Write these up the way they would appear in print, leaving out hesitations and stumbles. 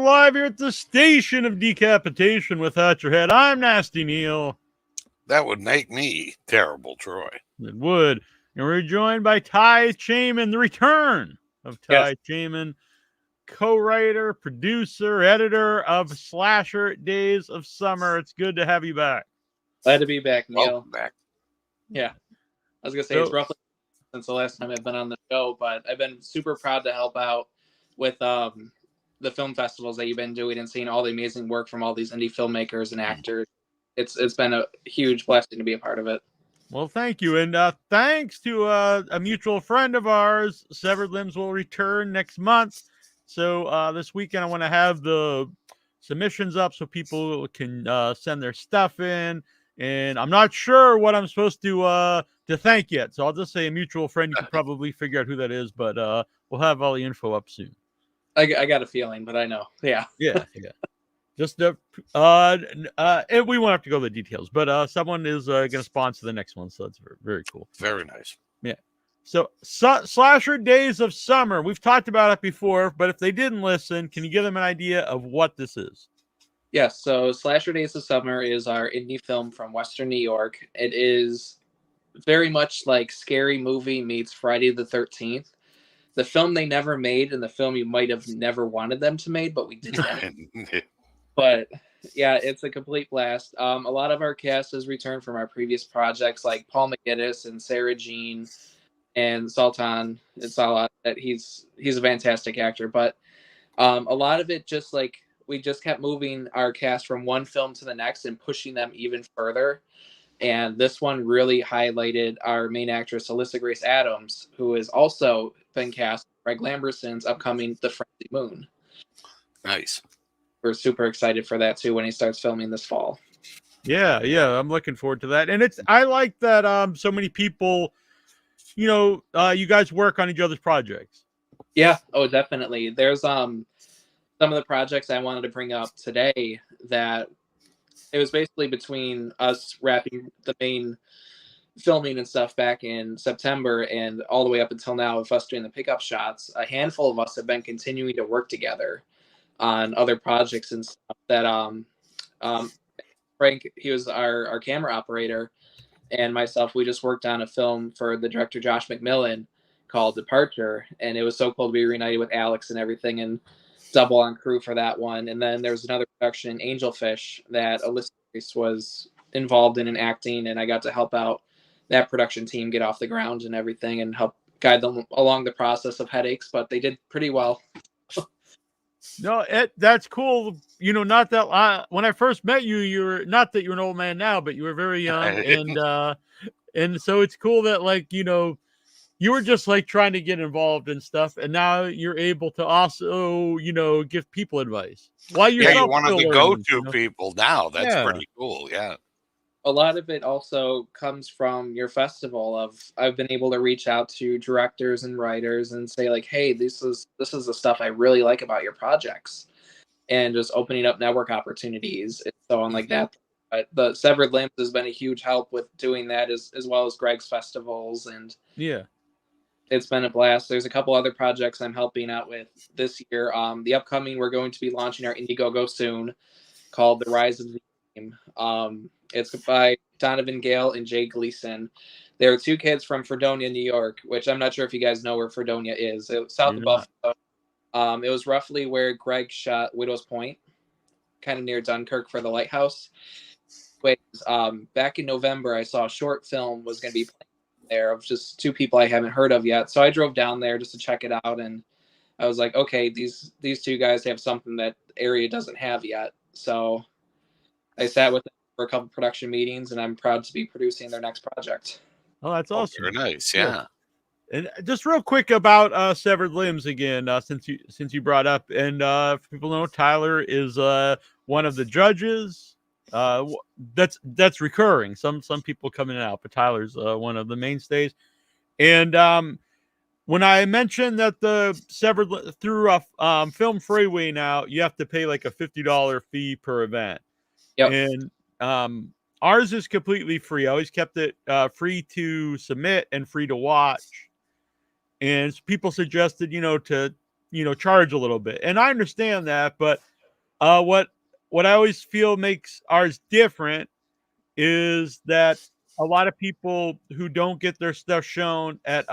live here at the Station of Decapitation with Hatcherhead. I'm Nasty Neal. That would make me terrible, Troy. It would. And we're joined by Ty Cheman, the return of Ty Cheman, co-writer, producer, editor of Slasher Days of Summer. It's good to have you back. Glad to be back, Neil. Welcome back. Yeah. I was going to say, it's roughly since the last time I've been on the show, but I've been super proud to help out with the film festivals that you've been doing and seeing all the amazing work from all these indie filmmakers and actors. It's been a huge blessing to be a part of it. Well, thank you. And thanks to a mutual friend of ours, Severed Limbs will return next month. So this weekend, I want to have the submissions up so people can send their stuff in. And I'm not sure what I'm supposed to thank yet. So I'll just say a mutual friend. You can probably figure out who that is, but we'll have all the info up soon. I got a feeling, but I know. Yeah. Just we won't have to go to the details, but someone is going to sponsor the next one, so that's very, very cool. Very nice. Yeah. So Slasher Days of Summer. We've talked about it before, but if they didn't listen, can you give them an idea of what this is? Yes. So Slasher Days of Summer is our indie film from Western New York. It is very much like Scary Movie meets Friday the 13th. The film they never made, and the film you might have never wanted them to make, but we did it. But yeah, it's a complete blast. A lot of our cast has returned from our previous projects, like Paul McGinnis and Sarah Jean and Sultan. It's a lot that he's a fantastic actor. But a lot of it just like we just kept moving our cast from one film to the next and pushing them even further. And this one really highlighted our main actress, Alyssa Grace Adams, who has also been cast by Greg Lamberson's upcoming The Frenzy Moon. Nice. We're super excited for that too when he starts filming this fall. Yeah, I'm looking forward to that. And I like that so many people, you guys work on each other's projects. Yeah, oh definitely. There's some of the projects I wanted to bring up today that it was basically between us wrapping the main filming and stuff back in September and all the way up until now of us doing the pickup shots. A handful of us have been continuing to work together on other projects and stuff that Frank, he was our camera operator, and myself, we just worked on a film for the director Josh McMillan called Departure, and it was so cool to be reunited with Alex and everything and double on crew for that one. And then there's another production, Angelfish, that Alyssa was involved in acting, and I got to help out that production team get off the ground and everything and help guide them along the process of headaches, but they did pretty well. No, that's cool. Not that when I first met you, you were not that you're an old man now, but you were very young, and so it's cool that you were just like trying to get involved and stuff, and now you're able to also give people advice. While you're one of the go-to people now. That's pretty cool. Yeah. A lot of it also comes from your festival. I've been able to reach out to directors and writers and say like, hey, this is the stuff I really like about your projects, and just opening up network opportunities and so on like that. But the Severed Limbs has been a huge help with doing that as well as Greg's festivals, and it's been a blast. There's a couple other projects I'm helping out with this year. The upcoming, we're going to be launching our Indiegogo soon, called The Rise of the Game. It's by Donovan Gale and Jay Gleason. There are two kids from Fredonia, New York, which I'm not sure if you guys know where Fredonia is. It's south of Buffalo. It was roughly where Greg shot Widow's Point, kind of near Dunkirk for The Lighthouse. Back in November, I saw a short film was going to be playing there of just two people I haven't heard of yet. So I drove down there just to check it out, and I was like, okay, these two guys have something that the area doesn't have yet. So I sat with them for a couple production meetings, and I'm proud to be producing their next project. Oh, that's awesome. Very nice. Yeah. And just real quick about Severed Limbs again, since you brought up, and if people know, Tyler is one of the judges. That's recurring. Some people come in and out, but Tyler's one of the mainstays. And when I mentioned that the Severed through a Film Freeway now, you have to pay like a $50 fee per event. Yep. And ours is completely free. I always kept it free to submit and free to watch. And people suggested, to charge a little bit, and I understand that, but What I always feel makes ours different is that a lot of people who don't get their stuff shown at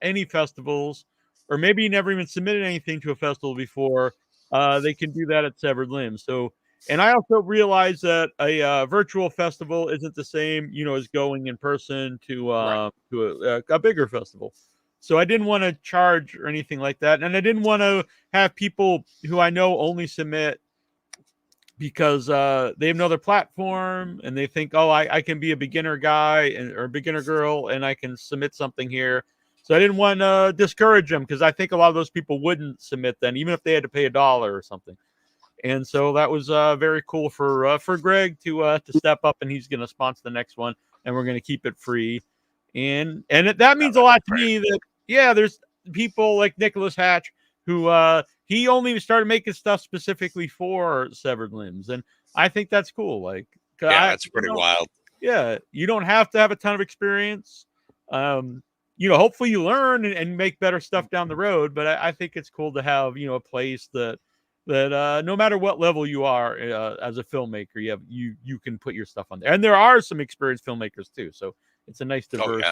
any festivals, or maybe never even submitted anything to a festival before, they can do that at Severed Limbs. So, and I also realize that a virtual festival isn't the same, as going in person to a bigger festival. So I didn't want to charge or anything like that, and I didn't want to have people who I know only submit because they have no other platform and they think, oh, I can be a beginner guy or a beginner girl and I can submit something here. So I didn't want to discourage them because I think a lot of those people wouldn't submit then, even if they had to pay $1 or something. And so that was very cool for Greg to step up, and he's going to sponsor the next one, and we're going to keep it free. And that means a lot to me. That there's people like Nicholas Hatch who he only started making stuff specifically for Severed Limbs, and I think that's cool. Like, that's pretty wild. Yeah, you don't have to have a ton of experience. Hopefully you learn and make better stuff down the road. But I think it's cool to have a place that no matter what level you are as a filmmaker, you can put your stuff on there. And there are some experienced filmmakers too, so it's a nice diverse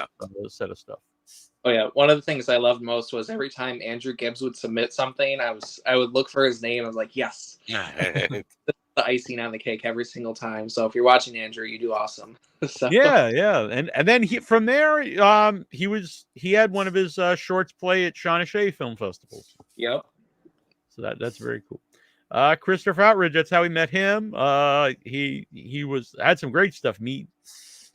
set of stuff. Oh yeah, one of the things I loved most was every time Andrew Gibbs would submit something, I would look for his name. I was like, yes, the icing on the cake every single time. So if you're watching, Andrew, you do awesome. So. Yeah, and then from there, he had one of his shorts play at Shawnee Film Festivals. Yep. So that's very cool. Christopher Outridge, that's how we met him. He had some great stuff. Meet.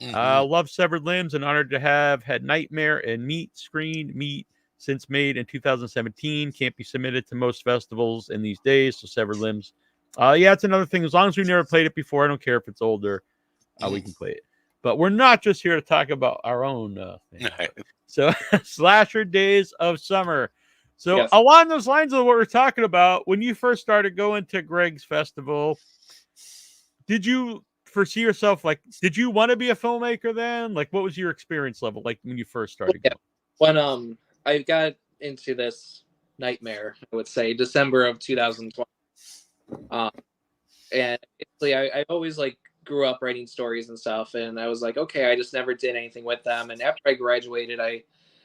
Love Severed Limbs and honored to have had Nightmare and Meet since made in 2017. Can't be submitted to most festivals in these days. So Severed Limbs. It's another thing. As long as we never played it before, I don't care if it's older. We can play it. But we're not just here to talk about our own thing. So Slasher Days of Summer. So along those lines of what we're talking about, when you first started going to Greg's festival, did you foresee yourself, like, did you want to be a filmmaker then? Like, what was your experience level like when you first started going? When I got into this Nightmare, I would say December of 2020. And basically I always grew up writing stories and stuff, and I was like, okay, I just never did anything with them. And after I graduated, I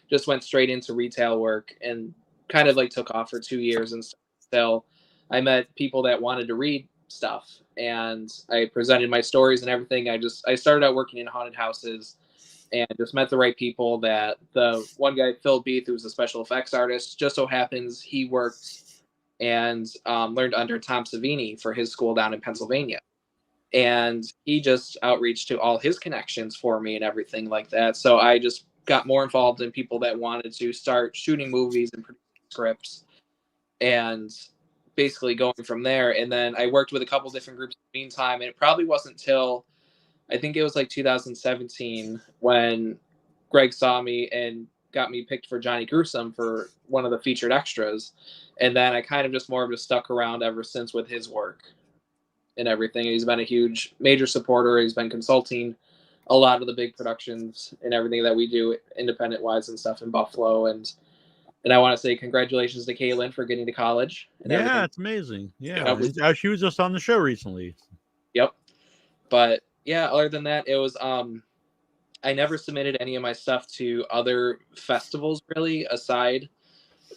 just went straight into retail work and kind of took off for 2 years. And still I met people that wanted to read stuff, and I presented my stories and everything. I started out working in haunted houses and just met the right people. That the one guy, Phil Beath, who's a special effects artist, just so happens he worked and learned under Tom Savini for his school down in Pennsylvania. And he just outreached to all his connections for me and everything like that. So I just got more involved in people that wanted to start shooting movies and producing scripts, and basically going from there. And then I worked with a couple different groups in the meantime, and it probably wasn't till I think it was 2017 when Greg saw me and got me picked for Johnny Gruesome for one of the featured extras. And then I kind of just stuck around ever since with his work and everything. He's been a huge major supporter. He's been consulting a lot of the big productions and everything that we do independent wise and stuff in Buffalo. And I want to say congratulations to Kaylin for getting to college. And everything. It's amazing. Yeah, she was just on the show recently. Yep. But yeah, other than that, it was I never submitted any of my stuff to other festivals really, aside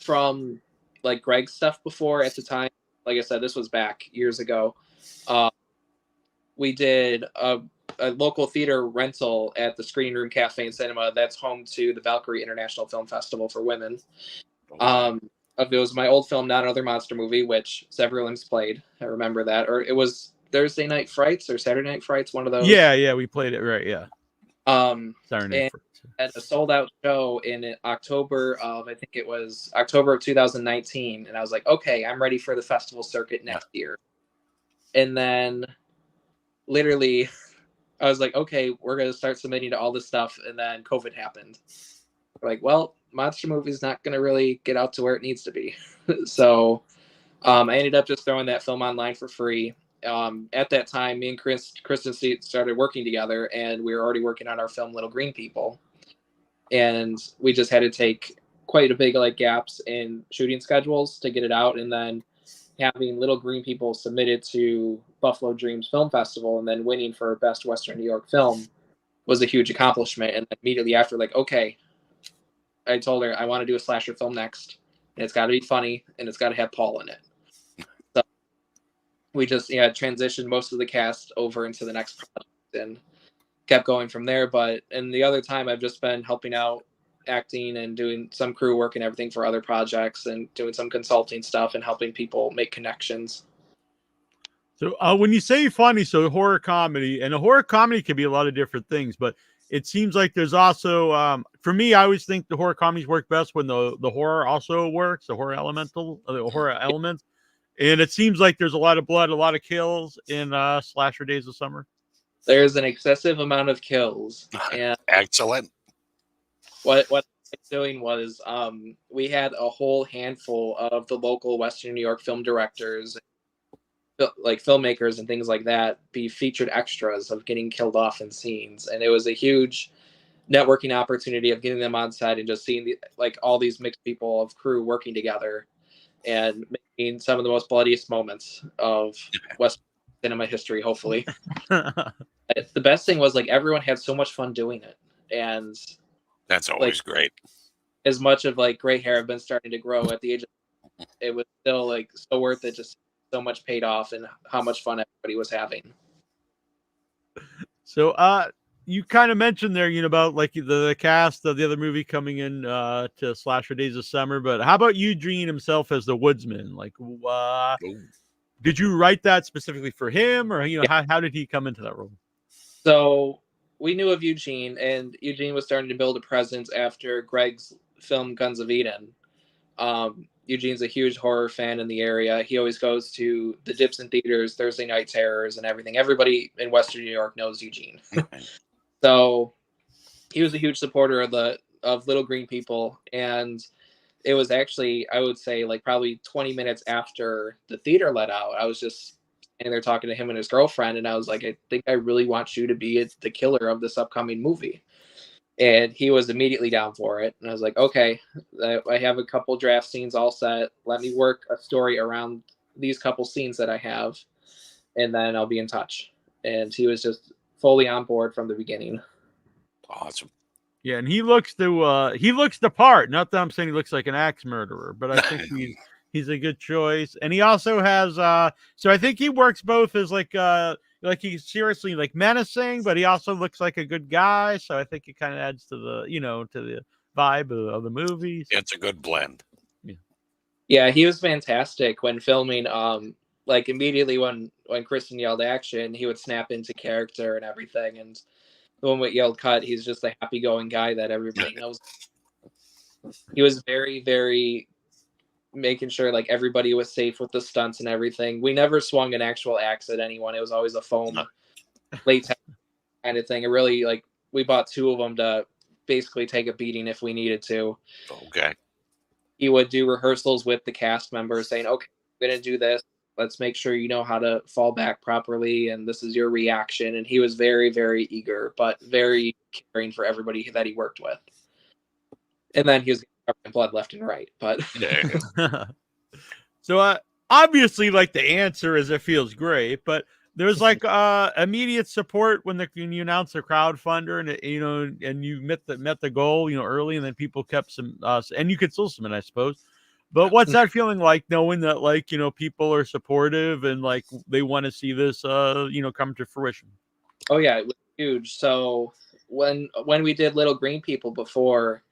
from Greg's stuff before at the time. Like I said, this was back years ago. We did a local theater rental at the Screening Room Cafe and Cinema that's home to the Valkyrie International Film Festival for women. It was my old film, Not Another Monster Movie, which Severed Limbs played. I remember that. Or it was Thursday Night Frights or Saturday Night Frights, one of those. Yeah, we played it, right, yeah. Saturday Night Frights. At a sold-out show in October of 2019, and I was like, okay, I'm ready for the festival circuit next year. And then literally I was like, okay, we're going to start submitting to all this stuff. And then COVID happened. We're like, well, monster movie is not going to really get out to where it needs to be. So I ended up just throwing that film online for free. At that time, me and Kristen started working together, and we were already working on our film Little Green People. And we just had to take quite a big gaps in shooting schedules to get it out. And then having Little Green People submitted to Buffalo Dreams Film Festival and then winning for Best Western New York Film was a huge accomplishment. And immediately after, like, okay, I told her I want to do a slasher film next, and it's got to be funny, and it's got to have Paul in it. So we just transitioned most of the cast over into the next product and kept going from there. But in the other time, I've just been helping out acting and doing some crew work and everything for other projects and doing some consulting stuff and helping people make connections. So when you say funny, so horror comedy, and a horror comedy can be a lot of different things, but it seems like there's also, for me, I always think the horror comedies work best when the horror also works, the horror elements. And it seems like there's a lot of blood, a lot of kills in Slasher Days of Summer. There's an excessive amount of kills. And excellent. What I was doing was we had a whole handful of the local Western New York film directors, like filmmakers and things like that, be featured extras of getting killed off in scenes. And it was a huge networking opportunity of getting them on set and just seeing all these mixed people of crew working together and making some of the most bloodiest moments of Western cinema history, hopefully. The best thing was everyone had so much fun doing it. And that's always great. As much of gray hair have been starting to grow at the age of, it was still so worth it. Just so much paid off and how much fun everybody was having. So you kind of mentioned there, about the cast of the other movie coming in to Slasher Days of Summer, but how about Eugene himself as the woodsman? Did you write that specifically for him, or how did he come into that role? So we knew of Eugene, and Eugene was starting to build a presence after Greg's film Guns of Eden. Eugene's a huge horror fan in the area. He always goes to the dips in theaters, Thursday Night Terrors, and everything. Everybody in Western New York knows Eugene. So he was a huge supporter of Little Green People, and it was actually, I would say, probably 20 minutes after the theater let out, I was just standing there talking to him and his girlfriend, and I was like, I think I really want you to be the killer of this upcoming movie. And he was immediately down for it. And I was like, okay, I have a couple draft scenes all set. Let me work a story around these couple scenes that I have, and then I'll be in touch. And he was just fully on board from the beginning. Awesome. Yeah, and he looks the part. Not that I'm saying he looks like an axe murderer, but I think he's a good choice. And he also has so I think he works both as he's seriously menacing, but he also looks like a good guy. So I think it kind of adds to the to the vibe of the movies. It's a good blend. Yeah, he was fantastic when filming. Immediately when Kristen yelled action, he would snap into character and everything. And the one with yelled cut, he's just a happy-going guy that everybody knows. He was very, very making sure everybody was safe with the stunts and everything. We never swung an actual axe at anyone. It was always a foam latex kind of thing. It really we bought 2 of them to basically take a beating if we needed to. Okay. He would do rehearsals with the cast members saying, okay, we're going to do this. Let's make sure you know how to fall back properly, and this is your reaction. And he was very, very eager, but very caring for everybody that he worked with. And then he was covered in blood left and right. But so obviously, the answer is it feels great, but there's immediate support when you announce the crowdfunder, and and you met the goal early, and then people kept some and you could still submit, I suppose. But what's that feeling like, knowing that people are supportive and they want to see this come to fruition? Oh yeah, it was huge. So when we did Little Green People before,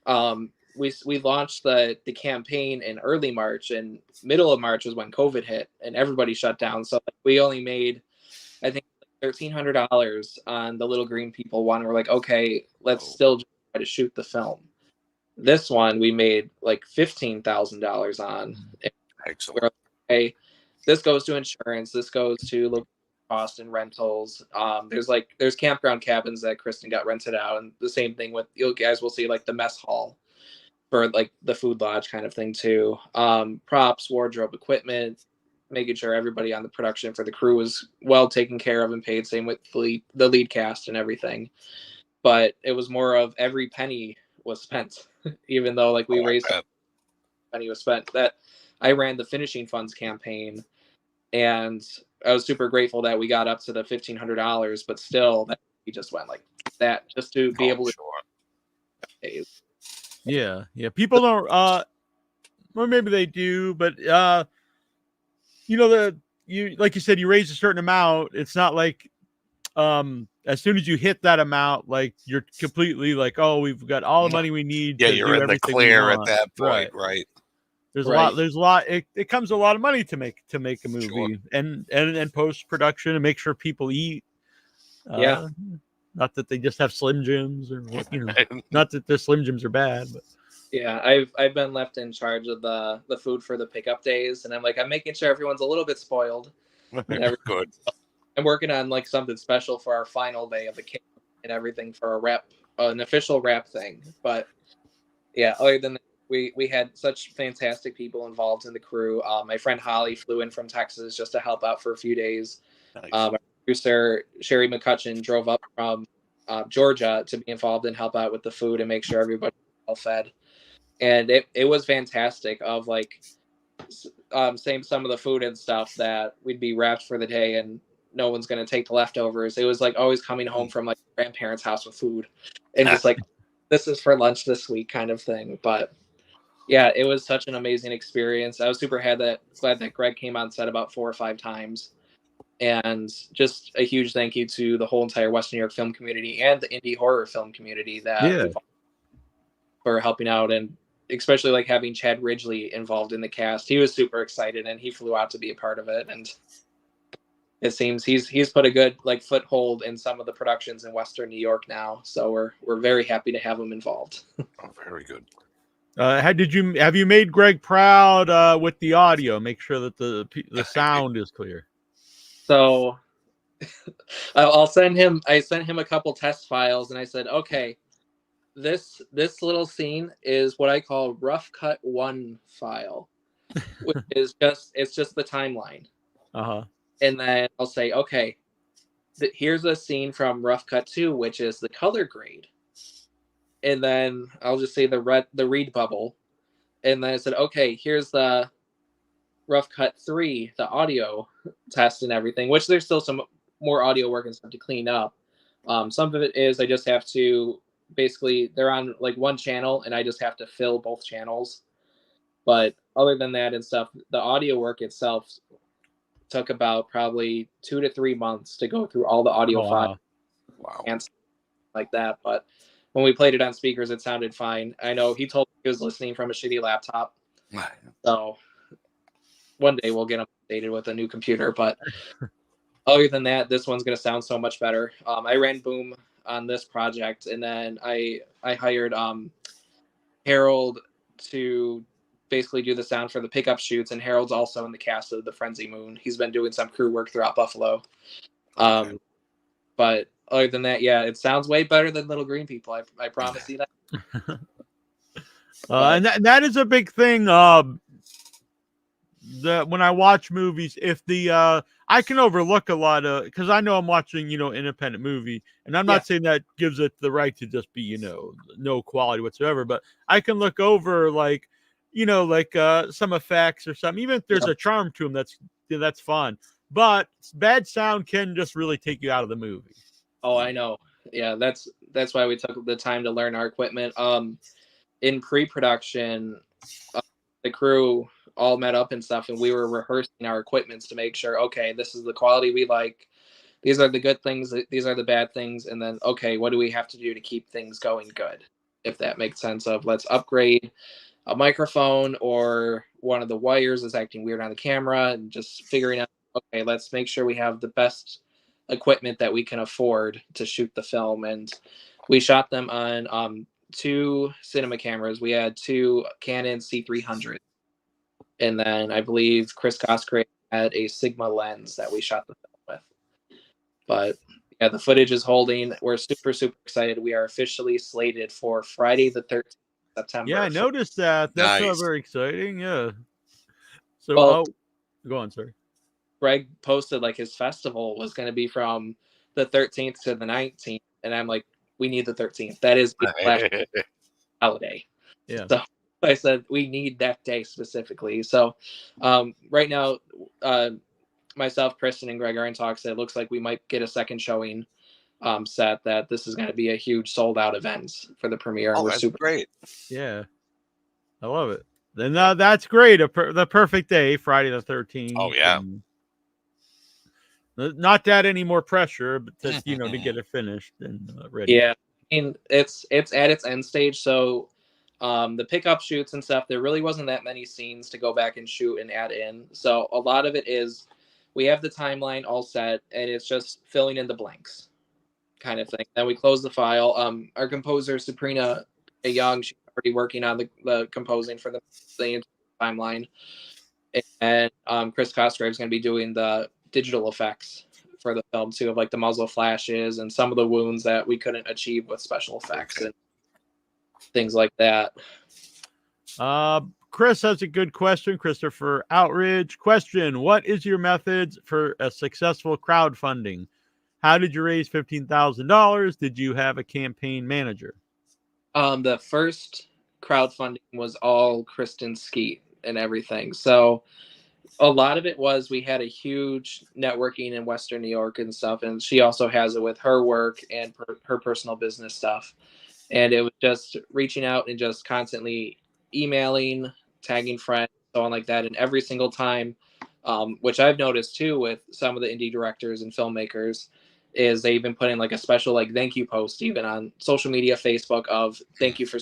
we launched the campaign in early March, and middle of March was when COVID hit and everybody shut down. So we only made, I think, $1,300 on the Little Green People one. We're like, okay, let's still try to shoot the film. This one we made $15,000 on. Excellent. Like, okay, this goes to insurance. This goes to cost and rentals. There's campground cabins that Kristen got rented out, and the same thing with, you guys will see the mess hall for the food lodge kind of thing too. Props, wardrobe, equipment, making sure everybody on the production for the crew was well taken care of and paid. Same with the lead cast and everything. But it was more of every penny was spent, even though we raised penny was spent. That I ran the finishing funds campaign, and I was super grateful that we got up to the $1,500, but still that we just went like that just to be able to. Sure. Yeah. People don't. Or maybe they do, but you know, you like you said, you raise a certain amount. It's not like as soon as you hit that amount, like you're completely like, oh, we've got all the money we need Yeah, to you're do in the everything we clear at want. that point, right? There's a lot. It comes a lot of money to make a movie, Sure. and post production and make sure people eat. Yeah. Not that they just have Slim Jims or not that the Slim Jims are bad, but yeah, I've been left in charge of the food for the pickup days, and I'm making sure everyone's a little bit spoiled. Good. I'm working on like something special for our final day of the camp and everything for an official wrap thing. But yeah, other than that, we had such fantastic people involved in the crew. My friend Holly flew in from Texas just to help out for a few days. Nice. Our producer Sherry McCutcheon drove up from Georgia to be involved and help out with the food and make sure everybody was well fed. And it was fantastic. Of like same some of the food and stuff that we'd be wrapped for the day, and no one's gonna take the leftovers. It was like always coming home from like grandparents' house with food, and just like this is for lunch this week kind of thing. But yeah, it was such an amazing experience. I was super glad that Greg came on set about 4 or 5 times, and just a huge thank you to the whole entire Western New York film community and the indie horror film community for helping out, and especially like having Chad Ridgely involved in the cast. He was super excited and he flew out to be a part of it, and it seems he's put a good like foothold in some of the productions in Western New York now. So we're very happy to have him involved. Oh, very good. Have you made Greg proud with the audio? Make sure that the sound is clear. So I'll send him. I sent him a couple test files, and I said, okay, this little scene is what I call rough cut 1 file, which is just the timeline. And then I'll say, okay, here's a scene from rough cut 2, which is the color grade. And then I'll just say the read bubble. And then I said, okay, here's the rough cut 3, the audio test and everything, which there's still some more audio work and stuff to clean up. Some of it is I just have to basically, they're on like one channel and I just have to fill both channels. But other than that and stuff, the audio work itself took about probably 2 to 3 months to go through all the audio files. Wow. And stuff like that. But when we played it on speakers, it sounded fine. I know he told me he was listening from a shitty laptop. So one day we'll get him updated with a new computer. But other than that, this one's going to sound so much better. I ran boom on this project, and then I hired Harold to basically do the sound for the pickup shoots, and Harold's also in the cast of The Frenzy Moon. He's been doing some crew work throughout Buffalo. But other than that, yeah, it sounds way better than Little Green People. I promise you that. And that is a big thing. When I watch movies, if I can overlook a lot of, because I know I'm watching, independent movie, and I'm not saying that gives it the right to just be, no quality whatsoever, but I can look over like, some effects or something, even if there's a charm to them, that's fun. But bad sound can just really take you out of the movie. Oh, I know. Yeah, that's why we took the time to learn our equipment. In pre-production, the crew all met up and stuff, and we were rehearsing our equipments to make sure, okay, this is the quality we like. These are the good things. These are the bad things. And then, okay, what do we have to do to keep things going good? If that makes sense of let's upgrade a microphone, or one of the wires is acting weird on the camera, and just figuring out, okay, let's make sure we have the best equipment that we can afford to shoot the film. And we shot them on 2 cinema cameras. We had 2 Canon C300, and then I believe Chris Coscray had a Sigma lens that we shot the film with. But yeah, the footage is holding. We're super, super excited. We are officially slated for Friday the 13th of September. Yeah, I noticed that. That's Nice. Very exciting. Yeah. So, go on, sir. Greg posted like his festival was going to be from the 13th to the 19th, and I'm like, we need the 13th. That is the holiday. Yeah. So I said we need that day specifically. So right now, myself, Kristen, and Greg are in talks. It looks like we might get a second showing set. That this is going to be a huge sold out event for the premiere. Oh, we're that's super great. Yeah, I love it. Then that's great. The perfect day, Friday the 13th. Oh yeah. Not that any more pressure, but just to get it finished and ready. Yeah, I mean it's at its end stage. So the pickup shoots and stuff, there really wasn't that many scenes to go back and shoot and add in. So a lot of it is we have the timeline all set, and it's just filling in the blanks, kind of thing. Then we close the file. Our composer Sabrina Young, she's already working on the composing for the timeline, and Chris Cosgrave is going to be doing the digital effects for the film too, of like the muzzle flashes and some of the wounds that we couldn't achieve with special effects and things like that. Chris has a good question. Christopher Outridge question: what is your methods for a successful crowdfunding? How did you raise $15,000? Did you have a campaign manager? The first crowdfunding was all Kristen Skeet and everything. So a lot of it was we had a huge networking in Western New York and stuff, and she also has it with her work and her personal business stuff. And it was just reaching out and just constantly emailing, tagging friends, so on like that. And every single time, which I've noticed too with some of the indie directors and filmmakers, is they've been putting like a special like thank you post even on social media, Facebook, of thank you for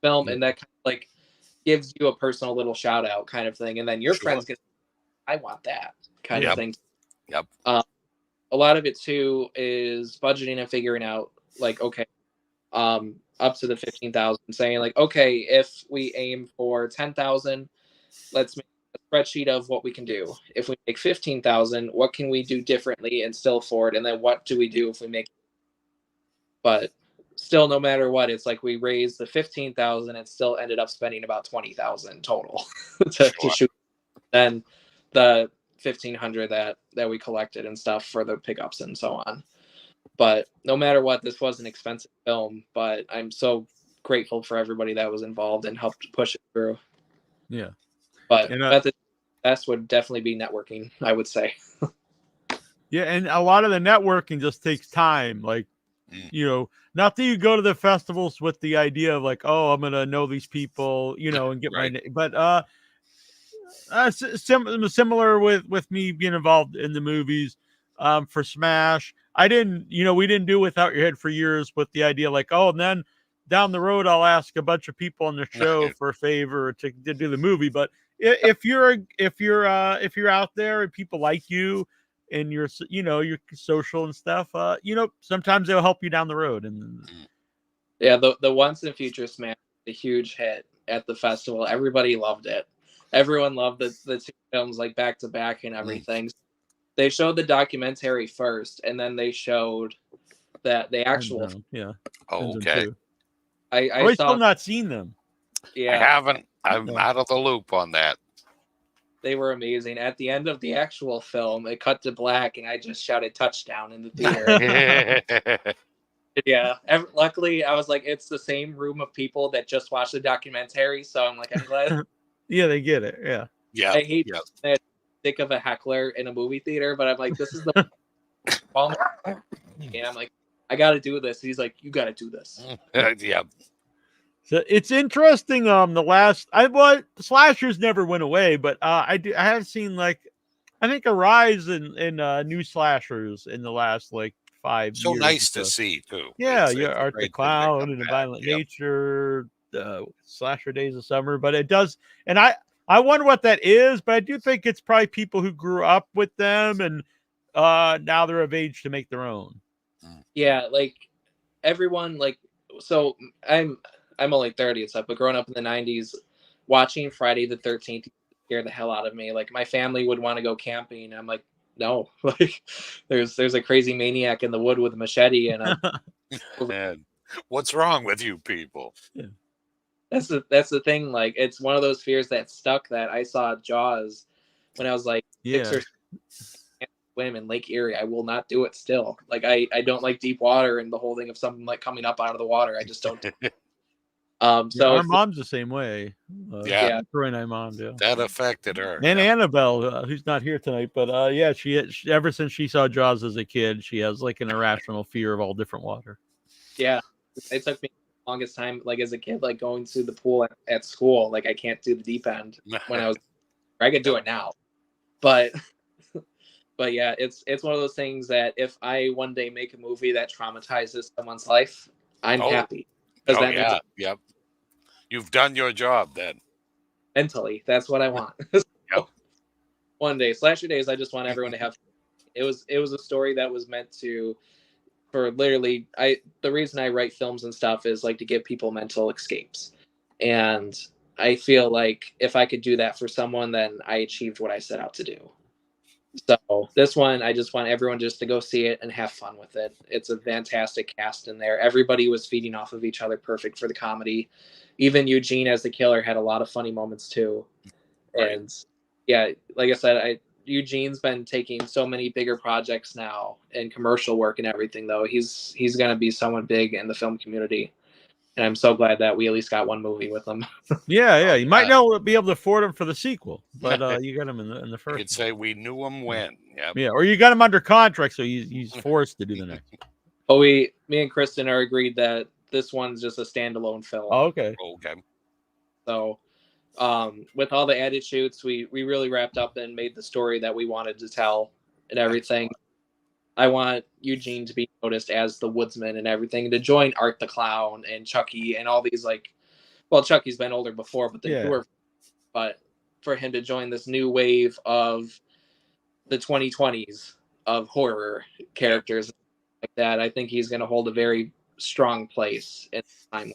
film, and that kind of like gives you a personal little shout out kind of thing. And then your friends get, I want that kind of thing. Yep. A lot of it too is budgeting and figuring out like, okay, up to the 15,000, saying like, okay, if we aim for 10,000, let's make a spreadsheet of what we can do. If we make 15,000, what can we do differently and still afford? And then what do we do if we make? But still, no matter what, it's like we raised the 15,000 and still ended up spending about 20,000 total to shoot. Then the 1,500 that we collected and stuff for the pickups and so on. But no matter what, this was an expensive film, but I'm so grateful for everybody that was involved and helped push it through. Yeah. But the best would definitely be networking, I would say. Yeah, and a lot of the networking just takes time. Like, not that you go to the festivals with the idea of like, oh, I'm gonna know these people, and get my name. But similar with me being involved in the movies. For Smash, we didn't do Without Your Head for years with the idea like, oh, and then down the road I'll ask a bunch of people on the show for a favor to do the movie. But if you're out there and people like you and you're social and stuff, sometimes they'll help you down the road. And yeah, the Once and Future Smash, a huge hit at the festival. Everybody loved it. Everyone loved the two films like back to back and everything. They showed the documentary first, and then they showed the actual. Yeah. Oh, okay. I still not seen them. Yeah, I haven't. I'm out of the loop on that. They were amazing. At the end of the actual film, it cut to black, and I just shouted touchdown in the theater. Yeah. Luckily, I was like, it's the same room of people that just watched the documentary, so I'm like, I'm glad. Yeah, they get it. Yeah. Yeah. I hate that dick of a heckler in a movie theater, but I'm like, this is the and I'm like, I got to do this. He's like, you got to do this. Yeah. So it's interesting. Slashers never went away, but I have seen I think a rise in new slashers in the last 5 years. So nice to see too. Yeah, Art the Clown and Violent Nature, Slasher Days of Summer, but it does, and I wonder what that is, but I do think it's probably people who grew up with them and now they're of age to make their own. Yeah, everyone, so I'm only 30 and stuff, but growing up in the 90s, watching Friday the 13th scared the hell out of me. My family would want to go camping. I'm like, no, there's a crazy maniac in the wood with a machete, and man, what's wrong with you people? Yeah. That's the thing. It's one of those fears that stuck. That I saw Jaws when I was 6 or 7. Swim in Lake Erie. I will not do it still. I don't like deep water and the whole thing of something coming up out of the water. I just don't. So our mom's the same way. Yeah. Troy and I mom's, yeah. That affected her. And Annabelle, who's not here tonight, but yeah, she ever since she saw Jaws as a kid, she has like an irrational fear of all different water. Yeah, it took me the longest time, like as a kid, like going to the pool at school. Like I can't do the deep end when I was. I could do it now, but yeah, it's one of those things that if I one day make a movie that traumatizes someone's life, I'm happy because that means yep, you've done your job then. Mentally, that's what I want. Yep. One day, Slasher Days, I just want everyone to have. It was a story that was meant to, for literally, the reason I write films and stuff is like to give people mental escapes, and I feel like if I could do that for someone, then I achieved what I set out to do. So this one, I just want everyone just to go see it and have fun with it. It's a fantastic cast in there. Everybody was feeding off of each other, perfect for the comedy. Even Eugene as the killer had a lot of funny moments too. Right. And yeah, like I said, Eugene's been taking so many bigger projects now and commercial work and everything. Though he's going to be someone big in the film community, and I'm so glad that we at least got one movie with him. Yeah. You might not be able to afford him for the sequel, but you got him in the first. You could say we knew him when. Yeah, or you got him under contract, so he's forced to do the next. Oh, me and Kristen are agreed that this one's just a standalone film. Oh, okay. So, with all the added shoots, we really wrapped up and made the story that we wanted to tell and everything. I want Eugene to be noticed as the woodsman and everything, to join Art the Clown and Chucky and all these Chucky's been older before, but but for him to join this new wave of the 2020s of horror characters like that, I think he's going to hold a very strong place in time.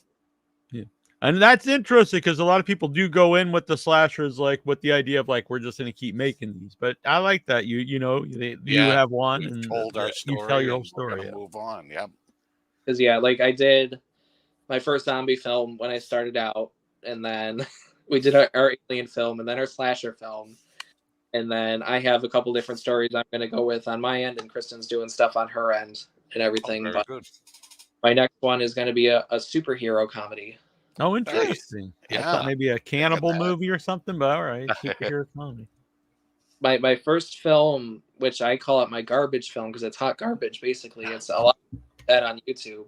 Yeah. And that's interesting because a lot of people do go in with the slashers, like with the idea of like, we're just going to keep making these. But I like that you have one and told our story, you tell your whole story. Move on. Yep. Because like I did my first zombie film when I started out, and then we did our alien film and then our slasher film. And then I have a couple different stories I'm going to go with on my end, and Kristen's doing stuff on her end and everything. Very but good. My next one is going to be a superhero comedy. Oh, interesting. Yeah. I thought maybe a cannibal movie or something, but all right. Superhero comedy. My first film, which I call it my garbage film because it's hot garbage, basically. It's a lot of that on YouTube.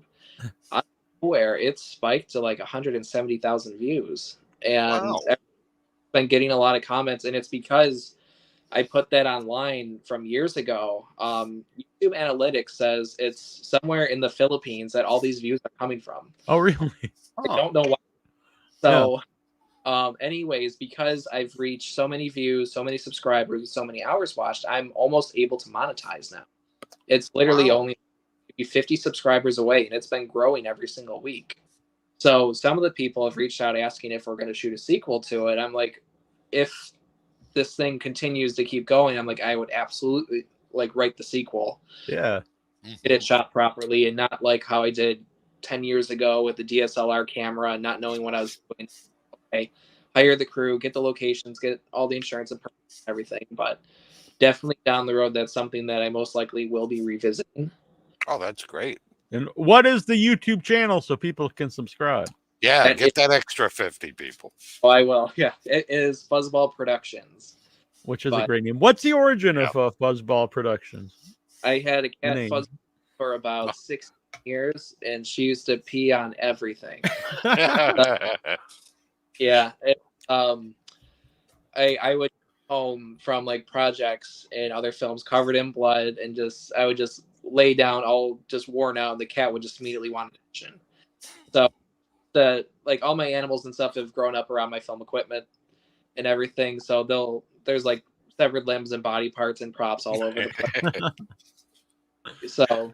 Out of nowhere, it spiked to like 170,000 views. And I've been getting a lot of comments, and it's because I put that online from years ago. YouTube analytics says it's somewhere in the Philippines that all these views are coming from. Oh, really? I don't know why. So, anyways, because I've reached so many views, so many subscribers, so many hours watched, I'm almost able to monetize now. It's literally only 50 subscribers away, and it's been growing every single week. So some of the people have reached out asking if we're going to shoot a sequel to it. I'm like, if this thing continues to keep going, I'm like, I would absolutely write the sequel. Yeah. Get it shot properly, and not like how I did 10 years ago with the DSLR camera and not knowing what I was doing. Okay, hire the crew, get the locations, get all the insurance and everything. But definitely down the road, that's something that I most likely will be revisiting. Oh, that's great. And what is the YouTube channel so people can subscribe? Yeah, get that extra 50 people. Oh, I will. Yeah, it is Fuzzball Productions. Which is a great name. What's the origin of Fuzzball Productions? I had a cat Fuzzball for about 6 years, and she used to pee on everything. Yeah. I would home from projects and other films covered in blood, and I would just lay down all just worn out, and the cat would just immediately want attention. So all my animals and stuff have grown up around my film equipment and everything, so there's severed limbs and body parts and props all over the place. So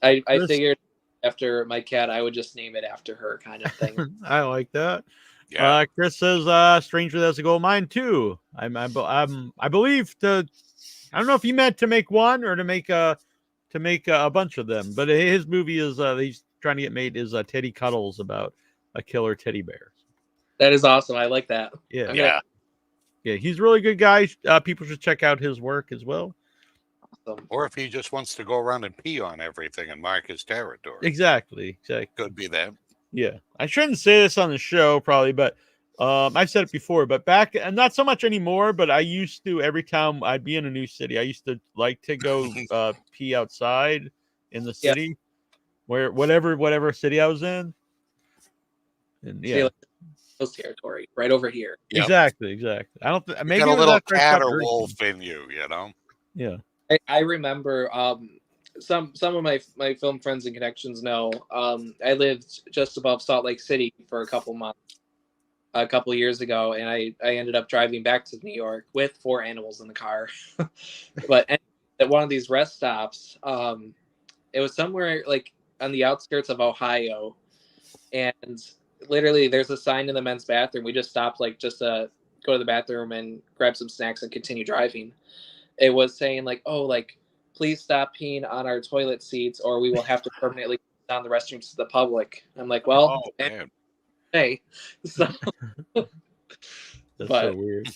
I figured after my cat, I would just name it after her, kind of thing. I like that. Yeah. Chris says, "Stranger That's a Goal." Mine too. I believe I don't know if he meant to make one or to make a bunch of them, but his movie is he's trying to get made is Teddy Cuddles, about a killer teddy bear. That is awesome. I like that. Yeah. Yeah, he's a really good guy. People should check out his work as well. Awesome. Or if he just wants to go around and pee on everything and mark his territory. Exactly. Could be that. Yeah, I shouldn't say this on the show probably, but I've said it before. But back, and not so much anymore. But I used to, every time I'd be in a new city, I used to like to go pee outside in the city, where whatever city I was in, and See, yeah, like, those territory right over here. Yep. exactly. I don't You maybe got it a was little after I cat stopped or drinking. wolf in you, you know. Yeah. I remember some of my film friends and connections know I lived just above Salt Lake City for a couple months a couple years ago, and I ended up driving back to New York with 4 animals in the car. But at one of these rest stops, it was somewhere like on the outskirts of Ohio, and literally there's a sign in the men's bathroom. We just stopped like just to go to the bathroom and grab some snacks and continue driving. It was saying like, oh, like please stop peeing on our toilet seats or we will have to permanently close down the restrooms to the public. I'm like, well, Oh man. hey. So That's but so weird.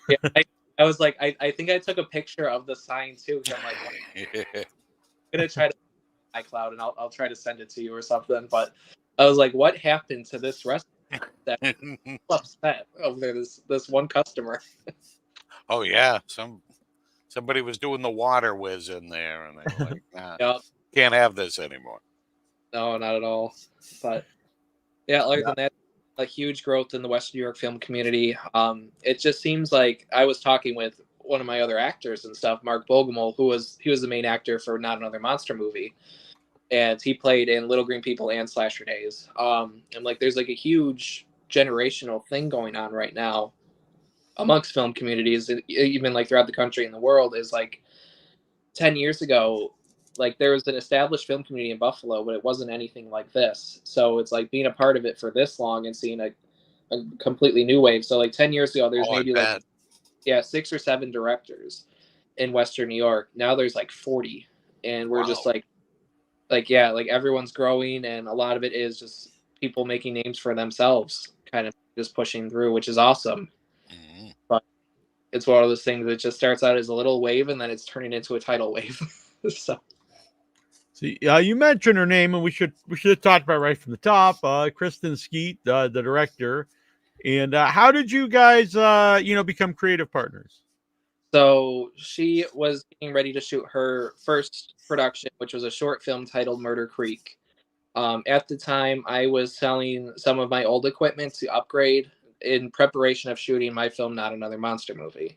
yeah, I was like, I think I took a picture of the sign too, because I'm like, well, I'm gonna try to iCloud and I'll try to send it to you or something. But I was like, what happened to this restaurant that I'm upset over this one customer? Oh yeah, somebody was doing the water whiz in there, and they were like, nah, Yeah, can't have this anymore. no, not at all. But yeah, other than that, a huge growth in the Western New York film community. It just seems like I was talking with one of my other actors and stuff, Mark Bogomol, he was the main actor for Not Another Monster movie, and he played in Little Green People and Slasher Days. And like, there's like a huge generational thing going on right now amongst film communities, even like throughout the country and the world. Is like 10 years ago, like there was an established film community in Buffalo, but it wasn't anything like this. So it's like being a part of it for this long and seeing a completely new wave. So like 10 years ago, there's Oh, I maybe bet. like 6 or 7 directors in Western New York. Now there's like 40, and we're just Wow. like yeah, like everyone's growing, and a lot of it is just people making names for themselves, kind of just pushing through, which is awesome. Mhm. But it's one of those things that just starts out as a little wave and then it's turning into a tidal wave. So See, you mentioned her name, and we should have talked about it right from the top. Kristen Skeet, the director, and how did you guys, become creative partners? So she was getting ready to shoot her first production, which was a short film titled Murder Creek. At the time, I was selling some of my old equipment to upgrade in preparation of shooting my film, Not Another Monster Movie.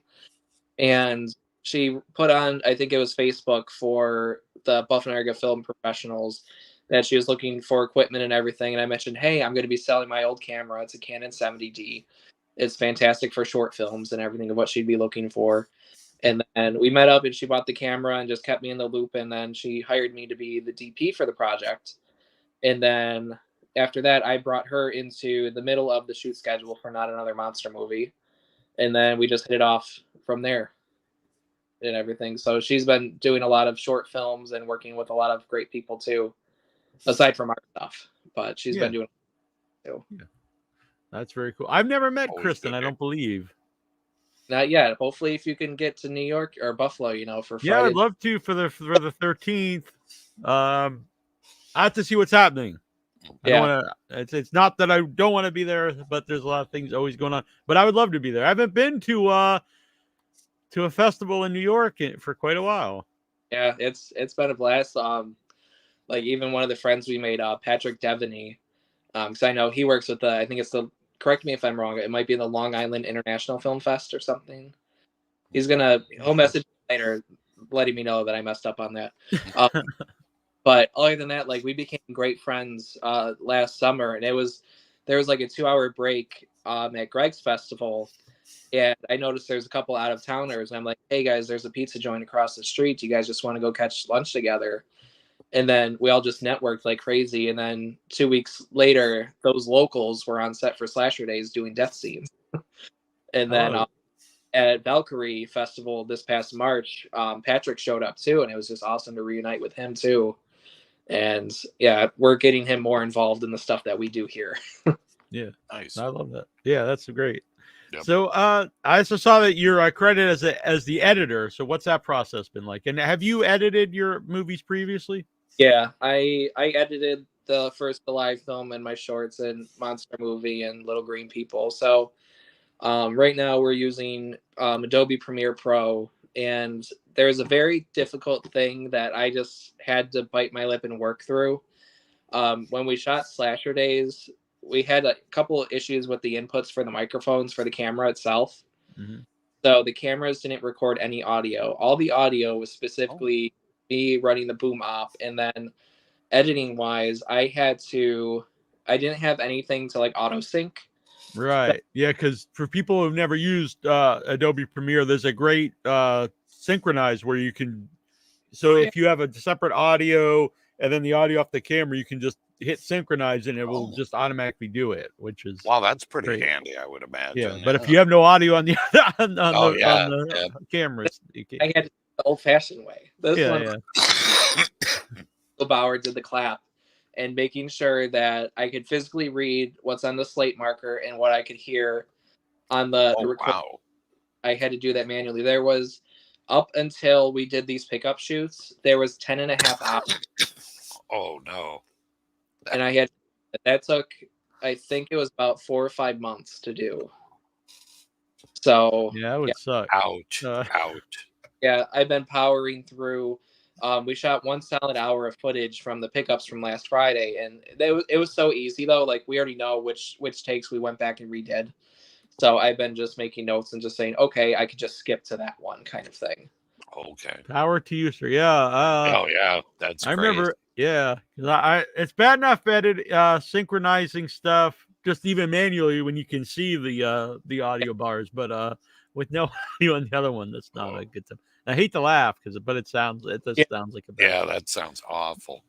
And she put on, I think it was Facebook for the Buffalo area film professionals, that she was looking for equipment and everything. And I mentioned, hey, I'm going to be selling my old camera. It's a Canon 70D. It's fantastic for short films and everything of what she'd be looking for. And then we met up and she bought the camera and just kept me in the loop. And then she hired me to be the DP for the project. And then after that, I brought her into the middle of the shoot schedule for Not Another Monster Movie. And then we just hit it off from there and everything. So she's been doing a lot of short films and working with a lot of great people too, aside from our stuff. But she's been doing it too. Yeah. That's very cool. I've never met Always Kristen, good, I don't believe. Not yet. Hopefully, if you can get to New York or Buffalo, for Friday. Yeah, I'd love to for the 13th. I have to see what's happening. I don't want to. It's not that I don't want to be there, but there's a lot of things always going on. But I would love to be there. I haven't been to a festival in New York for quite a while. Yeah, it's been a blast. Like even one of the friends we made, Patrick Devaney, because I know he works with I think it's the. Correct me if I'm wrong. It might be the Long Island International Film Fest or something. He'll message me later, letting me know that I messed up on that. But other than that, like we became great friends last summer, and there was like a 2-hour break at Greg's festival, and I noticed there's a couple out of towners, and I'm like, hey guys, there's a pizza joint across the street. Do you guys just want to go catch lunch together? And then we all just networked like crazy. And then 2 weeks later, those locals were on set for Slasher Days doing death scenes. And then at Valkyrie Festival this past March, Patrick showed up too, and it was just awesome to reunite with him too. And yeah, we're getting him more involved in the stuff that we do here. Yeah, nice. I love that. Yeah, that's great. Yep. So I also saw that you're credited as the editor. So what's that process been like? And have you edited your movies previously? Yeah, I edited the first live film and my shorts and Monster Movie and Little Green People. So right now we're using Adobe Premiere Pro, and there's a very difficult thing that I just had to bite my lip and work through. When we shot Slasher Days, we had a couple of issues with the inputs for the microphones for the camera itself. Mm-hmm. So the cameras didn't record any audio. All the audio was specifically me running the boom op, and then editing wise, I didn't have anything to like auto sync. Right. Yeah, because for people who've never used Adobe Premiere, there's a great synchronize where you can. So if you have a separate audio and then the audio off the camera, you can just hit synchronize and it will just automatically do it, which is Wow, that's pretty great. handy, I would imagine. Yeah, but if you have no audio on the on yeah. cameras, you can't. I had it the old-fashioned way. This one, yeah. Bauer did the clap, and making sure that I could physically read what's on the slate marker and what I could hear on the record. Wow. I had to do that manually. There was, up until we did these pickup shoots, there was 10 and a half hours. Oh, no. And that took, I think it was about 4 or 5 months to do. So Yeah, that would suck. Ouch. Ouch. Yeah, I've been powering through. We shot 1 solid hour of footage from the pickups from last Friday, and it was so easy though. Like we already know which takes we went back and redid. So I've been just making notes and just saying, okay, I could just skip to that one kind of thing. Okay. Power to you, sir. Yeah. Oh yeah, that's. I great. remember. Yeah, because it's bad enough synchronizing stuff just even manually when you can see the audio bars, but with no audio on the other one, that's not a good time. I hate to laugh but it sounds like a bad Yeah, that sounds awful.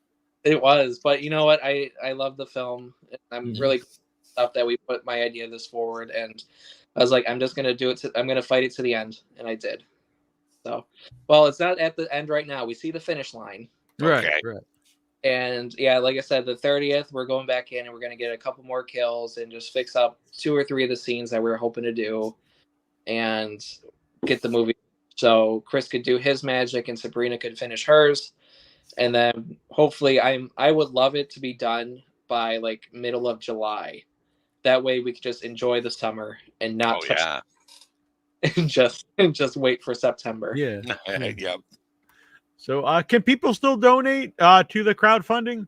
It was, but you know what? I love the film. I'm really glad stuff that we put my idea of this forward, and I was like, I'm just gonna do it. I'm gonna fight it to the end, and I did. So, well, it's not at the end right now. We see the finish line. Right. Okay. Right. And yeah, like I said, the 30th, we're going back in and we're going to get a couple more kills and just fix up 2 or 3 of the scenes that we were hoping to do and get the movie. So Chris could do his magic and Sabrina could finish hers. And then hopefully I would love it to be done by like middle of July. That way we could just enjoy the summer and not touch and just wait for September. Yeah. Yep. So can people still donate to the crowdfunding?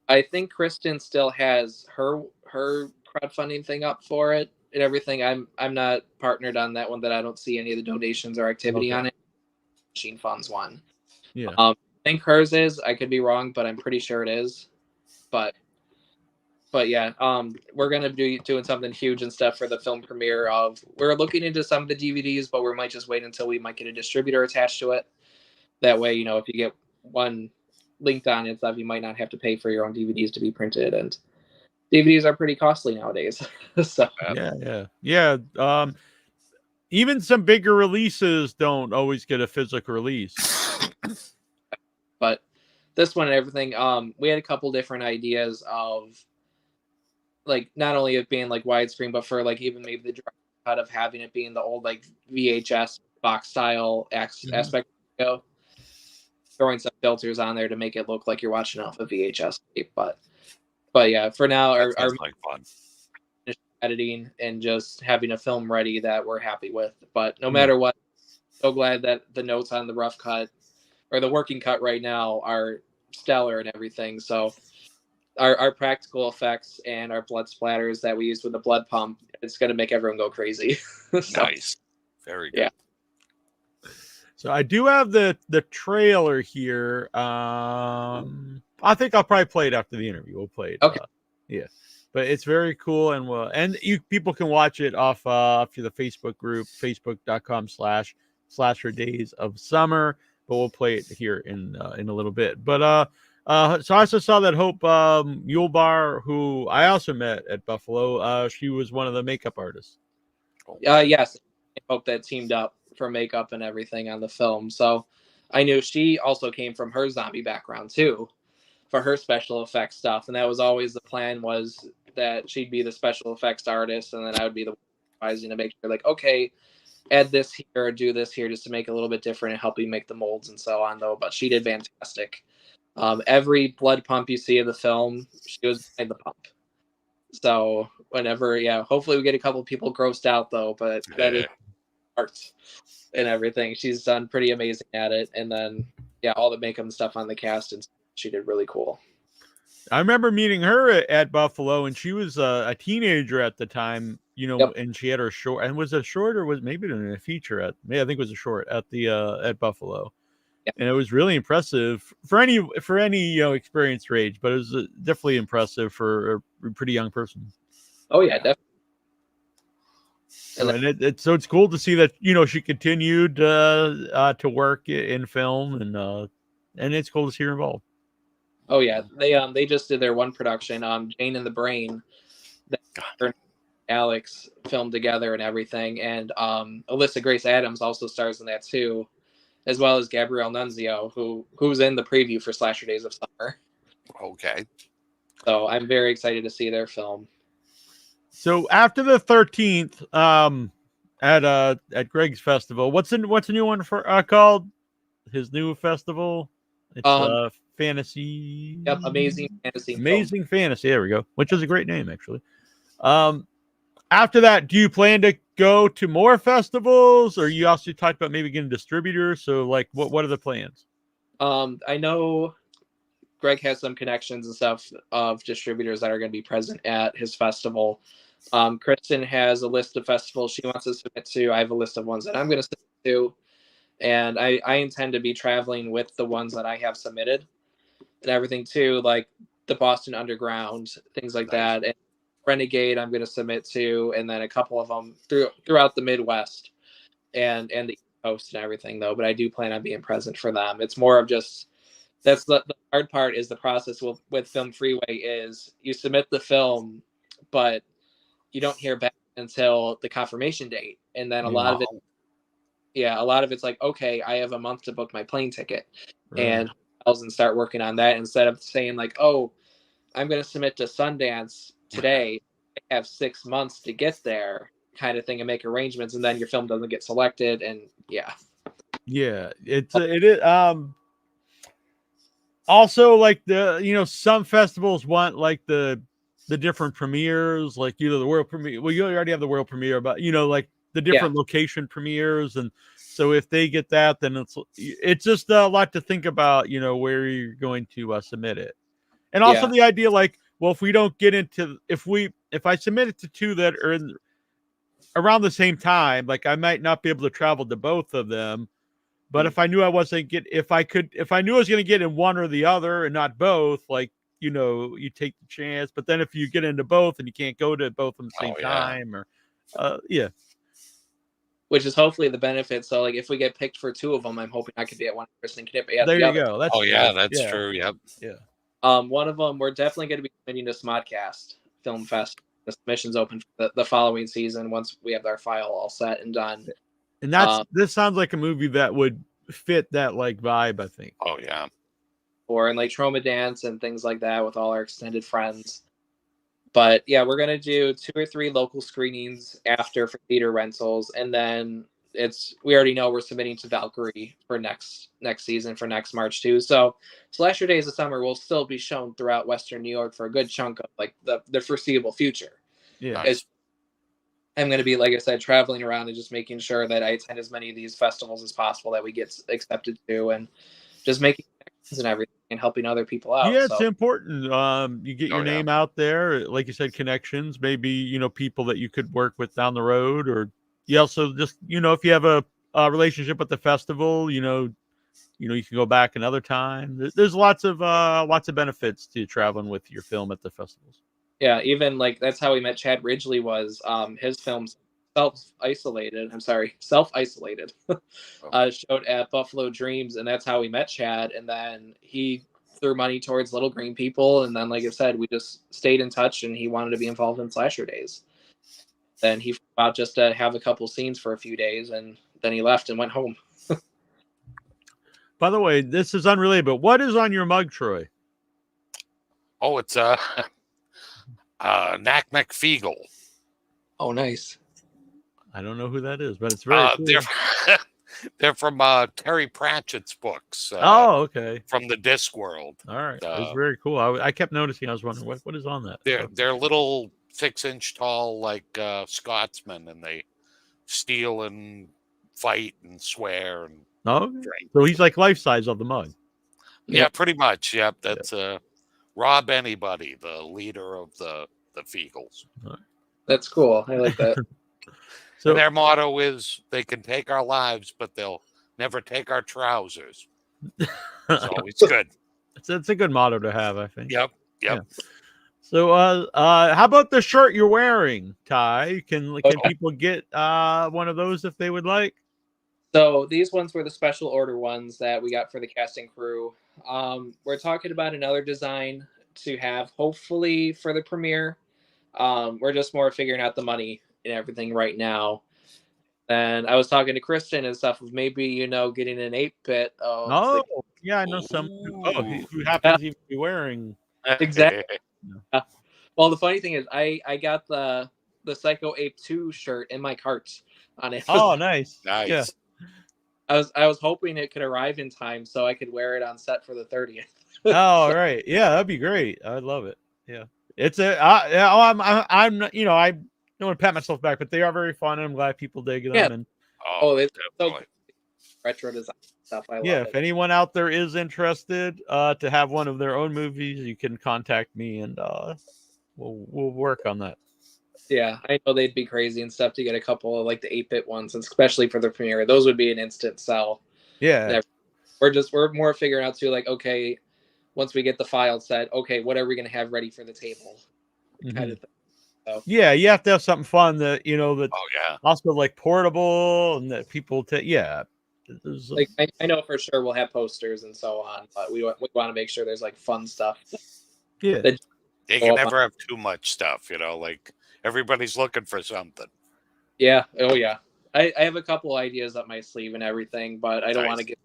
I think Kristen still has her crowdfunding thing up for it and everything. I'm not partnered on that one. That I don't see any of the donations or activity on it. Machine Funds one. Yeah. I think hers is. I could be wrong, but I'm pretty sure it is. But yeah, we're gonna be doing something huge and stuff for the film premiere of. We're looking into some of the DVDs, but we might just wait until we might get a distributor attached to it. That way, if you get one linked on it, stuff, you might not have to pay for your own DVDs to be printed, and DVDs are pretty costly nowadays. So yeah. Even some bigger releases don't always get a physical release. But this one and everything, we had a couple different ideas of like not only it being like widescreen, but for like even maybe the direct cut of having it being the old like VHS box style aspect. Throwing some filters on there to make it look like you're watching off a VHS tape, but yeah, for now our like fun editing and just having a film ready that we're happy with. But no matter what, so glad that the notes on the rough cut or the working cut right now are stellar and everything. So our practical effects and our blood splatters that we use with the blood pump, it's going to make everyone go crazy. So, nice, very good. Yeah. So I do have the trailer here. I think I'll probably play it after the interview. We'll play it. Okay. Yeah, but it's very cool, and people can watch it off through the Facebook group, facebook.com/Slasher Days of Summer. But we'll play it here in a little bit. But so I also saw that Hope Mulebar, who I also met at Buffalo. She was one of the makeup artists. Yes, I hope that teamed up for makeup and everything on the film. So I knew she also came from her zombie background too for her special effects stuff. And that was always the plan, was that she'd be the special effects artist and then I would be the one advising to make sure like, okay, add this here or do this here just to make it a little bit different and help you make the molds and so on though. But she did fantastic. Every blood pump you see in the film, she was behind the pump. So whenever, hopefully we get a couple people grossed out though, but that is art and everything. She's done pretty amazing at it. And then, all the makeup and stuff on the cast, and she did really cool. I remember meeting her at Buffalo, and she was a teenager at the time, and she had her short, and was a short, or was maybe a feature I think it was a short at the at Buffalo. Yep. And it was really impressive for any experienced range, but it was definitely impressive for a pretty young person. Oh yeah, definitely. And so it's cool to see that she continued to work in film, and it's cool to see her involved. Oh yeah, they just did their one production, Jane and the Brain, that her and Alex filmed together and everything, and Alyssa Grace Adams also stars in that too, as well as Gabrielle Nunzio, who's in the preview for Slasher Days of Summer. Okay. So I'm very excited to see their film. So after the 13th, at Greg's festival, what's a new one for called? His new festival? It's fantasy. Yep, Amazing Fantasy. Amazing Fantasy. There we go. Which is a great name, actually. After that, do you plan to go to more festivals, or you also talked about maybe getting distributors? So, like, what are the plans? I know Greg has some connections and stuff of distributors that are going to be present at his festival. Kristen has a list of festivals she wants to submit to. I have a list of ones that I'm going to submit to. And I intend to be traveling with the ones that I have submitted and everything too, like the Boston Underground, things like that. And Renegade I'm going to submit to, and then a couple of them throughout the Midwest and the East Coast and everything though. But I do plan on being present for them. It's more of just, that's the hard part is the process with Film Freeway is you submit the film, but you don't hear back until the confirmation date. And then a lot of it's like, okay, I have a month to book my plane ticket and start working on that instead of saying like, oh, I'm going to submit to Sundance today. I have 6 months to get there kind of thing and make arrangements. And then your film doesn't get selected. And it is. Also, like some festivals want like the different premieres, like the world premiere. Well, you already have the world premiere, but like the different location premieres, and so if they get that, then it's just a lot to think about, where you're going to submit it, and also the idea, like, well, if we don't get into, if I submit it to two that are around the same time, like I might not be able to travel to both of them. But if I knew I wasn't if I knew I was going to get in one or the other and not both, like, you take the chance. But then if you get into both and you can't go to both at the same time, or which is hopefully the benefit. So like if we get picked for two of them, I'm hoping I could be at one person and Knip at there the you other. go. That's that's true. Yep. Yeah. One of them we're definitely going to be submitting to Smodcast Film Fest. The submission's open for the following season once we have our file all set and done. And this sounds like a movie that would fit that like vibe, I think. Oh yeah. Or in like Trauma Dance and things like that with all our extended friends. But yeah, we're gonna do 2 or 3 local screenings after for theater rentals, and then we already know we're submitting to Valkyrie for next season for next March too. So Slasher Days of Summer will still be shown throughout Western New York for a good chunk of like the foreseeable future. Yeah. I'm going to be, like I said, traveling around and just making sure that I attend as many of these festivals as possible that we get accepted to, and just making connections and everything and helping other people out. Yeah, it's important. You get your name out there, like you said, connections, maybe, people that you could work with down the road, or you also just, if you have a relationship with the festival, you can go back another time. There's lots of benefits to traveling with your film at the festivals. Yeah, even like that's how we met Chad Ridgely. Was his films self-isolated showed at Buffalo Dreams, and that's how we met Chad. And then he threw money towards Little Green People, and then, like I said, we just stayed in touch, and he wanted to be involved in Slasher Days. Then he flew out just to have a couple scenes for a few days, and then he left and went home. By the way, this is unrelated, but what is on your mug, Troy? Oh, it's Knack McFeagle. Oh, nice. I don't know who that is, but it's very cool. They're from Terry Pratchett's books. Oh, okay. From the Discworld. All right. It's very cool. I kept noticing. I was wondering what is on that. They're little 6-inch tall, like Scotsmen, and they steal and fight and swear and drink. So he's like life size of the mug. Yeah, pretty much. Yep, that's Rob Anybody, the leader of the Feagles. That's cool. I like that. So and their motto is, they can take our lives, but they'll never take our trousers. It's always good. It's a good motto to have, I think. Yep. Yeah. So how about the shirt you're wearing, Ty? Can people get one of those if they would like? So these ones were the special order ones that we got for the casting crew. We're talking about another design to have hopefully for the premiere. We're just more figuring out the money and everything right now. And I was talking to Kristen and stuff of maybe, getting an 8-bit. Yeah, I know some who happens to be wearing. Exactly. Well, the funny thing is I got the Psycho Ape 2 shirt in my cart on it. Oh, nice. Yeah. I was hoping it could arrive in time so I could wear it on set for the 30th. Oh, right. Yeah, that'd be great. I'd love it. Yeah. It's I'm I don't want to pat myself back, but they are very fun, and I'm glad people dig them. Yeah. And it's so retro design stuff. I love it. If anyone out there is interested to have one of their own movies, you can contact me, and we'll work on that. Yeah, I know they'd be crazy and stuff to get a couple of like the 8-bit ones, especially for the premiere. Those would be an instant sell. Yeah. We're more figuring out too, like, okay, once we get the file set, okay, what are we going to have ready for the table? Kind of thing. So. Yeah, you have to have something fun that also like portable and that people take. Yeah, like I know for sure we'll have posters and so on, but we want to make sure there's like fun stuff. Yeah, you can never have too much stuff, like everybody's looking for something. Yeah. Oh yeah. I have a couple ideas up my sleeve and everything, but I don't want to get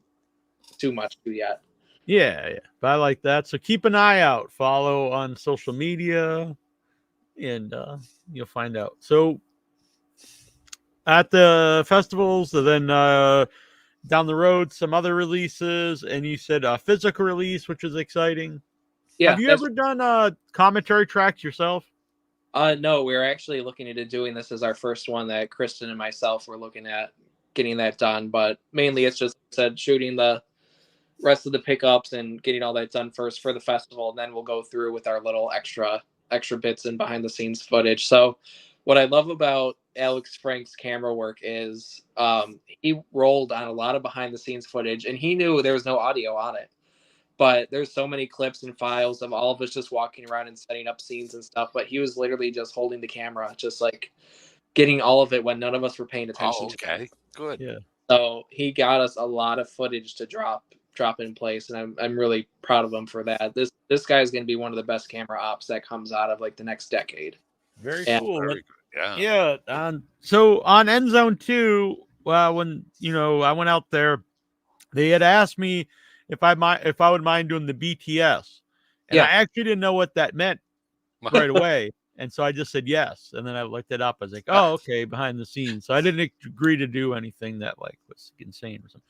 too much to yet. Yeah. But I like that. So keep an eye out. Follow on social media, and you'll find out. So at the festivals, and then down the road, some other releases, and you said a physical release, which is exciting. Yeah. Have you ever done commentary tracks yourself? No, we're actually looking into doing this as our first one that Kristen and myself were looking at getting that done. But mainly it's just shooting the rest of the pickups and getting all that done first for the festival. And then we'll go through with our little extra bits and behind the scenes footage. So what I love about Alex Frank's camera work is he rolled on a lot of behind the scenes footage, and he knew there was no audio on it. But there's so many clips and files of all of us just walking around and setting up scenes and stuff. But he was literally just holding the camera, just like getting all of it when none of us were paying attention. Okay, good. Yeah. So he got us a lot of footage to drop in place, and I'm really proud of him for that. This guy is going to be one of the best camera ops that comes out of like the next decade. Very cool. Very good. Yeah. So on End Zone 2, when I went out there, they had asked me if I would mind doing the BTS, and I actually didn't know what that meant right away, and so I just said yes, and then I looked it up. I was like, oh, okay, behind the scenes. So I didn't agree to do anything that like was insane or something.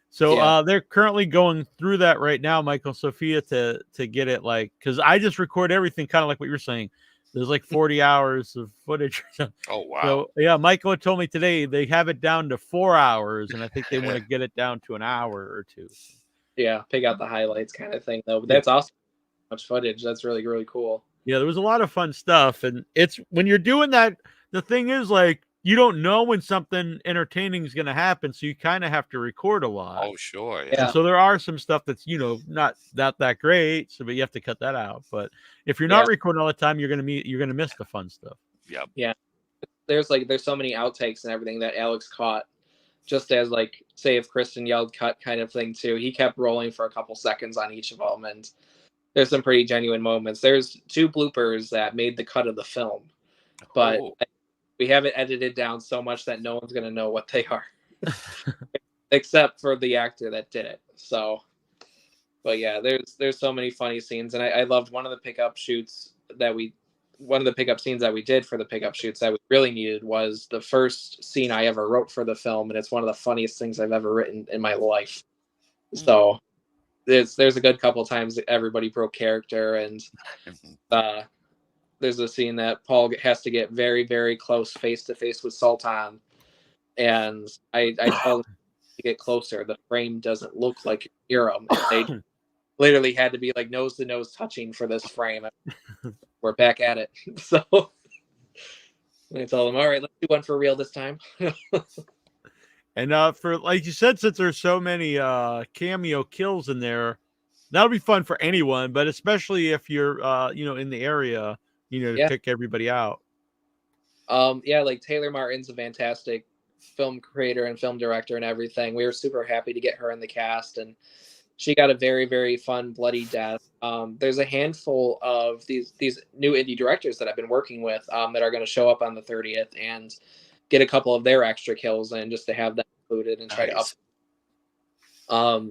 So they're currently going through that right now, Michael and Sophia, to get it because I just record everything kind of like what you're saying. There's like 40 hours of footage. Oh, wow. So, yeah, Michael had told me today they have it down to 4 hours, and I think they want to get it down to an hour or two. Yeah, pick out the highlights kind of thing, though. But that's awesome. Much footage. That's really, really cool. Yeah, there was a lot of fun stuff. And it's when you're doing that, the thing is, like, you don't know when something entertaining is going to happen, so you kind of have to record a lot. Oh, sure. Yeah. And so there are some stuff that's, not that great, but you have to cut that out. But if you're not recording all the time, you're going to miss the fun stuff. Yep. Yeah. There's so many outtakes and everything that Alex caught, just as like, say if Kristen yelled cut kind of thing too. He kept rolling for a couple seconds on each of them, and there's some pretty genuine moments. There's 2 bloopers that made the cut of the film, but we have it edited down so much that no one's going to know what they are, except for the actor that did it. So, but yeah, there's so many funny scenes, and I loved one of the pickup shoots that we one of the pickup scenes that we did for the pickup shoots that we really needed was the first scene I ever wrote for the film, and it's one of the funniest things I've ever written in my life. So there's a good couple times that everybody broke character, and there's a scene that Paul has to get very, very close face to face with Sultan, and I told him to get closer. The frame doesn't look like you near him. They literally had to be like nose to nose touching for this frame. We're back at it. So I told him, all right, let's do one for real this time. And for, like you said, since there's so many cameo kills in there, that'll be fun for anyone, but especially if you're in the area, to pick everybody out. Yeah, like Taylor Martin's a fantastic film creator and film director and everything. We were super happy to get her in the cast, and she got a very, very fun, bloody death. There's a handful of these new indie directors that I've been working with that are going to show up on the 30th and get a couple of their extra kills in just to have them included and try to up.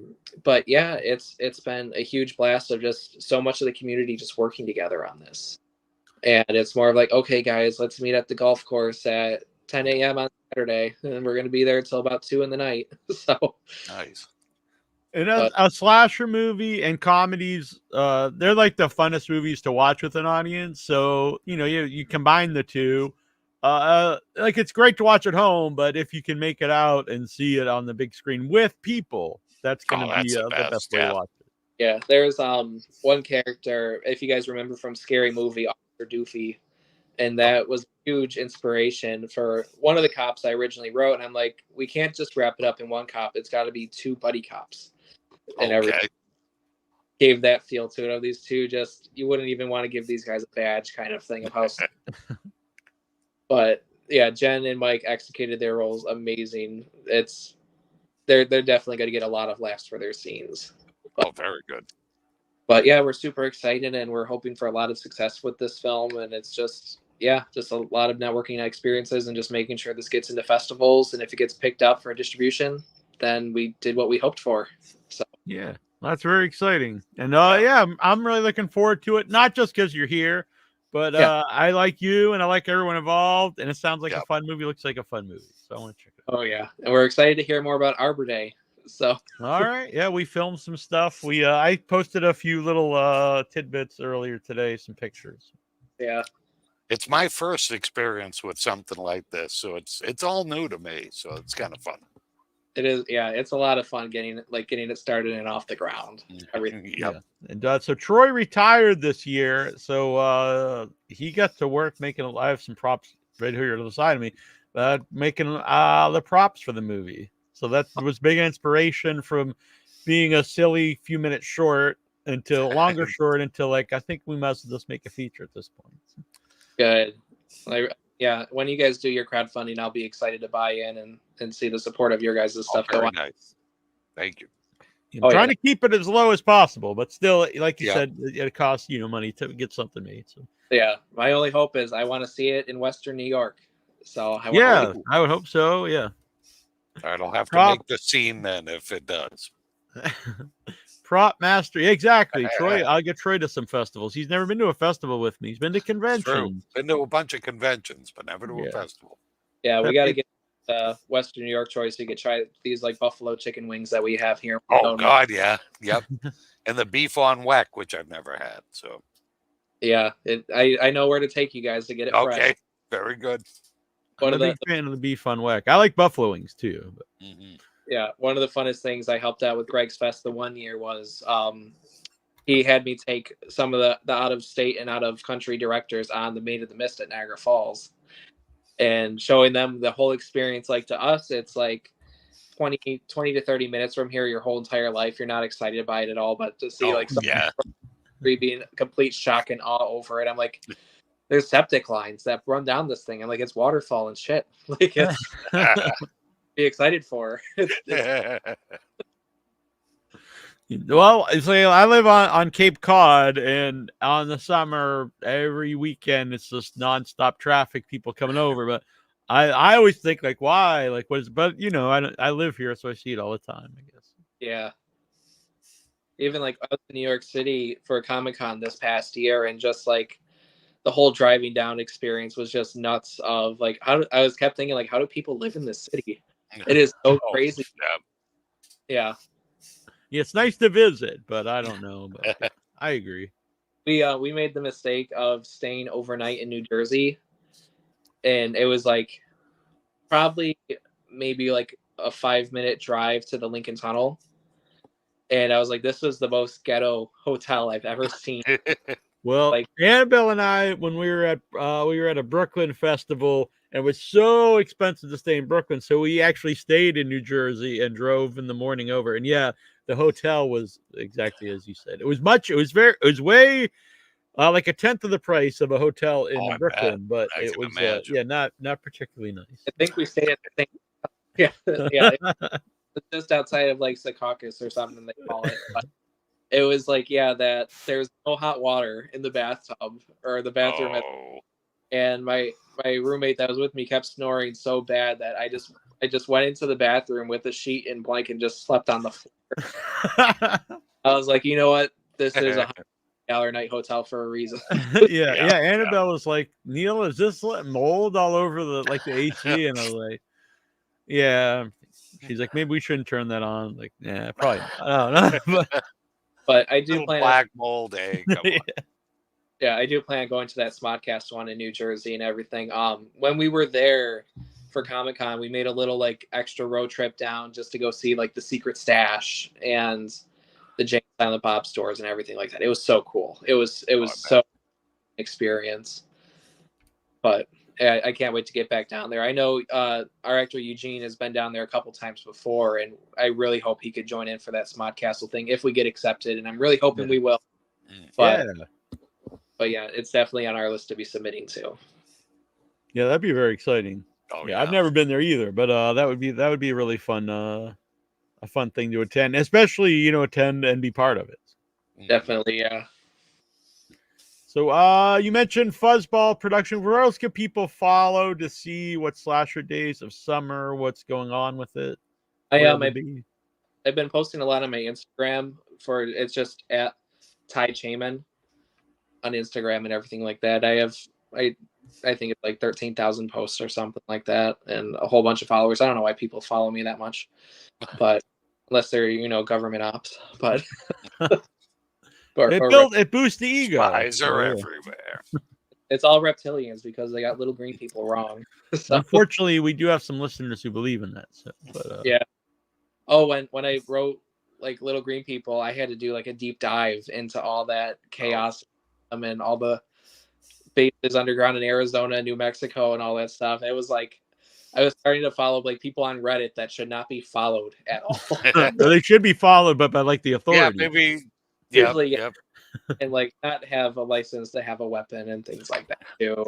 But yeah, it's been a huge blast of just so much of the community just working together on this. And it's more of like, okay, guys, let's meet at the golf course at 10 a.m. on Saturday, and we're going to be there until about 2 in the night. So nice. And a slasher movie and comedies, they're like the funnest movies to watch with an audience. So, you combine the two. Like, it's great to watch at home, but if you can make it out and see it on the big screen with people, that's going to be the best way to watch it. Yeah, there's one character, if you guys remember from Scary Movie, Officer Doofy, and that was huge inspiration for one of the cops I originally wrote. And I'm like, we can't just wrap it up in one cop. It's got to be two buddy cops. And everything gave that feel to it of these two. Just, you wouldn't even want to give these guys a badge kind of thing of how. But yeah, Jen and Mike executed their roles amazing. They're definitely going to get a lot of laughs for their scenes. Very good. But yeah, we're super excited and we're hoping for a lot of success with this film. And it's just a lot of networking experiences and just making sure this gets into festivals. And if it gets picked up for distribution, then we did what we hoped for. So yeah, that's very exciting. And I'm really looking forward to it. Not just because you're here, but I like you and I like everyone involved. And it sounds like a fun movie. Looks like a fun movie. So I want to check it out. Oh yeah, and we're excited to hear more about Arbor Day. So all right, yeah, we filmed some stuff. I posted a few little tidbits earlier today, some pictures. Yeah, it's my first experience with something like this, so it's all new to me. So it's kind of fun. It is, yeah. It's a lot of fun getting it started and off the ground. Everything. Yeah. And so Troy retired this year, so he got to work making. I have some props right here to the side of me, making the props for the movie. So that was big inspiration from being a silly few minutes short until longer short until I think we must just make a feature at this point. Good. When you guys do your crowdfunding, I'll be excited to buy in and see the support of your guys' stuff go on. Nice. Thank you. I'm trying to keep it as low as possible, but still, like you said, it costs money to get something made. So yeah, my only hope is I want to see it in Western New York. So I would hope so. Yeah. All right, I'll have to make the scene then if it does. Prop master, exactly. Troy, I'll get Troy to some festivals. He's never been to a festival with me. He's been to conventions. Been to a bunch of conventions, but never to a festival. Yeah, we got to get Western New York Troy so you could try these like buffalo chicken wings that we have here. Oh God, yeah, yep. And the beef on weck, which I've never had. So yeah, I know where to take you guys to get it. Okay, fresh. Very good. I'm a big fan of the beef on weck. I like buffalo wings too. But. Yeah, one of the funnest things I helped out with Greg's Fest the one year was he had me take some of the out of state and out of country directors on the Maid of the Mist at Niagara Falls and showing them the whole experience. Like to us, it's like 20 to 30 minutes from here, your whole entire life. You're not excited by it at all, but to see being complete shock and awe over it. I'm like, there's septic lines that run down this thing. I'm like, it's waterfall and shit. Like it's be excited for. Well, I live on Cape Cod, and on the summer, every weekend it's just nonstop traffic, people coming over. But I always think like, why? Like, what is? But I live here, so I see it all the time. I guess. Yeah. Even like I was in New York City for Comic-Con this past year, and just like the whole driving down experience was just nuts. Of like, I kept thinking like, how do people live in this city? It is so crazy. Yeah. Yeah, it's nice to visit, but I don't know. But yeah, I agree. We made the mistake of staying overnight in New Jersey, and it was like probably maybe like a 5-minute drive to the Lincoln Tunnel. And I was like, this was the most ghetto hotel I've ever seen. Well, Like, Annabelle and I, when we were at a Brooklyn festival, and it was so expensive to stay in Brooklyn, so we actually stayed in New Jersey and drove in the morning over. And yeah, the hotel was exactly as you said. It was way like a tenth of the price of a hotel in Brooklyn, but it was not particularly nice. I think we stayed at the same. Yeah. It's just outside of like Secaucus or something they call it. But it was like, yeah, that there's no hot water in the bathtub or the bathroom. And my roommate that was with me kept snoring so bad that I just went into the bathroom with a sheet and blanket and just slept on the floor. I was like, you know what? This is $100 night hotel for a reason. yeah. Annabelle was like, Neil, is this mold all over the AC? And I was like, yeah. She's like, maybe we shouldn't turn that on. Like, yeah, probably not. I don't know. But I do plan black mold egg. Yeah, I do plan on going to that Smodcast one in New Jersey and everything. When we were there for Comic-Con, we made a little like extra road trip down just to go see like the Secret Stash and the Jay and Silent Bob stores and everything like that. It was so cool. It was so experience. But I can't wait to get back down there. I know our actor Eugene has been down there a couple times before, and I really hope he could join in for that Smodcastle thing if we get accepted, and I'm really hoping we will. But yeah, it's definitely on our list to be submitting to. Yeah, that'd be very exciting. I've never been there either, but that would be a really fun a fun thing to attend, especially attend and be part of it. Definitely, yeah. So you mentioned Fuzzball production. Where else can people follow to see what Slasher Days of Summer, what's going on with it? I've been posting a lot on my Instagram it's just at Ty Cheman on Instagram and everything like that. I think it's like 13,000 posts or something like that, and a whole bunch of followers. I don't know why people follow me that much, but unless they're government ops, but. It boosts the ego. Spies are everywhere. It's all reptilians because they got little green people wrong. So. Unfortunately, we do have some listeners who believe in that. So, yeah. Oh, when I wrote like little green people, I had to do like a deep dive into all that chaos and all the bases underground in Arizona, New Mexico, and all that stuff. It was like I was starting to follow like people on Reddit that should not be followed at all. They should be followed, but by like the authorities. Yeah, maybe. Yep. And like not have a license to have a weapon and things like that too,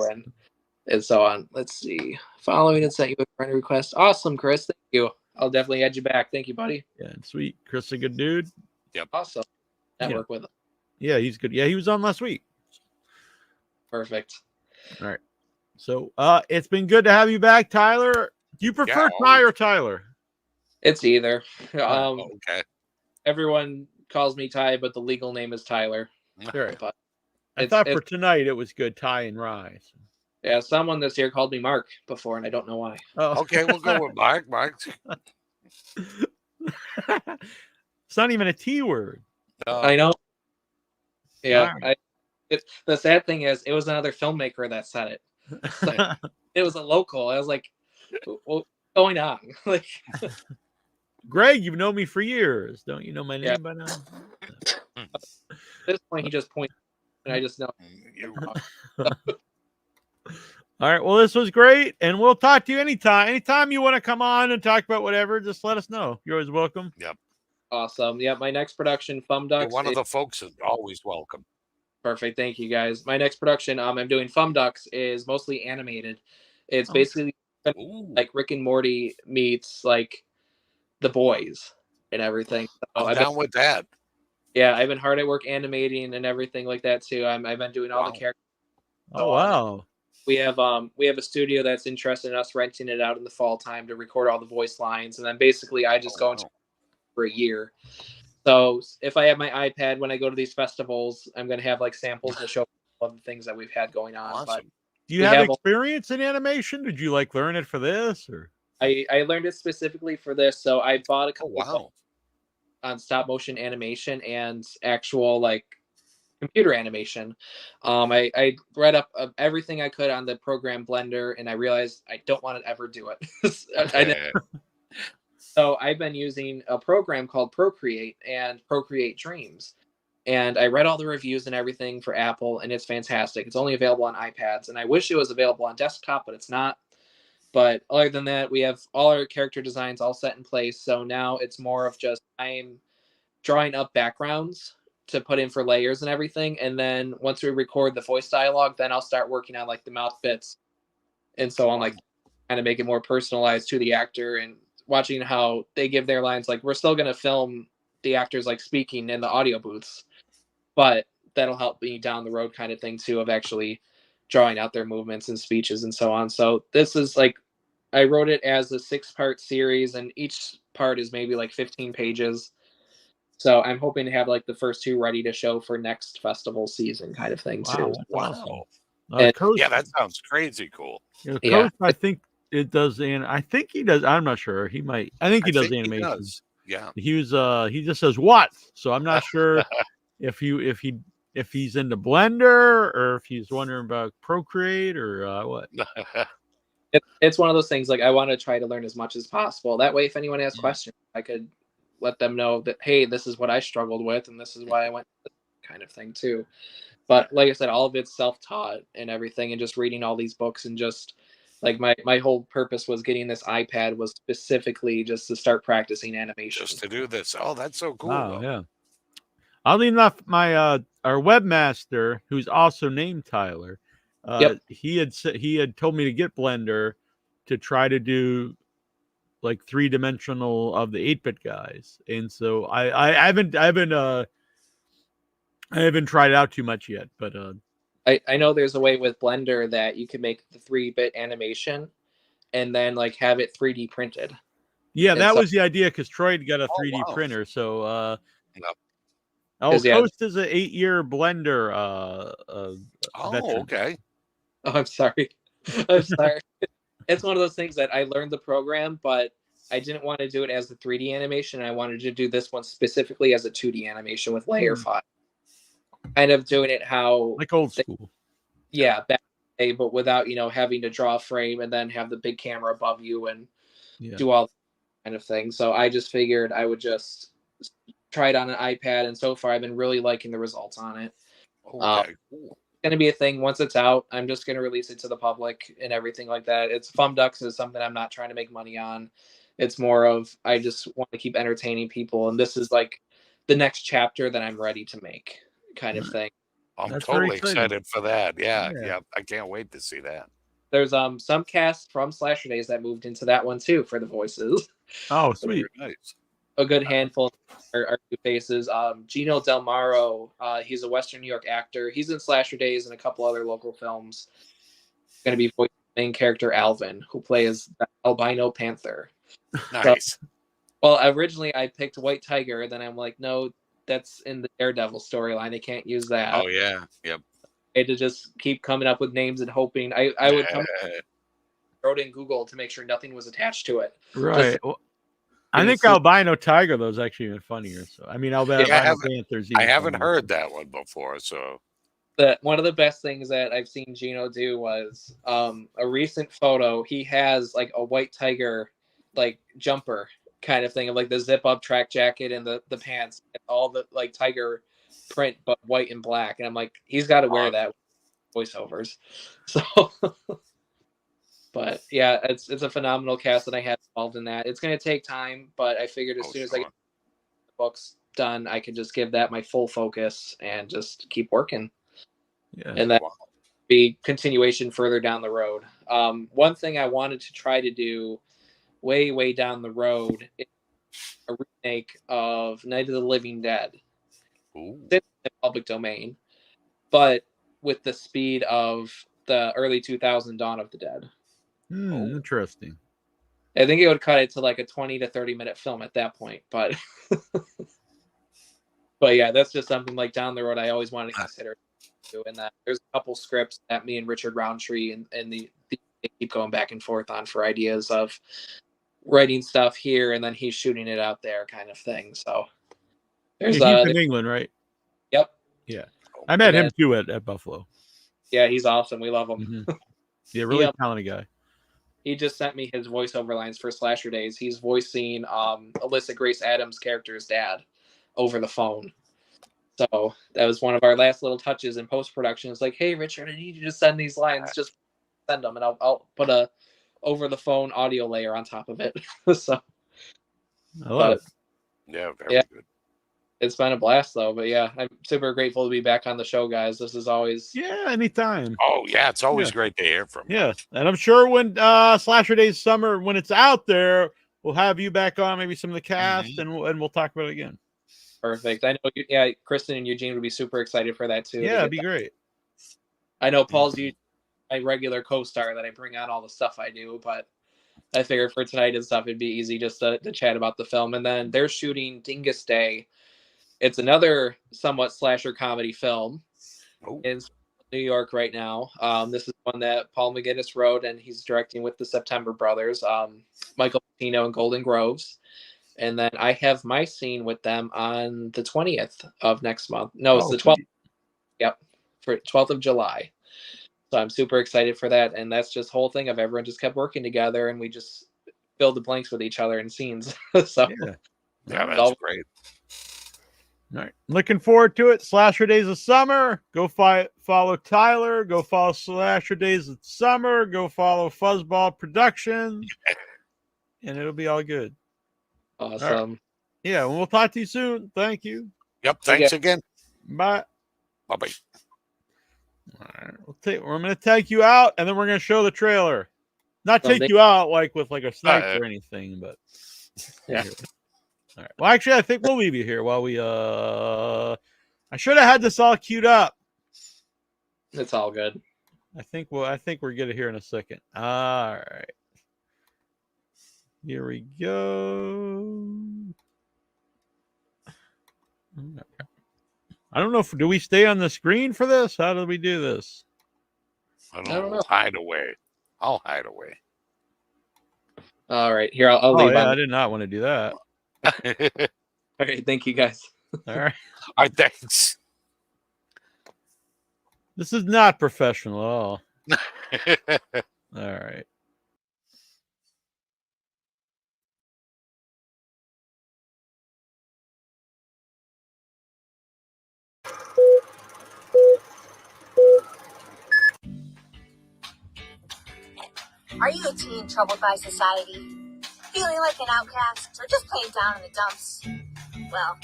and so on. Let's see. Following and sent you a friend request. Awesome, Chris. Thank you. I'll definitely add you back. Thank you, buddy. Yeah, sweet. Chris is a good dude. Yep. Awesome. Network with him. Yeah, he's good. Yeah, he was on last week. Perfect. All right. So it's been good to have you back, Tyler. Do you prefer Ty or Tyler? It's either. Okay. Everyone calls me Ty, but the legal name is Tyler. Sure. But I thought for tonight it was good, Ty and Rye. Yeah, someone this year called me Mark before, and I don't know why. Oh. Okay, we'll go with Mark. It's not even a T word. I know. Yeah. The sad thing is, it was another filmmaker that said it. It was a local. I was like, what's going on? Like, Greg, you've known me for years. Don't you know my name by now? At this point, he just points, and I just know. All right. Well, this was great, and we'll talk to you anytime. Anytime you want to come on and talk about whatever, just let us know. You're always welcome. Yep. Awesome. Yeah, my next production, Fum Ducks. One of the folks is always welcome. Perfect. Thank you, guys. My next production, I'm doing Fum Ducks, is mostly animated. It's basically like Rick and Morty meets like The Boys and everything. So I'm down with that. Yeah, I've been hard at work animating and everything like that too. I've been doing all the characters. Oh wow. We have a studio that's interested in us renting it out in the fall time to record all the voice lines, and then basically I just go into for a year. So if I have my iPad when I go to these festivals, I'm gonna have like samples to show of the things that we've had going on. But Awesome. Do you we have have experience in animation? Did you like learn it for this, or? I learned it specifically for this, so I bought a Oh, couple books wow. on stop motion animation and actual like computer animation. I read up everything I could on the program Blender, and I realized I don't want to ever do it. I didn't. So I've been using a program called Procreate and Procreate Dreams. And I read all the reviews and everything for Apple, and it's fantastic. It's only available on iPads, and I wish it was available on desktop, but it's not. But other than that, we have all our character designs all set in place. So now it's more of just I'm drawing up backgrounds to put in for layers and everything. And then once we record the voice dialogue, then I'll start working on like the mouth bits and so on, like kind of make it more personalized to the actor and watching how they give their lines. Like we're still going to film the actors like speaking in the audio booths, but that'll help me down the road kind of thing too, of actually drawing out their movements and speeches and so on. So this is like, I wrote it as a 6-part series, and each part is maybe like 15 pages. So I'm hoping to have like the first 2 ready to show for next festival season kind of thing too. Wow. Coast, Yeah, that sounds crazy cool. Coast, I think it does, and I think he does. I'm not sure. He might. I think he does animation. He does. Yeah. He just says what, so I'm not sure if he's into Blender or if he's wondering about Procreate or what. It's one of those things, like I want to try to learn as much as possible. That way, if anyone has questions, I could let them know that, hey, this is what I struggled with, and this is why I went to this kind of thing too. But like I said, all of it's self-taught and everything, and just reading all these books, and just like my whole purpose was getting this iPad was specifically just to start practicing animation. Just to do this. Oh, that's so cool. Wow, yeah. Oddly enough, my our webmaster, who's also named Tyler, he had told me to get Blender to try to do like 3-dimensional of the 8-bit guys, and so I haven't tried it out too much yet, but I know there's a way with Blender that you can make the 3-bit animation and then like have it 3D printed. Yeah, that was the idea, because Troy got a 3D printer, so Coast is an 8-year Blender veteran. Okay. Oh, I'm sorry. I'm sorry. It's one of those things that I learned the program, but I didn't want to do it as a 3D animation. I wanted to do this one specifically as a 2D animation with layer file. Kind of doing it how like old school. Yeah, back in the day, but without, having to draw a frame and then have the big camera above you and do all that kind of thing. So I just figured I would just try it on an iPad, and so far I've been really liking the results on it. Okay, cool. It's going to be a thing once it's out. I'm just going to release it to the public and everything like that. It's Fumducks is something I'm not trying to make money on. It's more of I just want to keep entertaining people, and this is like the next chapter that I'm ready to make kind of thing. I'm totally excited for that. Yeah. I can't wait to see that. There's some cast from Slasher Days that moved into that one too for the voices. Oh, sweet. Very nice. A good handful are new faces. Gino Del Maro, he's a Western New York actor. He's in Slasher Days and a couple other local films. Going to be voicing the main character Alvin, who plays the albino panther. Nice. So, well, originally I picked White Tiger, then I'm like, no, that's in the Daredevil storyline. I can't use that. Oh yeah, yep. I had to just keep coming up with names and hoping. I would come wrote in Google to make sure nothing was attached to it. Right. Well, I think albino tiger though is actually even funnier. So I mean, albino panthers. I haven't heard that one before. So one of the best things that I've seen Gino do was a recent photo. He has like a White Tiger like jumper kind of thing of like the zip up track jacket and the pants and all the like tiger print but white and black, and I'm like, he's got to wear that voiceovers. So but yeah, it's a phenomenal cast that I have involved in that. It's going to take time, but I figured as soon as I get the books done, I could just give that my full focus and just keep working. Yeah, and that be continuation further down the road. One thing I wanted to try to do way down the road is a remake of Night of the Living Dead. It's in the public domain, but with the speed of the early 2000 Dawn of the Dead. Interesting. I think it would cut it to like a 20 to 30 minute film at that point, but but yeah, that's just something like down the road I always wanted to consider. And then there's a couple scripts that me and Richard Roundtree and they keep going back and forth on for ideas of writing stuff here, and then he's shooting it out there, kind of thing. So there's he's in England, right? Yep. Yeah, I met him too at Buffalo. Yeah, he's awesome. We love him. Mm-hmm. Yeah, really talented guy. He just sent me his voiceover lines for Slasher Days. He's voicing Alyssa Grace Adams' character's dad over the phone. So that was one of our last little touches in post-production. It's like, hey, Richard, I need you to send these lines. Just send them, and I'll put a over-the-phone audio layer on top of it. So I love it. Yeah, very good. It's been a blast, though. But yeah, I'm super grateful to be back on the show, guys. This is always anytime. Oh yeah, it's always great to hear from you. Yeah, and I'm sure when Slasher Days Summer, when it's out there, we'll have you back on, maybe some of the cast, and we'll talk about it again. Perfect. I know. Kristen and Eugene would be super excited for that too. Yeah, it'd be great. I know Paul's my regular co-star that I bring on all the stuff I do, but I figured for tonight and stuff, it'd be easy just to chat about the film. And then they're shooting Dingus Day. It's another somewhat slasher comedy film in New York right now. This is one that Paul McGinnis wrote, and he's directing with the September brothers, Michael Patino and Golden Groves. And then I have my scene with them on the 20th of next month. No, it's the 12th. Yep, for 12th of July. So I'm super excited for that. And that's just the whole thing of everyone just kept working together, and we just filled the blanks with each other in scenes. So yeah, that's great. All right. Looking forward to it. Slasher Days of Summer. Go follow Tyler. Go follow Slasher Days of Summer. Go follow Fuzzball Productions. And it'll be all good. Awesome. Right. Yeah, we'll talk to you soon. Thank you. Yep. Thanks again. Bye. Bye-bye. All right. We're going to take you out, and then we're going to show the trailer. Not take you out like with like a snipe or anything, but yeah. All right. Well, actually, I think we'll leave you here while we I should have had this all queued up. It's all good. I think we're good here in a second. All right. Here we go. I don't know do we stay on the screen for this? How do we do this? I don't know. Hide away. I'll hide away. All right. Here, I'll leave. I did not want to do that. All right, thank you guys. All right. All right, thanks. This is not professional at all. All right. Are you a teen troubled by society? Feeling like an outcast, or just plain down in the dumps? Well,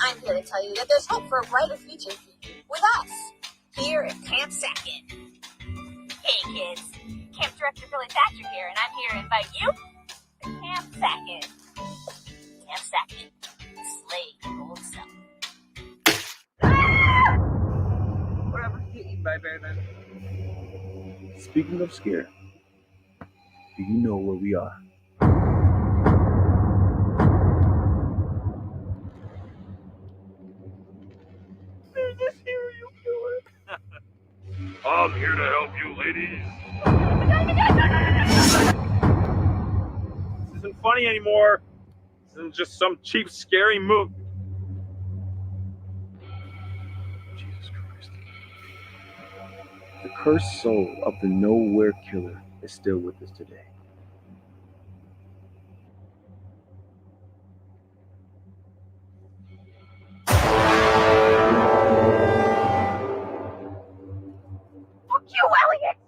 I'm here to tell you that there's hope for a brighter future with us, here at Camp Sackett. Hey kids, Camp Director Billy Thatcher here, and I'm here to invite you to Camp Sackett. Camp Sackett, slay your old self. Whatever, get eaten by a bear then. Speaking of scare, do you know where we are? I'm here to help you, ladies. This isn't funny anymore. This isn't just some cheap, scary movie. Jesus Christ. The cursed soul of the Nowhere Killer is still with us today. You, Elliot!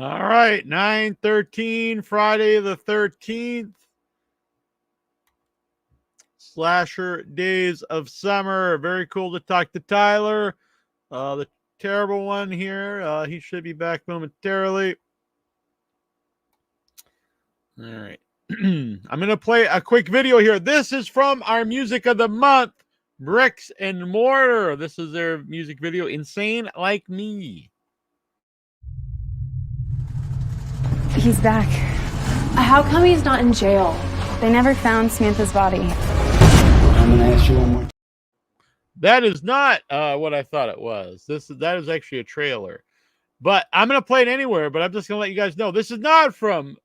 All right, 9/13, Friday the 13th. Slasher Days of Summer. Very cool to talk to Tyler. The terrible one here. He should be back momentarily. All right. I'm going to play a quick video here. This is from our music of the month, Brix'N Mortar. This is their music video, Insane Like Me. He's back. How come he's not in jail? They never found Samantha's body. I'm gonna ask you one more. That is not what I thought it was. That is actually a trailer. But I'm going to play it anywhere, but I'm just going to let you guys know this is not from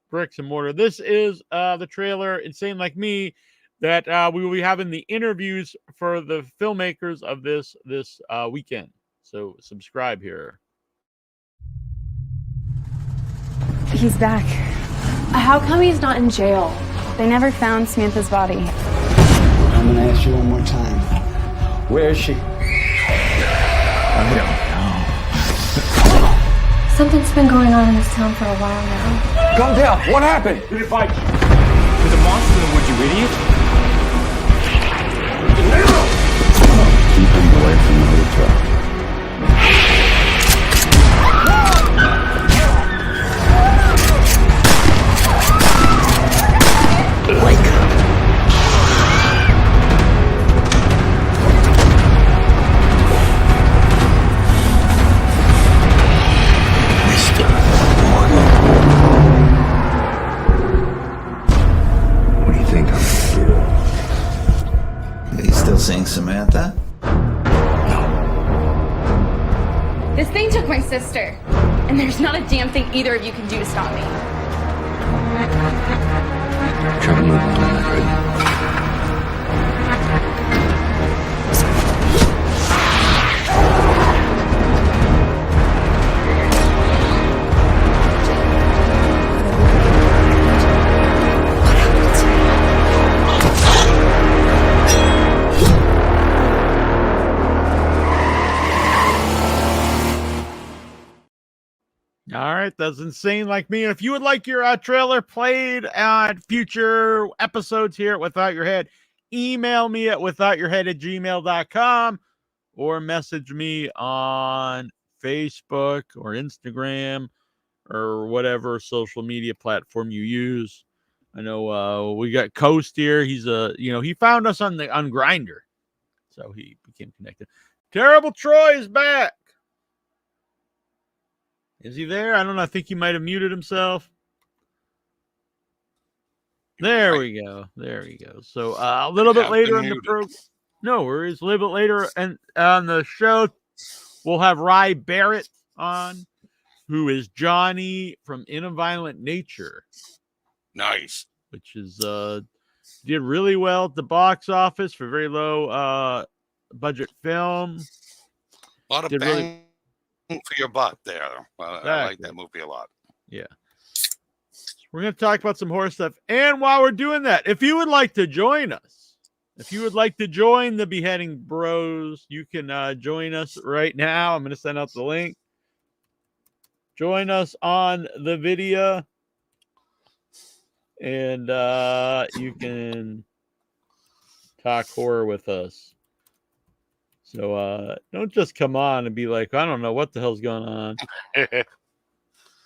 Brix'N Mortar. This is the trailer, Insane Like Me, that we will be having the interviews for the filmmakers of this weekend. So subscribe here. He's back. How come he's not in jail? They never found Samantha's body. I'm gonna ask you one more time. Where is she? I don't know. Something's been going on in this town for a while now. Calm down. What happened? Did it bite you? There's a monster in the woods, you idiot. Keep him away from the hotel. Wake up. Mr. Morgan. What do you think I'm gonna do? You still seeing Samantha? This thing took my sister, and there's not a damn thing either of you can do to stop me. Try to move on, Margaret. All right, that's Insane Like Me. And if you would like your trailer played on future episodes here at Without Your Head, email me at withoutyourhead@gmail.com or message me on Facebook or Instagram or whatever social media platform you use. I know we got Coast here. He's he found us on Grindr, so he became connected. Terrible Troy is back. Is he there? I don't know. I think he might have muted himself. There we go. There we go. So a little bit later in the program. No worries. A little bit later and on the show, we'll have Barrett on, who is Johnny from In a Violent Nature. Nice. Which is did really well at the box office for very low budget film. A lot of bang for your buck there. Exactly. I like that movie a lot. Yeah. We're going to talk about some horror stuff. And while we're doing that, if you would like to join us, if you would like to join the Beheading Bros, you can join us right now. I'm going to send out the link. Join us on the video. And you can talk horror with us. So don't just come on and be like, I don't know what the hell's going on.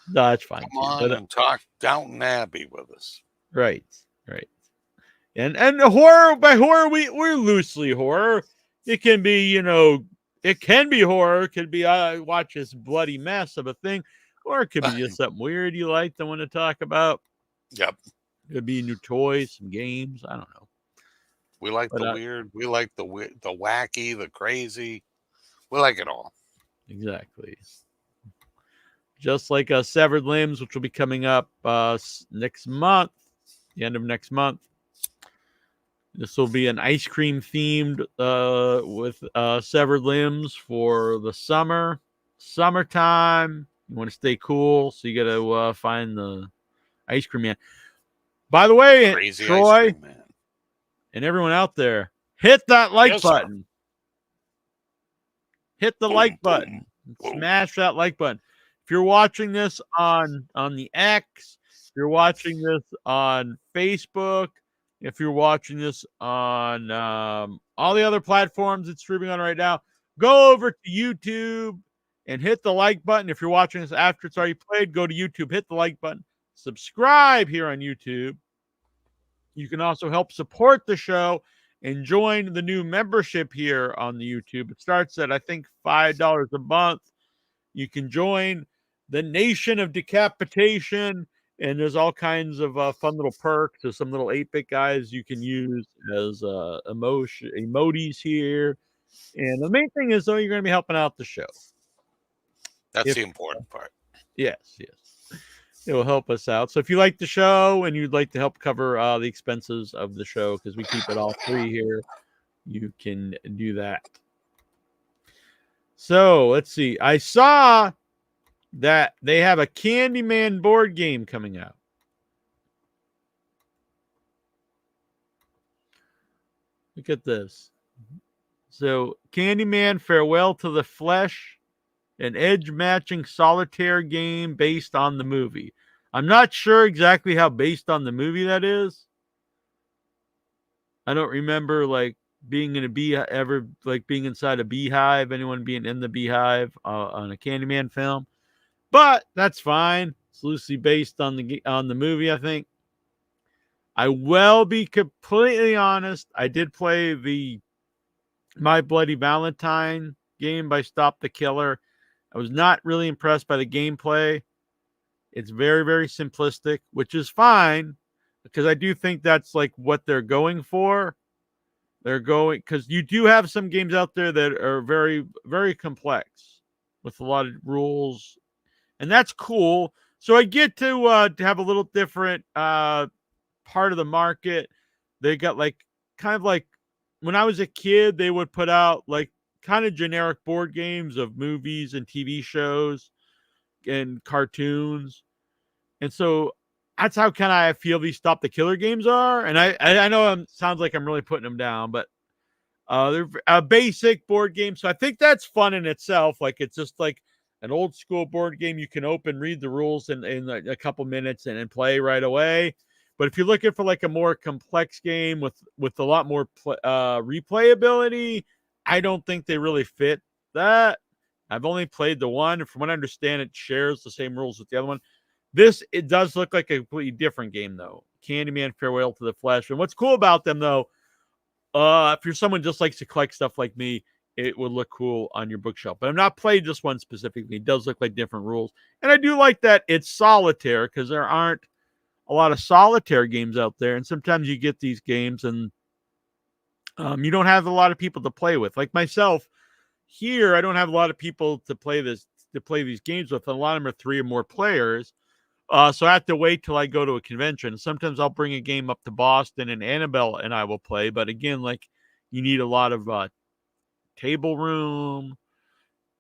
No, it's fine. Come on and talk Downton Abbey with us. Right. And horror, by horror, we're loosely horror. It can be, it can be horror. It could be I watch this bloody mess of a thing, or it could be just something weird you like to want to talk about. Yep. It could be new toys, some games. I don't know. We like the weird. We like the wacky, the crazy. We like it all. Exactly. Just like Severed Limbs, which will be coming up next month, the end of next month. This will be an ice cream themed with Severed Limbs for the summertime. You want to stay cool, so you got to find the ice cream man. By the way, Crazy Troy ice cream man. And everyone out there, hit that like button. Hit the like button. Smash that like button. If you're watching this on the X, if you're watching this on Facebook, if you're watching this on all the other platforms it's streaming on right now, go over to YouTube and hit the like button. If you're watching this after it's already played, go to YouTube, hit the like button. Subscribe here on YouTube. You can also help support the show and join the new membership here on the YouTube. It starts at, I think, $5 a month. You can join the Nation of Decapitation And there's all kinds of fun little perks. There's some little 8-bit guys you can use as emotes here. And the main thing is, though, you're going to be helping out the show. That's the important part. Yes. It will help us out. So if you like the show and you'd like to help cover the expenses of the show, because we keep it all free here, you can do that. So let's see. I saw that they have a Candyman board game coming out. Look at this. So Candyman Farewell to the Flesh, an edge-matching solitaire game based on the movie. I'm not sure exactly how based on the movie that is. I don't remember being in a being inside a beehive, anyone being in the beehive on a Candyman film. But that's fine. It's loosely based on the movie, I think. I will be completely honest. I did play the My Bloody Valentine game by Stop the Killer. I was not really impressed by the gameplay. It's very, very simplistic, which is fine because I do think that's what they're going for. They're going because you do have some games out there that are very, very complex with a lot of rules, and that's cool. So I get to have a little different part of the market. They got kind of when I was a kid, they would put out kind of generic board games of movies and TV shows and cartoons. And so that's how kind of I feel these Stop the Killer games are. And I know it sounds like I'm really putting them down, but they're a basic board game. So I think that's fun in itself. It's just an old school board game you can open, read the rules in a couple minutes and play right away. But if you're looking for a more complex game with a lot more replayability, I don't think they really fit that. I've only played the one. From what I understand, it shares the same rules with the other one. It does look like a completely different game, though. Candyman Farewell to the Flesh. And what's cool about them, though, if you're someone just likes to collect stuff like me, it would look cool on your bookshelf. But I've not played this one specifically. It does look like different rules. And I do like that it's solitaire because there aren't a lot of solitaire games out there. And sometimes you get these games and you don't have a lot of people to play with. Like myself here, I don't have a lot of people to play these games with. And a lot of them are 3 or more players. So I have to wait till I go to a convention. Sometimes I'll bring a game up to Boston and Annabelle and I will play. But again, you need a lot of table room,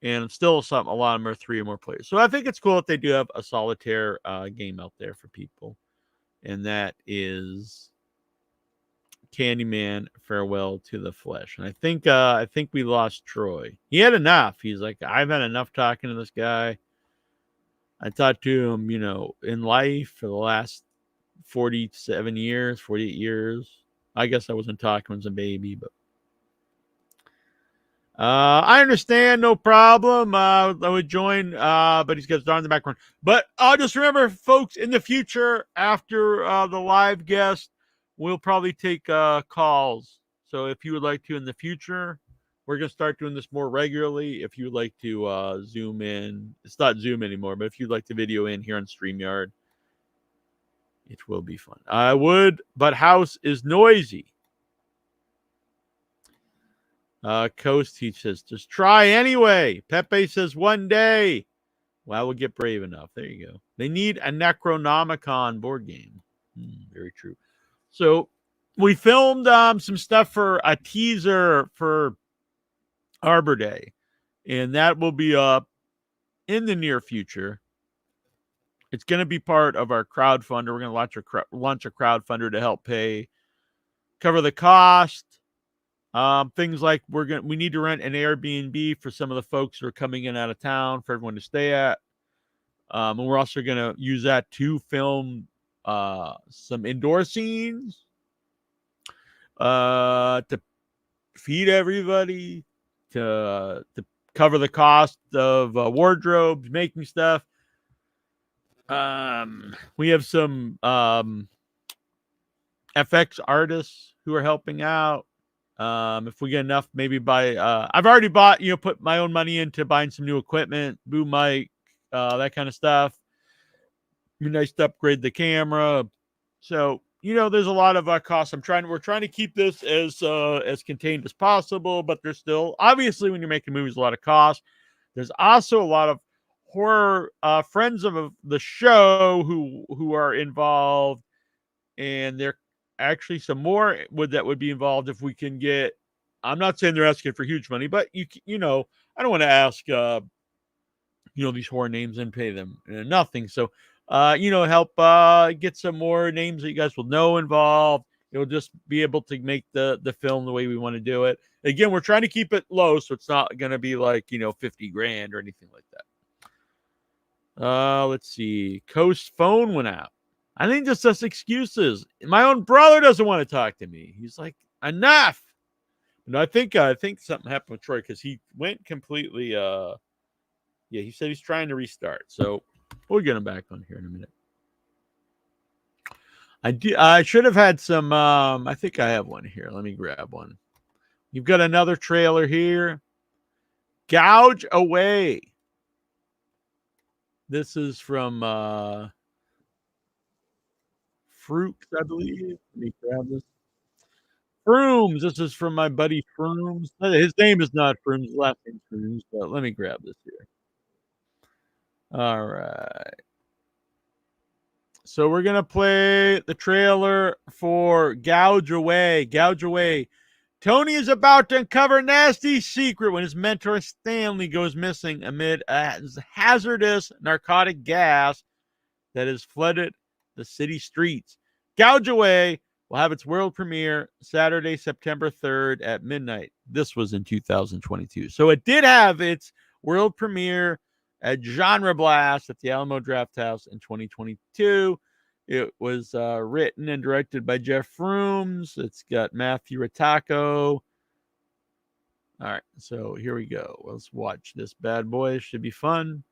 and still a lot of them are 3 or more players. So I think it's cool that they do have a solitaire game out there for people. And that is Candyman Farewell to the Flesh. And I think we lost Troy. He had enough. He's like, I've had enough talking to this guy. I talked to him, in life for the last 48 years. I guess I wasn't talking when I was a baby, but I understand, no problem. I would join, but he's got Star in the background. But just remember, folks, in the future, after the live guest, we'll probably take calls. So if you would like to in the future, we're going to start doing this more regularly. If you'd like to Zoom in, it's not Zoom anymore, but if you'd like to video in here on StreamYard, it will be fun. I would, but house is noisy. Coast, he says, just try anyway. Pepe says one day. Well, we'll get brave enough. There you go. They need a Necronomicon board game. Very true. So we filmed some stuff for a teaser for Arbor Day, and that will be up in the near future. It's going to be part of our crowdfunder. We're going to launch a crowdfunder to help cover the cost. Things like we need to rent an Airbnb for some of the folks who are coming in out of town for everyone to stay at. And we're also going to use that to film some indoor scenes, to feed everybody, to cover the cost of wardrobes, making stuff. We have some FX artists who are helping out. If we get enough, maybe I've already bought, put my own money into buying some new equipment, boom mic, that kind of stuff. Be nice to upgrade the camera. So, there's a lot of costs. We're trying to keep this as contained as possible, but there's still, obviously, when you're making movies, a lot of costs. There's also a lot of horror friends of the show who are involved, and there actually some more that would be involved if we can get. I'm not saying they're asking for huge money, but I don't want to ask these horror names and pay them nothing. So help get some more names that you guys will know involved. It'll just be able to make the film the way we want to do it. Again, we're trying to keep it low, so it's not going to be like, $50,000 or anything like that. Let's see. Coast phone went out. I think this is excuses. My own brother doesn't want to talk to me. He's like, enough. And I think something happened with Troy because he went completely. He said he's trying to restart. So we'll get him back on here in a minute. I should have had some. I think I have one here. Let me grab one. You've got another trailer here. Gouge Away. This is from Fruits, I believe. Let me grab this. Frooms. This is from my buddy Frooms. His name is not Frooms. His last name's Frooms. But let me grab this here. All right. So we're going to play the trailer for Gouge Away. Gouge Away. Tony is about to uncover Nasty's secret when his mentor Stanley goes missing amid a hazardous narcotic gas that has flooded the city streets. Gouge Away will have its world premiere Saturday, September 3rd at midnight. This was in 2022. So it did have its world premiere at Genre Blast at the Alamo Drafthouse in 2022. It was written and directed by Jeff Frooms. It's got Matthew Rattacco. All right, so here we go. Let's watch this bad boy. It should be fun.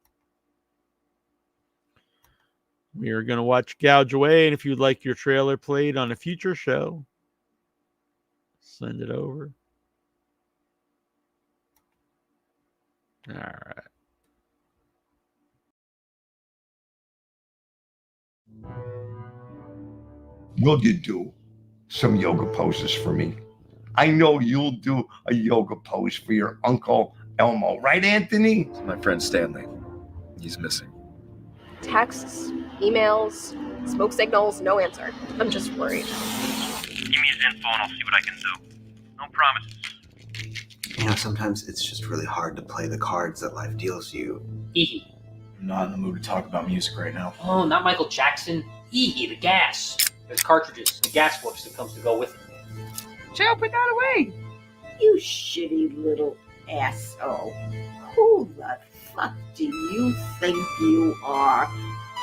We are going to watch Gouge Away, and if you'd like your trailer played on a future show, send it over. All right. Will you do some yoga poses for me? I know you'll do a yoga pose for your Uncle Elmo, right, Anthony? It's my friend Stanley. He's missing. Texts, emails, smoke signals, no answer. I'm just worried. Give me his info and I'll see what I can do. No promises. Sometimes it's just really hard to play the cards that life deals you. Hee I'm not in the mood to talk about music right now. Oh, not Michael Jackson. Hee the gas. There's cartridges and gas works that comes to go with it. Joe, put that away. You shitty little asshole. Who the fuck do you think you are?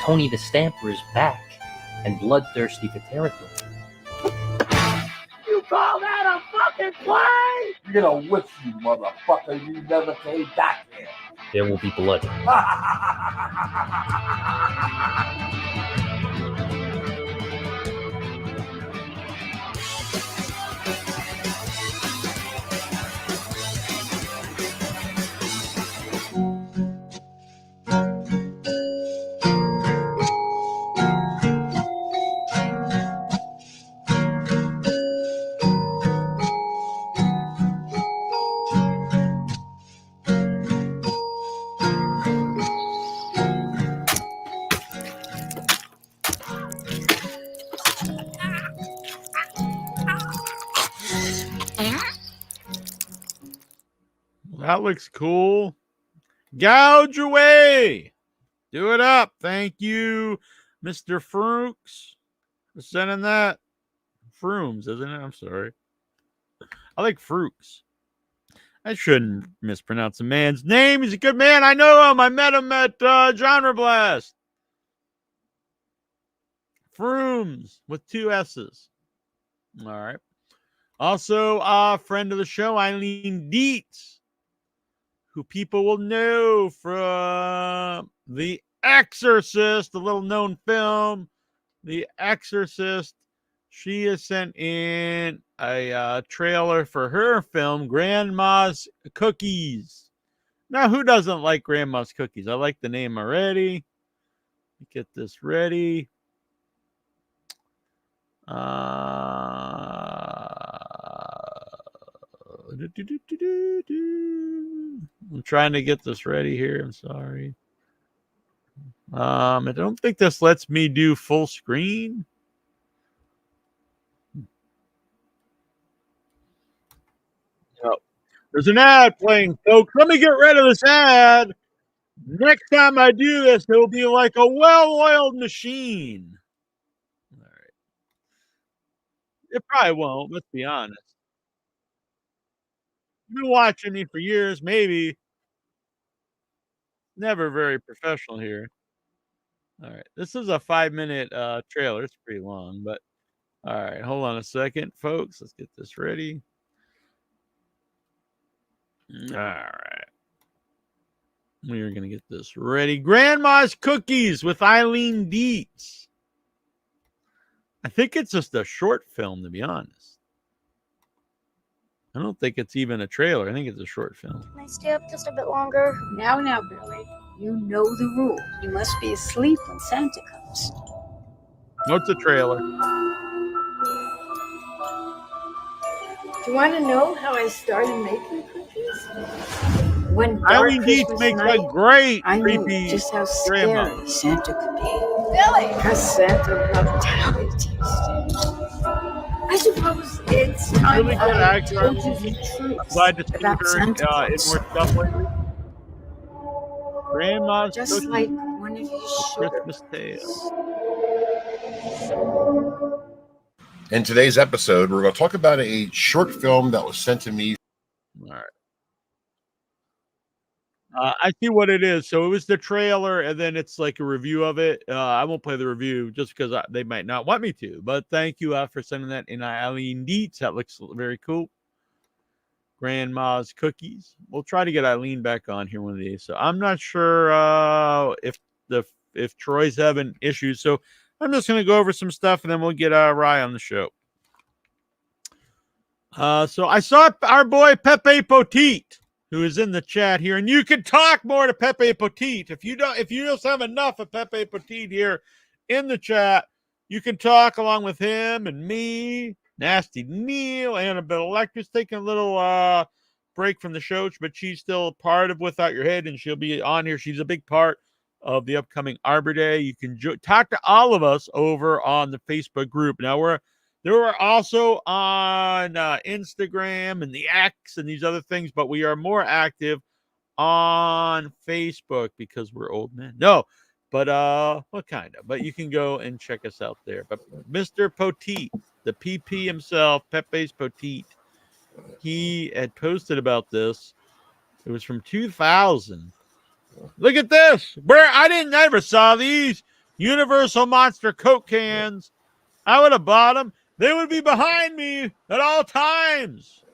Tony the Stamper is back and bloodthirsty for territory. You call that a fucking play? You're gonna whip you, motherfucker. You never came back here. There will be blood. That looks cool. Gouge Away. Do it up. Thank you, Mr. Frooks, for sending that. Frooms, isn't it? I'm sorry. I like Frooks. I shouldn't mispronounce a man's name. He's a good man. I know him. I met him at Genre Blast. Frooms with 2 S's. All right. Also, a friend of the show, Eileen Dietz, who people will know from The Exorcist, the little-known film, The Exorcist. She has sent in a trailer for her film, Grandma's Cookies. Now, who doesn't like Grandma's Cookies? I like the name already. Get this ready. I'm trying to get this ready here. I'm sorry. I don't think this lets me do full screen. No. There's an ad playing, folks. Let me get rid of this ad. Next time I do this, it'll be like a well-oiled machine. All right. It probably won't. Let's be honest. You've been watching me for years, maybe. Never very professional here. All right. This is a 5-minute trailer. It's pretty long, but all right. Hold on a second, folks. Let's get this ready. All right. We are going to get this ready. Grandma's Cookies with Eileen Dietz. I think it's just a short film, to be honest. I don't think it's even a trailer. I think it's a short film. Can I stay up just a bit longer? Now, Barrett. You know the rule. You must be asleep when Santa comes. No, it's a trailer. Do you want to know how I started making cookies? When Eileen Dietz makes a great I knew creepy just how scary grandma. Santa could be. Billy! Because Santa loved how it tasted. I suppose it's time Really good I actor. told you the truth I'm glad to see about her Santa in Claus. more stuff lately. Grandma's Just Cookies. like one of his sugar Christmas Tale. In today's episode, we're going to talk about a short film that was sent to me. All right. I see what it is. So it was the trailer, and then it's like a review of it. I won't play the review just because they might not want me to. But thank you for sending that in. Eileen Dietz. That looks very cool. Grandma's Cookies. We'll try to get Eileen back on here one of these. So I'm not sure if Troy's having issues. So I'm just going to go over some stuff, and then we'll get Rye on the show. So I saw our boy Pepe Poteet, who is in the chat here, and you can talk more to Pepe Poteet. If you just have enough of Pepe Poteet here in the chat, you can talk along with him and me, Nasty Neal, Annabelle. Lecter's taking a little break from the show, but she's still a part of Without Your Head, and she'll be on here. She's a big part of the upcoming Arbor Day. You can talk to all of us over on the Facebook group. Now we're also on Instagram and the X and these other things, but we are more active on Facebook because we're old men. No, but well, kind of. But you can go and check us out there. But Mr. Poteet, the PP himself, Pepe's Poteet, he had posted about this. It was from 2000. Look at this. I never saw these Universal Monster Coke cans. I would have bought them. They would be behind me at all times.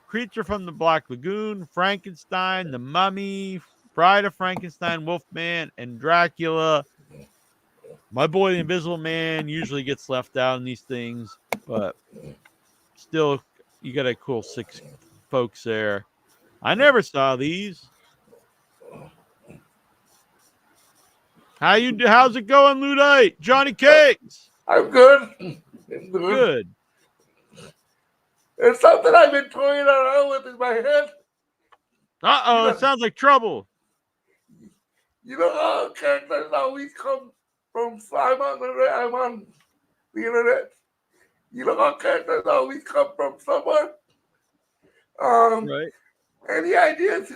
Creature from the Black Lagoon, Frankenstein, The Mummy, Bride of Frankenstein, Wolfman, and Dracula. My boy, the Invisible Man, usually gets left out in these things, but still, you got a cool 6 folks there. I never saw these. How's it going, Ludite? Johnny Cakes. I'm good. I'm Good. It's something I've been toying around with in my head. Uh-oh, it sounds like trouble. You know how characters always come from, I'm on the internet. You know how characters always come from somewhere? Right. Any ideas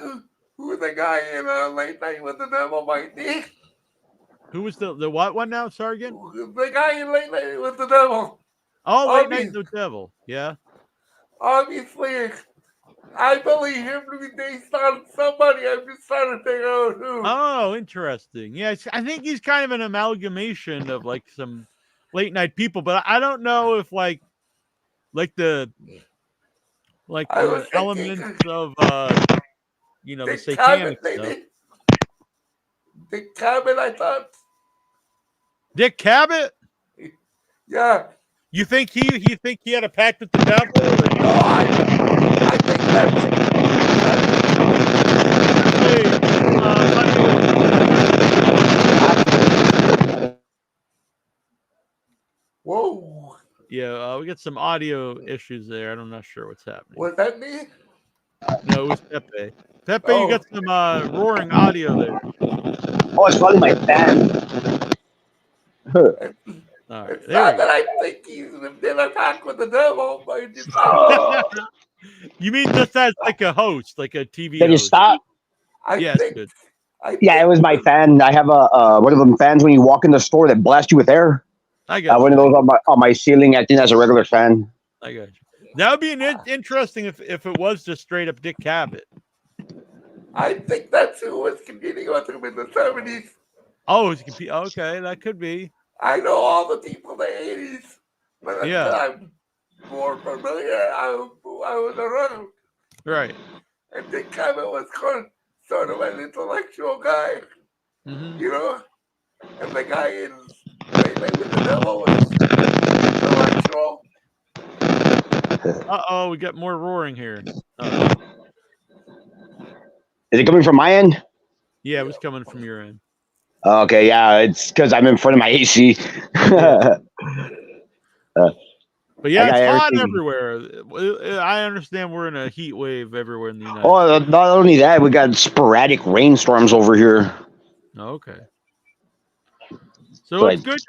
who the guy in Late Night with the Devil might be? Who was the what one now? Sorry again? The guy in Late Night with the Devil. Oh, Late Night with the Devil. Yeah. Obviously, I believe him to be based on somebody. I'm just trying to figure out who. Oh, interesting. Yeah, I think he's kind of an amalgamation of like some late night people, but I don't know if like the elements of the satanic stuff. Dick Cabot, I thought. Dick Cabot? Yeah. You think he had a pact with the devil? No, I think that's. Yeah, we got some audio issues there. I'm not sure what's happening. Was that me? No, it was Pepe. Pepe, you got some roaring audio there. Oh, it's probably my fan. All right, It's there not we that go. I think he's in a pact with the devil, but it's just You mean just as like a host, like a TV Can you host? stop? Yes, good. Yeah, it was my fan. I have a one of them fans when you walk in the store that blast you with air. I got one of those on my ceiling, acting as a regular fan. I got you. That would be interesting if it was just straight up Dick Cavett. I think that's who was competing with him in the 70s. Oh, okay, that could be. I know all the people in the 80s, but Yeah. I'm more familiar. I was around. Right. And Dick Cavett was sort of an intellectual guy, you know? And the guy in Late Night with the Devil was intellectual. Uh-oh, we got more roaring here. Is it coming from my end? Yeah, it was coming from your end. Okay, yeah, it's because I'm in front of my AC. But yeah, I got it's hot everything. everywhere. I understand we're in a heat wave everywhere in the United States. Oh, not only that, we got sporadic rainstorms over here. Okay. So But- it's good.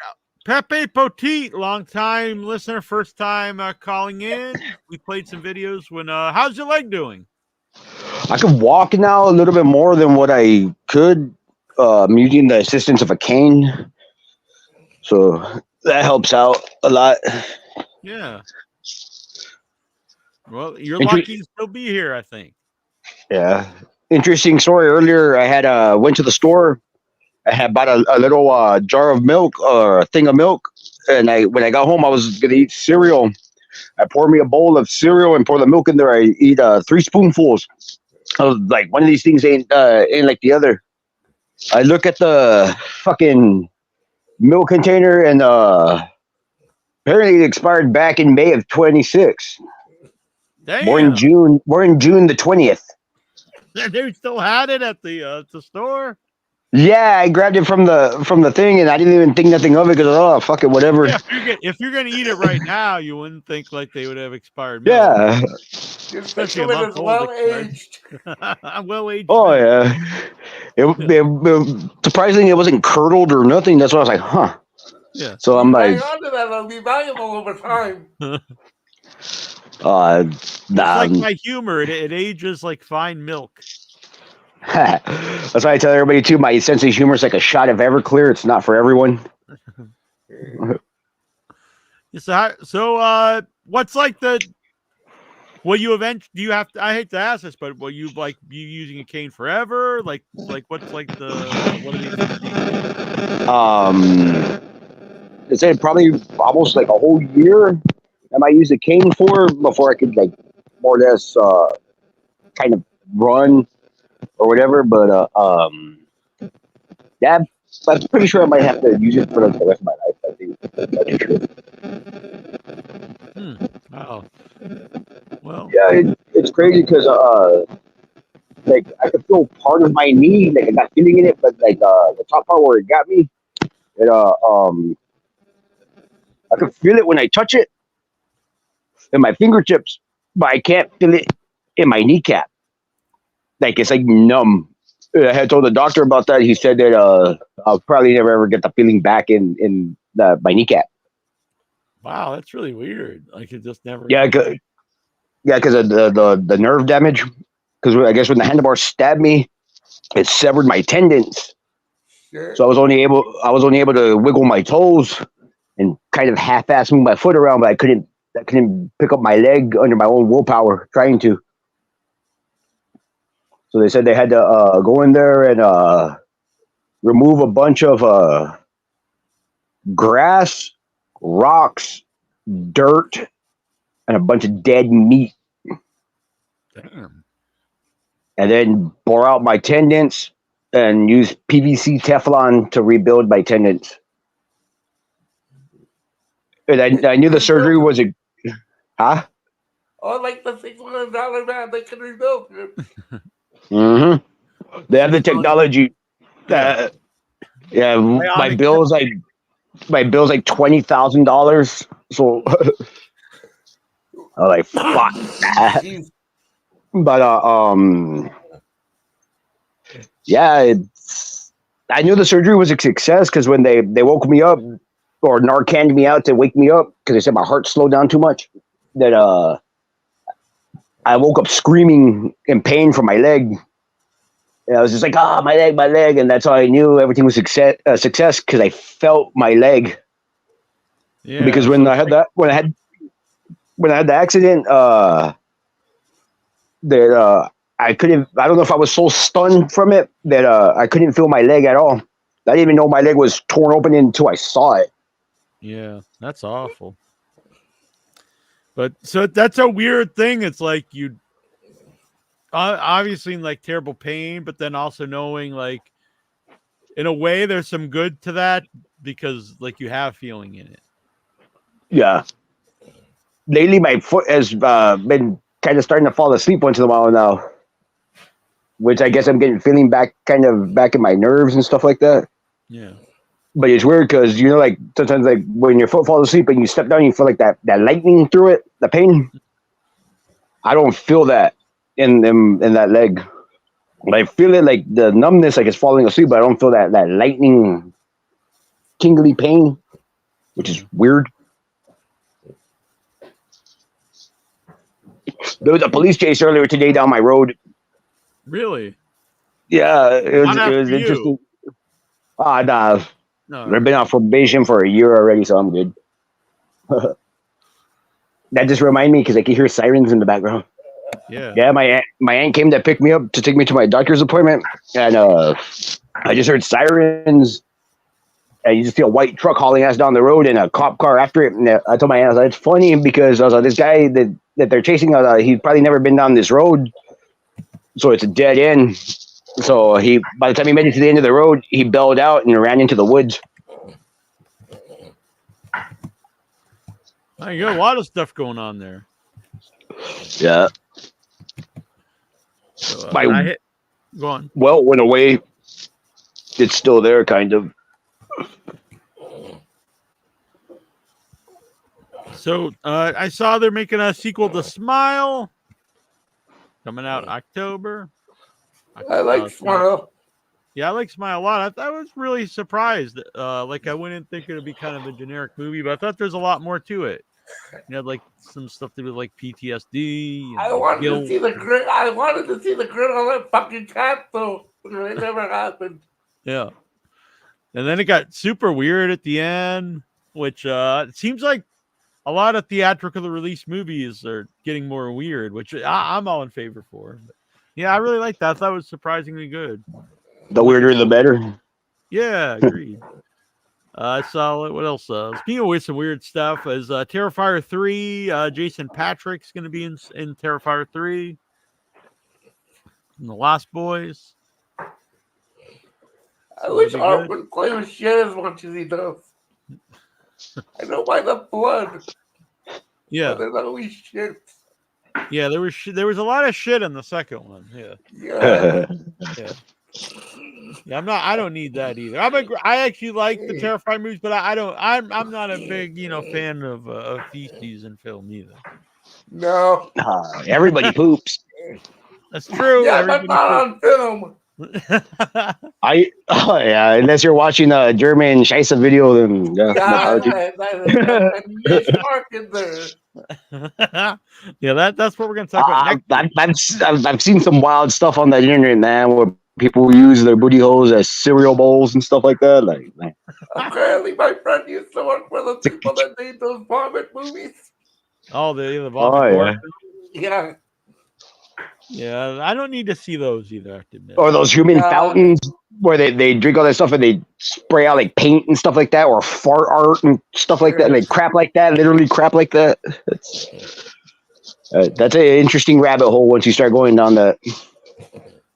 Pepe Poteet, long time listener, first time calling in. We played some videos when how's your leg doing? I could walk now a little bit more than what I could. I'm using the assistance of a cane, so that helps out a lot. Yeah. Well, you're lucky to still be here, I think. Yeah. Interesting story. Earlier, I had went to the store. I had bought a little jar of milk or a thing of milk, and when I got home, I was gonna eat cereal. I poured me a bowl of cereal and pour the milk in there. I eat 3 spoonfuls. I was like, one of these things ain't like the other. I look at the fucking milk container, and apparently it expired back in May of 26. Damn. We're in June the 20th. They still had it at the store. Yeah, I grabbed it from the thing, and I didn't even think nothing of it because fuck it, whatever. Yeah, if you're gonna eat it right now, you wouldn't think like they would have expired milk. Yeah. Especially a It month is old. well aged. Well aged. Oh yeah. It surprisingly, it wasn't curdled or nothing. That's why I was like, huh. Yeah. So I'm like, Hang on to that; it'll be valuable over time. It's like my humor. It ages like fine milk. that's why I tell everybody too. My sense of humor is like a shot of Everclear. It's not for everyone. So what's like the? Will you eventually? Do you have to? I hate to ask this, but will you like be using a cane forever? Like what's like the? What are these? It said probably almost like a whole year. I might use a cane for before I could like more or less kind of run or whatever. But yeah, I'm pretty sure I might have to use it for like the rest of my life. I think. Oh. Well. Yeah, it's crazy because like I could feel part of my knee, like I got feeling in it, but like the top part where it got me, it I could feel it when I touch it in my fingertips, but I can't feel it in my kneecap. Like it's like numb. I had told the doctor about that. He said that I'll probably never ever get the feeling back in my kneecap. Wow, that's really weird. Like it just never. Yeah, because of the nerve damage. Because I guess when the handlebar stabbed me, it severed my tendons. Sure. So I was only able to wiggle my toes and kind of half-ass move my foot around, but I couldn't pick up my leg under my own willpower trying to. So they said they had to go in there and remove a bunch of grass, rocks, dirt, and a bunch of dead meat. Damn. And then bore out my tendons and use PVC Teflon to rebuild my tendons. And I knew the surgery was huh? Oh, like the $600 man they can rebuild it. Mm-hmm. They have the technology. Yeah, my bills. my bill's like $20,000. So I'm like, fuck that. But yeah, I knew the surgery was a success because when they woke me up or Narcaned me out to wake me up because they said my heart slowed down too much, that I woke up screaming in pain from my leg. And I was just like, my leg, and that's how I knew everything was success because I felt my leg. Yeah. Because when I had the accident, that I couldn't. I don't know if I was so stunned from it that I couldn't feel my leg at all. I didn't even know my leg was torn open until I saw it. Yeah, that's awful. But so that's a weird thing. It's like you obviously in like terrible pain, but then also knowing like in a way there's some good to that because like you have feeling in it. Yeah. Lately, my foot has been kind of starting to fall asleep once in a while now, which I guess I'm getting feeling back in my nerves and stuff like that. Yeah. But it's weird because you know, like sometimes, like when your foot falls asleep and you step down, you feel like that lightning through it, the pain. I don't feel that in that leg. I feel it like the numbness, like it's falling asleep, but I don't feel that lightning, tingly pain, which is weird. There was a police chase earlier today down my road. Really? Yeah, it was interesting. Nah. No. I've been on probation for a year already, so I'm good. That just reminded me because I could hear sirens in the background. Yeah. Yeah, my aunt came to pick me up to take me to my doctor's appointment, and I just heard sirens, and you just see a white truck hauling ass down the road and a cop car after it. And I told my aunt, I was like, it's funny because I was like, this guy that they're chasing, he's probably never been down this road, so it's a dead end. So by the time he made it to the end of the road, he bailed out and ran into the woods. You got a lot of stuff going on there. Yeah. So, go on. Well, went away. It's still there, kind of. So I saw they're making a sequel to Smile coming out October. I like Smile. Yeah, I like Smile a lot. I was really surprised. Like I wouldn't think it would be kind of a generic movie, but I thought there's a lot more to it. You had like some stuff to do with like PTSD. I wanted to see the grit. I wanted to see the grit on that fucking cat, though. It never happened. Yeah. And then it got super weird at the end, which it seems like a lot of theatrical release movies are getting more weird, which I'm all in favor for. But yeah, I really like that. I thought it was surprisingly good. The weirder, the better. Yeah, agreed. I saw what else? Speaking of some weird stuff, is Terrifier 3. Jason Patrick's going to be in Terrifier 3. And the Lost Boys. I wish Art would play with shit as much as he does. I know by the blood. Yeah. But there's always shit. Yeah, there was a lot of shit in the second one. Yeah. Yeah. Yeah, I don't need that either. I actually like the Terrifier movies, but I'm not a big fan of feces in film either. No. Everybody poops. That's true. Yeah, but not on film. Yeah, unless you're watching a German Scheisse video, then yeah, that's what we're gonna talk about next. I've seen some wild stuff on the internet, man, where people use their booty holes as cereal bowls and stuff like that. Like, apparently, my friend used to work for the people that made those vomit movies. Oh, the vomit. Yeah. Yeah, I don't need to see those either. I have to admit. Or those human fountains where they drink all that stuff and they spray out like paint and stuff like that, or fart art and stuff like that, and they crap like that, literally crap like that. That's an interesting rabbit hole once you start going down that.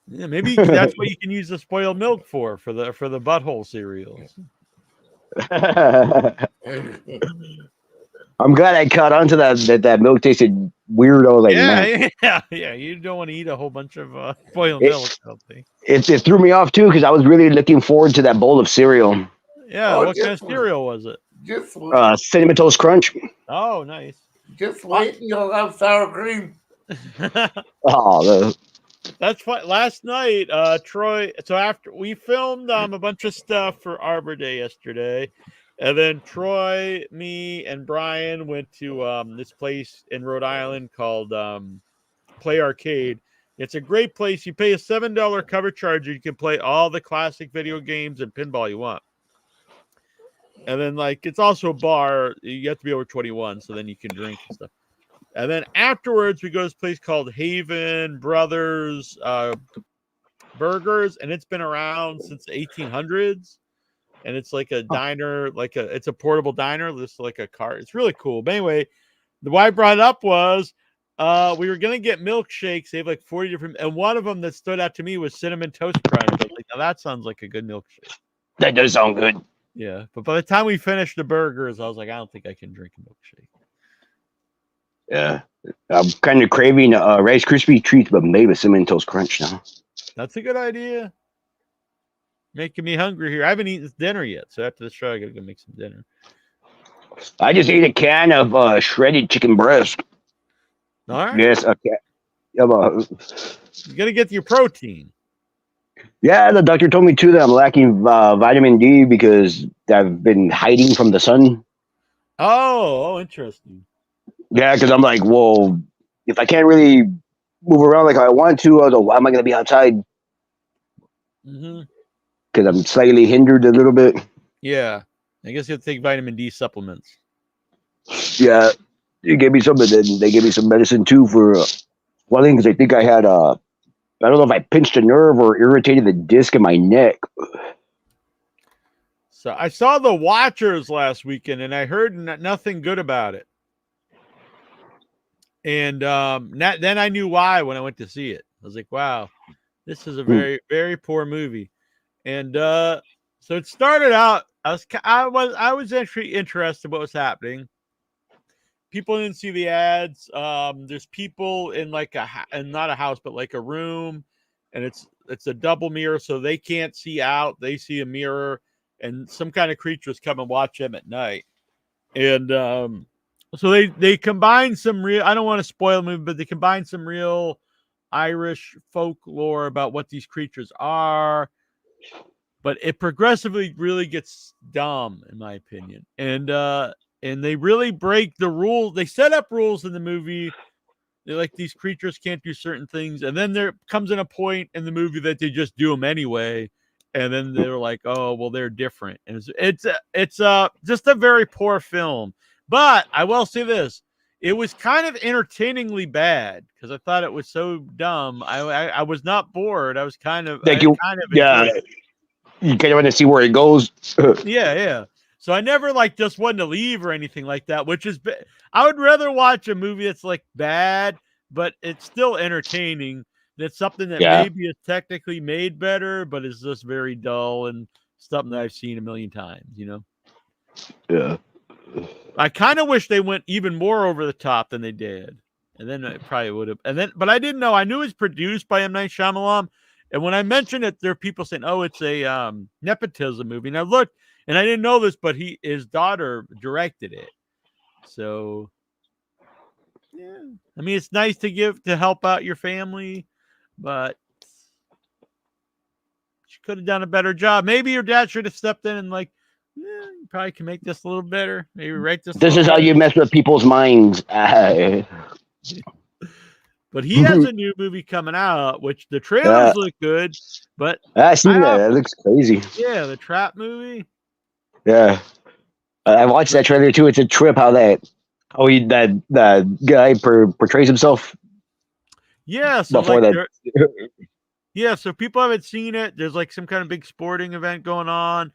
Yeah, maybe that's what you can use the spoiled milk for the butthole cereals. I'm glad I caught on to that milk tasted weird. Like, yeah. You don't want to eat a whole bunch of spoiled milk. It threw me off too because I was really looking forward to that bowl of cereal. Yeah, Oh, what kind of just wait. cereal was it? Just wait. Cinnamon Toast Crunch. Oh, nice. Just wait and you'll have sour cream. Oh, That's fine. Last night, Troy. So after we filmed a bunch of stuff for Arbor Day yesterday, and then Troy, me, and Brian went to this place in Rhode Island called Play Arcade. It's a great place. You pay a $7 cover charge, and you can play all the classic video games and pinball you want. And then, like, it's also a bar. You have to be over 21, so then you can drink and stuff. And then afterwards, we go to this place called Haven Brothers Burgers, and it's been around since the 1800s. And it's like a diner, it's a portable diner, just like a car. It's really cool. But anyway, why I brought it up was we were gonna get milkshakes. They have like 40 different, and one of them that stood out to me was cinnamon toast crunch. I was like, now that sounds like a good milkshake. that does sound good. Yeah, but by the time we finished the burgers, I was like, I don't think I can drink a milkshake. Yeah, I'm kind of craving Rice Krispie treats, but made with Cinnamon Toast Crunch now. That's a good idea. Making me hungry here. I haven't eaten dinner yet, so after the show, I gotta go make some dinner. I just ate a can of shredded chicken breast. All right. Yes, a can. You gotta get your protein. Yeah, the doctor told me too that I'm lacking vitamin D because I've been hiding from the sun. Oh, interesting. Yeah, because I'm like, well, if I can't really move around like I want to, why am I going to be outside? Mm-hmm. Because I'm slightly hindered a little bit. Yeah, I guess you have to take vitamin D supplements. Yeah, they gave me some, but then they gave me some medicine too for one thing because I think I had I don't know if I pinched a nerve or irritated the disc in my neck. So I saw The Watchers last weekend, and I heard nothing good about it. And then I knew why when I went to see it. I was like, wow, this is a very, very poor movie. And so it started out, I was actually interested in what was happening. People didn't see the ads. There's people in like and not a house, but like a room, and it's a double mirror, so they can't see out. They see a mirror, and some kind of creatures come and watch them at night. And so they combine some real, I don't want to spoil the movie, but they combine some real Irish folklore about what these creatures are. But it progressively really gets dumb, in my opinion. And they really break the rules. They set up rules in the movie. They're like, these creatures can't do certain things. And then there comes in a point in the movie that they just do them anyway. And then they're like, oh, well, they're different. And it's just a very poor film. But I will say this. It was kind of entertainingly bad because I thought it was so dumb. I was not bored. I was kind of, You kind of want to see where it goes. Yeah. So I never just wanted to leave or anything like that, which is, I would rather watch a movie that's like bad, but it's still entertaining. That's something that maybe is technically made better, but is just very dull and something that I've seen a million times, Yeah. I kind of wish they went even more over the top than they did. And then it probably would have. But I didn't know. I knew it was produced by M. Night Shyamalan. And when I mentioned it, there are people saying, oh, it's a nepotism movie. And I looked, and I didn't know this, but his daughter directed it. So, yeah. I mean, it's nice to help out your family, but she could have done a better job. Maybe your dad should have stepped in and you probably can make this a little better. Maybe write this. This is how you mess with people's minds. But he has a new movie coming out, which the trailers look good. But I seen that. It looks crazy. Yeah, the trap movie. Yeah, I watched that trailer too. It's a trip how that guy portrays himself. Yeah, so before that. Yeah, so people haven't seen it. There's some kind of big sporting event going on.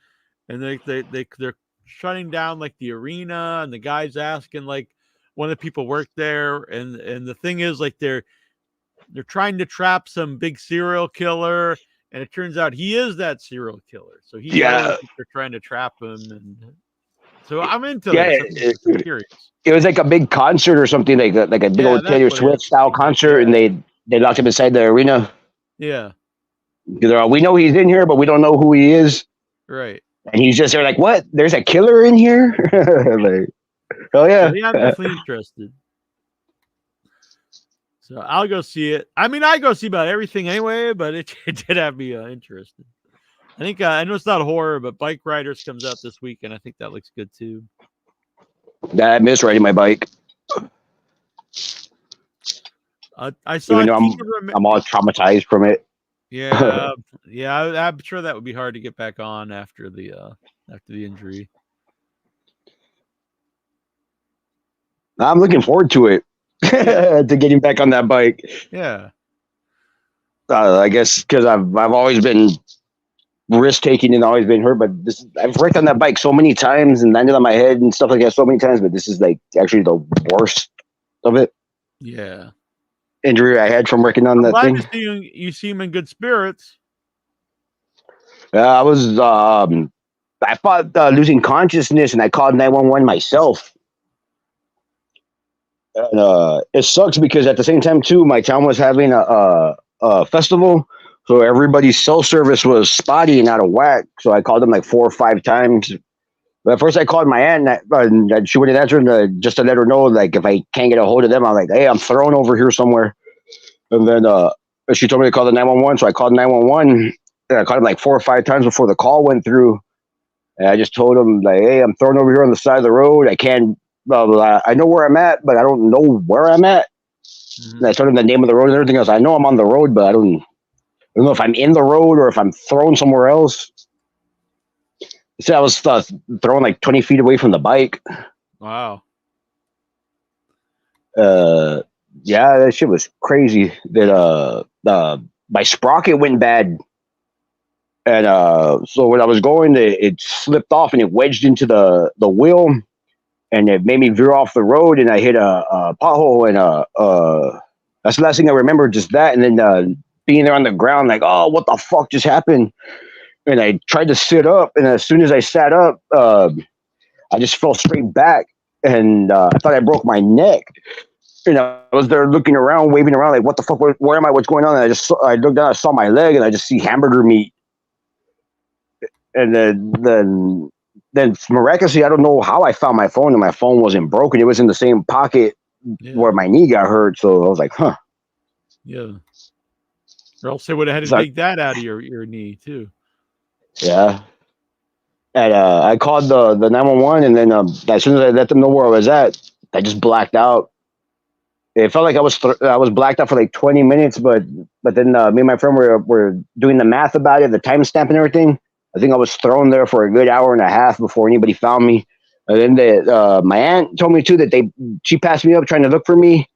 And they're shutting down the arena, and the guy's asking one of the people work there, and the thing is they're trying to trap some big serial killer, and it turns out he is that serial killer. So they're trying to trap him, and so I'm into this. I'm curious. It was like a big concert or something like a big old Taylor Swift style concert, and they locked him inside the arena. Yeah, we know he's in here, but we don't know who he is. Right. And he's just there like, what? There's a killer in here? Like, oh yeah. So, yeah, I'm definitely interested. So I'll go see it. I mean, I go see about everything anyway, but it did have me interested. I think I know it's not horror, but Bike Riders comes out this week, and I think that looks good too. I miss riding my bike. I saw. Even though I'm all traumatized from it. Yeah, yeah. I'm sure that would be hard to get back on after the injury. I'm looking forward to it. To getting back on that bike. Yeah. I guess because I've always been risk taking and always been hurt, but I've wrecked on that bike so many times and landed on my head and stuff like that so many times, but this is like actually the worst of it. Yeah. Injury I had from wrecking on that thing. You seem in good spirits. I was I fought losing consciousness and I called 911 myself. And it sucks because at the same time too, my town was having a festival, so everybody's cell service was spotty and out of whack. So I called them like 4 or 5 times. But at first I called my aunt and she wouldn't answer, just to let her know, like, if I can't get a hold of them, I'm like, hey, I'm thrown over here somewhere. And then she told me to call the 911, so I called 911. And I called them like 4 or 5 times before the call went through. And I just told them, like, hey, I'm thrown over here on the side of the road. I can't. I know where I'm at, but I don't know where I'm at. Mm-hmm. And I told him the name of the road and everything else. I know I'm on the road, but I don't know if I'm in the road or if I'm thrown somewhere else. He said I was thrown like 20 feet away from the bike. Wow. Yeah, that shit was crazy. That my sprocket went bad. And so when I was going, it slipped off and it wedged into the wheel. And it made me veer off the road, and I hit a pothole, and that's the last thing I remember, just that. And then being there on the ground, like, oh, what the fuck just happened? And I tried to sit up, and as soon as I sat up, I just fell straight back, and I thought I broke my neck. And I was there looking around, waving around, like, what the fuck? Where am I? What's going on? And I looked down, I saw my leg, and I just see hamburger meat. And then miraculously, I don't know how I found my phone, and my phone wasn't broken. It was in the same pocket where my knee got hurt. So I was like, huh. Yeah. Or else they would have had to take that out of your knee too. Yeah. And I called the 911, and then as soon as I let them know where I was at, I just blacked out. It felt like I was blacked out for like 20 minutes, but then me and my friend were doing the math about it, the timestamp and everything. I think I was thrown there for a good hour and a half before anybody found me. And then my aunt told me too that she passed me up trying to look for me,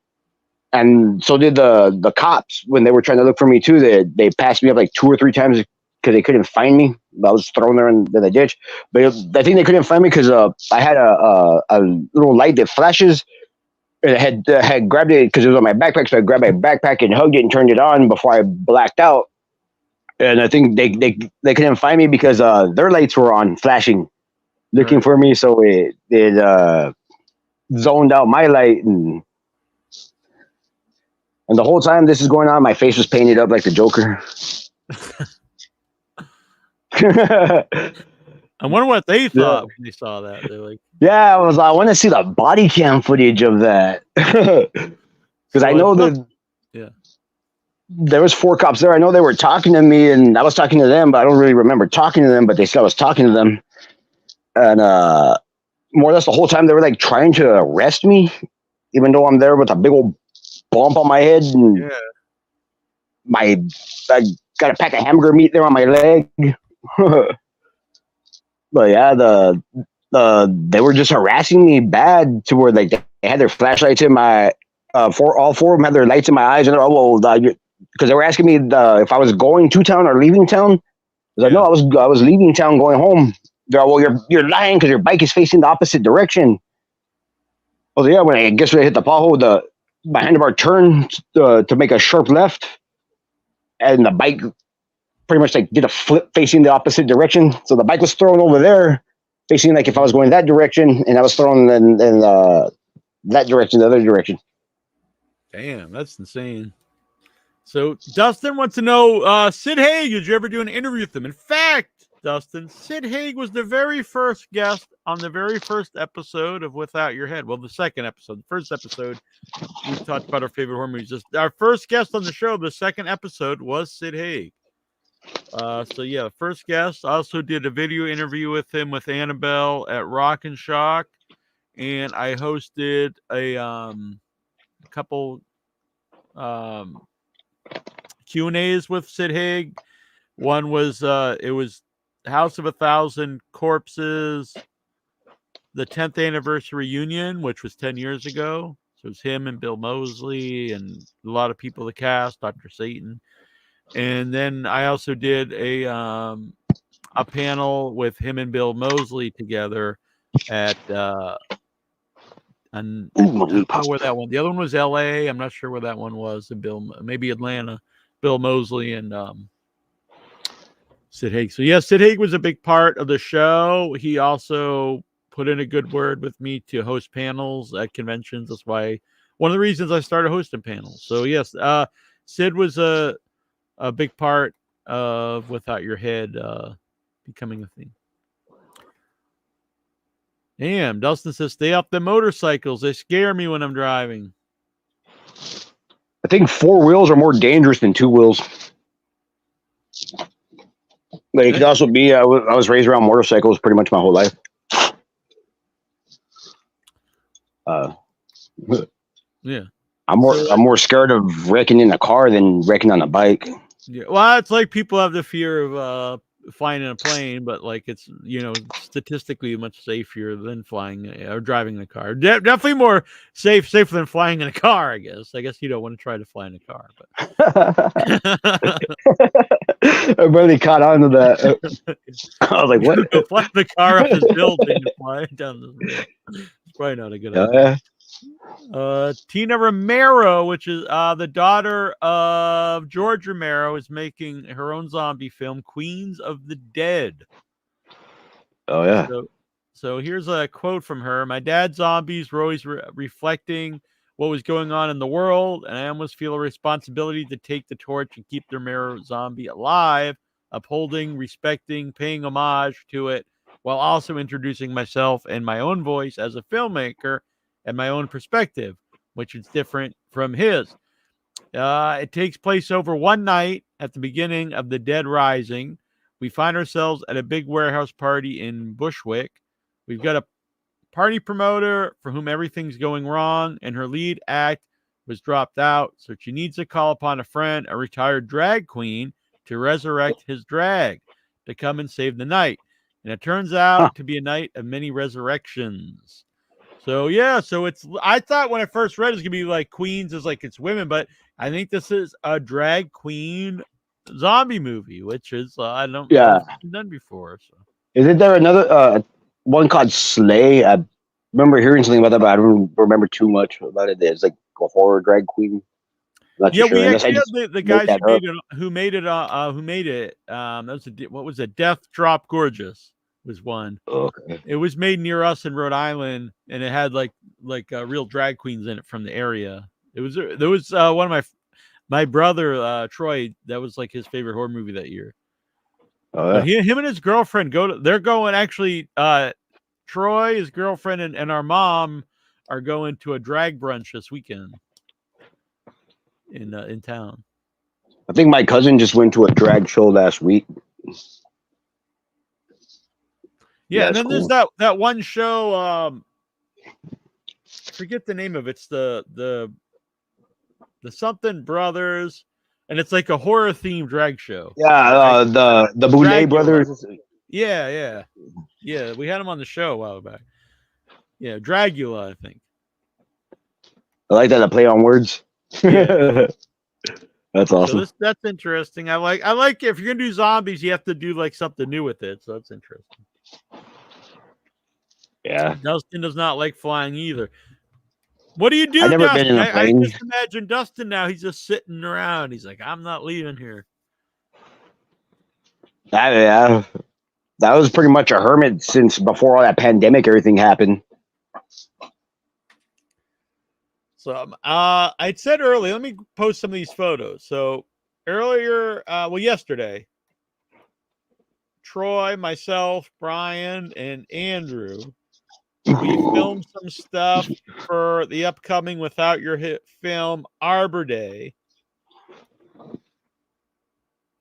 and so did the cops when they were trying to look for me too. They passed me up like 2 or 3 times because they couldn't find me. I was thrown there in the ditch, but I think they couldn't find me because I had a little light that flashes. And I had grabbed it because it was on my backpack, so I grabbed my backpack and hugged it and turned it on before I blacked out. And I think they couldn't find me because their lights were on, flashing, looking for me. So it zoned out my light, and the whole time this is going on, my face was painted up like the Joker. I wonder what they thought when they saw that. They're like, yeah, I want to see the body cam footage of that because I know that. Yeah. There was 4 cops there. I know they were talking to me, and I was talking to them, but I don't really remember talking to them. But they said I was talking to them, and more or less the whole time they were like trying to arrest me, even though I'm there with a big old bump on my head, and I got a pack of hamburger meat there on my leg. But yeah, they were just harassing me bad to where like they had their flashlights in my all 4 of them had their lights in my eyes, and they're because they were asking me if I was going to town or leaving town. I was like, no, I was leaving town going home. They're like, well, you're lying because your bike is facing the opposite direction. Well, yeah, when I hit the pothole, my handlebar turned to make a sharp left, and the bike pretty much like did a flip facing the opposite direction. So the bike was thrown over there, facing like if I was going that direction, and I was thrown in that direction, the other direction. damn, that's insane. So Dustin wants to know, Sid Haig, did you ever do an interview with him? In fact, Dustin. Sid Haig was the very first guest on the very first episode of Without Your Head. Well, the second episode. The first episode, we talked about our favorite horror movies. Just our first guest on the show, the second episode, was Sid Haig. So yeah, the first guest. I also did a video interview with him with Annabelle at Rock and Shock, and I hosted a couple Q&As with Sid Haig. One was it was House of a Thousand Corpses, the 10th anniversary reunion, which was 10 years ago. So it was him and Bill Moseley and a lot of people, the cast, Dr. Satan. And then I also did a panel with him and Bill Moseley together at and I don't know where that one. The other one was L.A. I'm not sure where that one was. And maybe Atlanta. Bill Moseley and Sid Haig. So yeah, Sid Haig was a big part of the show. He also put in a good word with me to host panels at conventions. That's why one of the reasons I started hosting panels. So yes, Sid was a big part of Without Your Head becoming a thing. Damn, Dustin says, stay off the motorcycles. They scare me when I'm driving. I think 4 wheels are more dangerous than 2 wheels. But it could also be, I was raised around motorcycles pretty much my whole life. Yeah. I'm more scared of wrecking in a car than wrecking on a bike. Yeah. Well, it's like people have the fear of flying in a plane, but like it's, statistically much safer than flying or driving in a car. Definitely more safer than flying in a car, I guess. I guess you don't want to try to fly in a car, but I barely caught on to that. I was like, what? Go fly the car up this building and fly down this road. It's probably not a good idea. Tina Romero, which is the daughter of George Romero, is making her own zombie film, Queens of the Dead. Oh, yeah. So here's a quote from her. My dad's zombies were always reflecting what was going on in the world, and I almost feel a responsibility to take the torch and keep the Romero zombie alive, upholding, respecting, paying homage to it, while also introducing myself and my own voice as a filmmaker and my own perspective, which is different from his. It takes place over one night at the beginning of The Dead Rising. We find ourselves at a big warehouse party in Bushwick. We've got a party promoter for whom everything's going wrong, and her lead act was dropped out, so she needs to call upon a friend, a retired drag queen, to resurrect his drag, to come and save the night. And it turns out to be a night of many resurrections. So yeah, I thought when I first read it was gonna be like Queens is like it's women, but I think this is a drag queen zombie movie, which is I don't know if it's been done before. So Isn't there another one called Slay? I remember hearing something about that, but I don't remember too much about it. It's like a horror drag queen. Yeah, we actually had the guys who made it. That was what was it? Death Drop Gorgeous was one. Okay. It was made near us in Rhode Island, and it had like real drag queens in it from the area. There was one of my brother Troy. That was like his favorite horror movie that year. Oh, yeah. Him and his girlfriend they're going actually. Troy, his girlfriend, and our mom are going to a drag brunch this weekend in town. I think my cousin just went to a drag show last week. Yeah, and then there's that one show. I forget the name of it. It's the something brothers, and it's like a horror themed drag show. Yeah, the Boulay brothers. Yeah. We had them on the show a while back. Yeah, Dragula, I think. I like that. I play on words. Yeah. That's awesome. So that's interesting. I like if you're gonna do zombies, you have to do like something new with it. So that's interesting. Yeah. Dustin does not like flying either. What do you do, I've never Dustin? been in a plane. I just imagine Dustin now. He's just sitting around. He's like, I'm not leaving here. Yeah. That was pretty much a hermit since before all that pandemic, everything happened. So I said earlier, let me post some of these photos. So earlier, yesterday, Troy, myself, Brian, and Andrew, we filmed some stuff for the upcoming Without Your Hit film Arbor Day.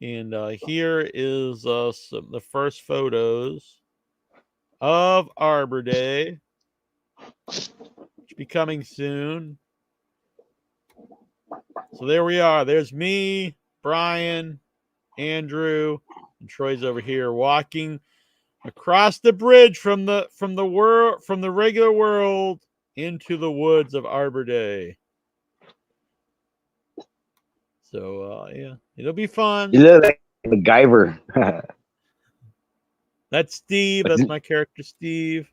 And here is the first photos of Arbor Day, which will be coming soon. So there we are. There's me, Brian, Andrew, and Troy's over here walking across the bridge from the regular world into the woods of Arbor Day. So yeah, it'll be fun. You look like MacGyver. That's Steve. That's my character, Steve.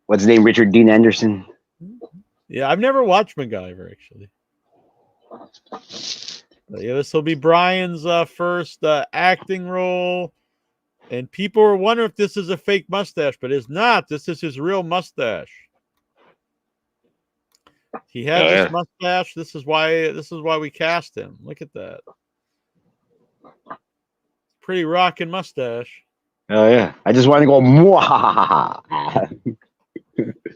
What's his name? Richard Dean Anderson. Yeah, I've never watched MacGyver actually. But yeah, this will be Brian's first acting role. And people were wondering if this is a fake mustache, but it's not. This is his real mustache. He had this mustache. This is why we cast him. Look at that. Pretty rocking mustache. Oh yeah. I just want to go Mwah.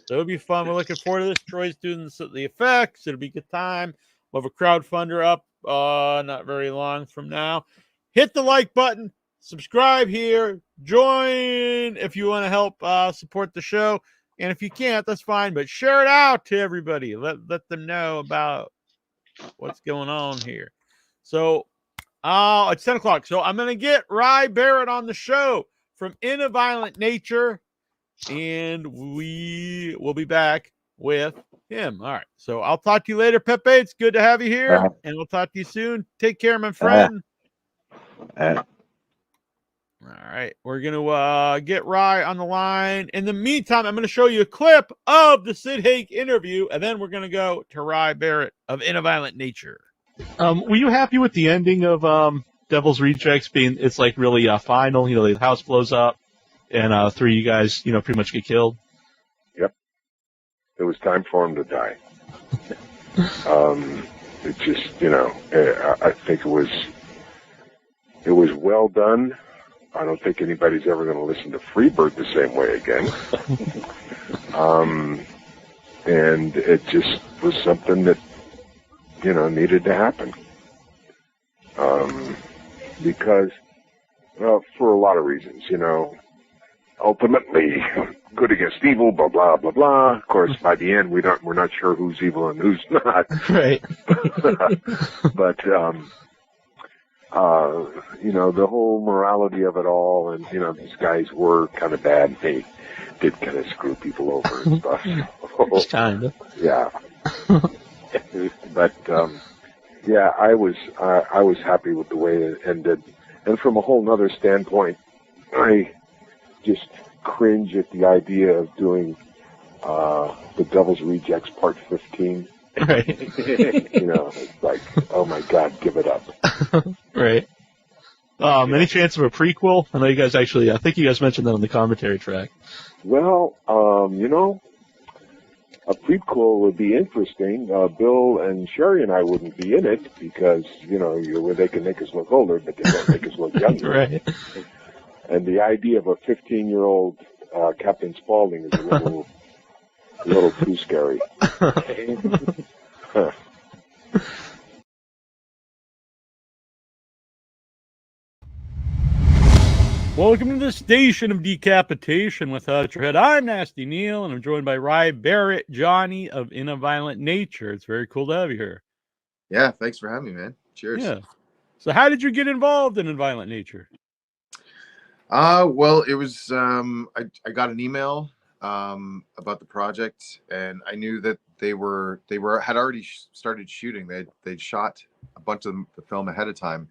So it'll be fun. We're looking forward to this. Troy's doing the effects. It'll be a good time. We'll have a crowdfunder up not very long from now. Hit the like button. Subscribe here. Join if you want to help support the show. And if you can't, that's fine. But share it out to everybody. Let them know about what's going on here. So it's 10 o'clock. So I'm going to get Rye Barrett on the show from In a Violent Nature. And we will be back with him. All right. So I'll talk to you later, Pepe. It's good to have you here. And we'll talk to you soon. Take care, my friend. All right. We're going to get Rye on the line. In the meantime, I'm going to show you a clip of the Sid Haig interview, and then we're going to go to Rye Barrett of In a Violent Nature. Were you happy with the ending of Devil's Rejects being, it's like really final, the house blows up and three of you guys, pretty much get killed? Yep. It was time for him to die. It just, I think it was well done. I don't think anybody's ever going to listen to Freebird the same way again. And it just was something that, needed to happen. Because, for a lot of reasons, ultimately good against evil, blah, blah, blah, blah. Of course, by the end, we're not sure who's evil and who's not. Right. But, the whole morality of it all, and, these guys were kind of bad. They did kind of screw people over and stuff. Just kind of. Yeah. But, I was happy with the way it ended. And from a whole nother standpoint, I just cringe at the idea of doing the Devil's Rejects Part 15. Right. It's like, oh my God, give it up. Right. Any chance of a prequel? I know you guys I think you guys mentioned that on the commentary track. Well, a prequel would be interesting. Bill and Sherry and I wouldn't be in it because, where they can make us look older, but they don't make us look younger. Right. And the idea of a 15-year-old Captain Spaulding is a little too scary. Welcome to the station of decapitation without your head. I'm Nasty Neal, and I'm joined by Rye Barrett, Johnny of In a Violent Nature. It's very cool to have you here. Yeah, thanks for having me, man. Cheers. Yeah. So how did you get involved in Violent Nature? Well, it was I got an email about the project, and I knew that they had already started shooting. They'd shot a bunch of the film ahead of time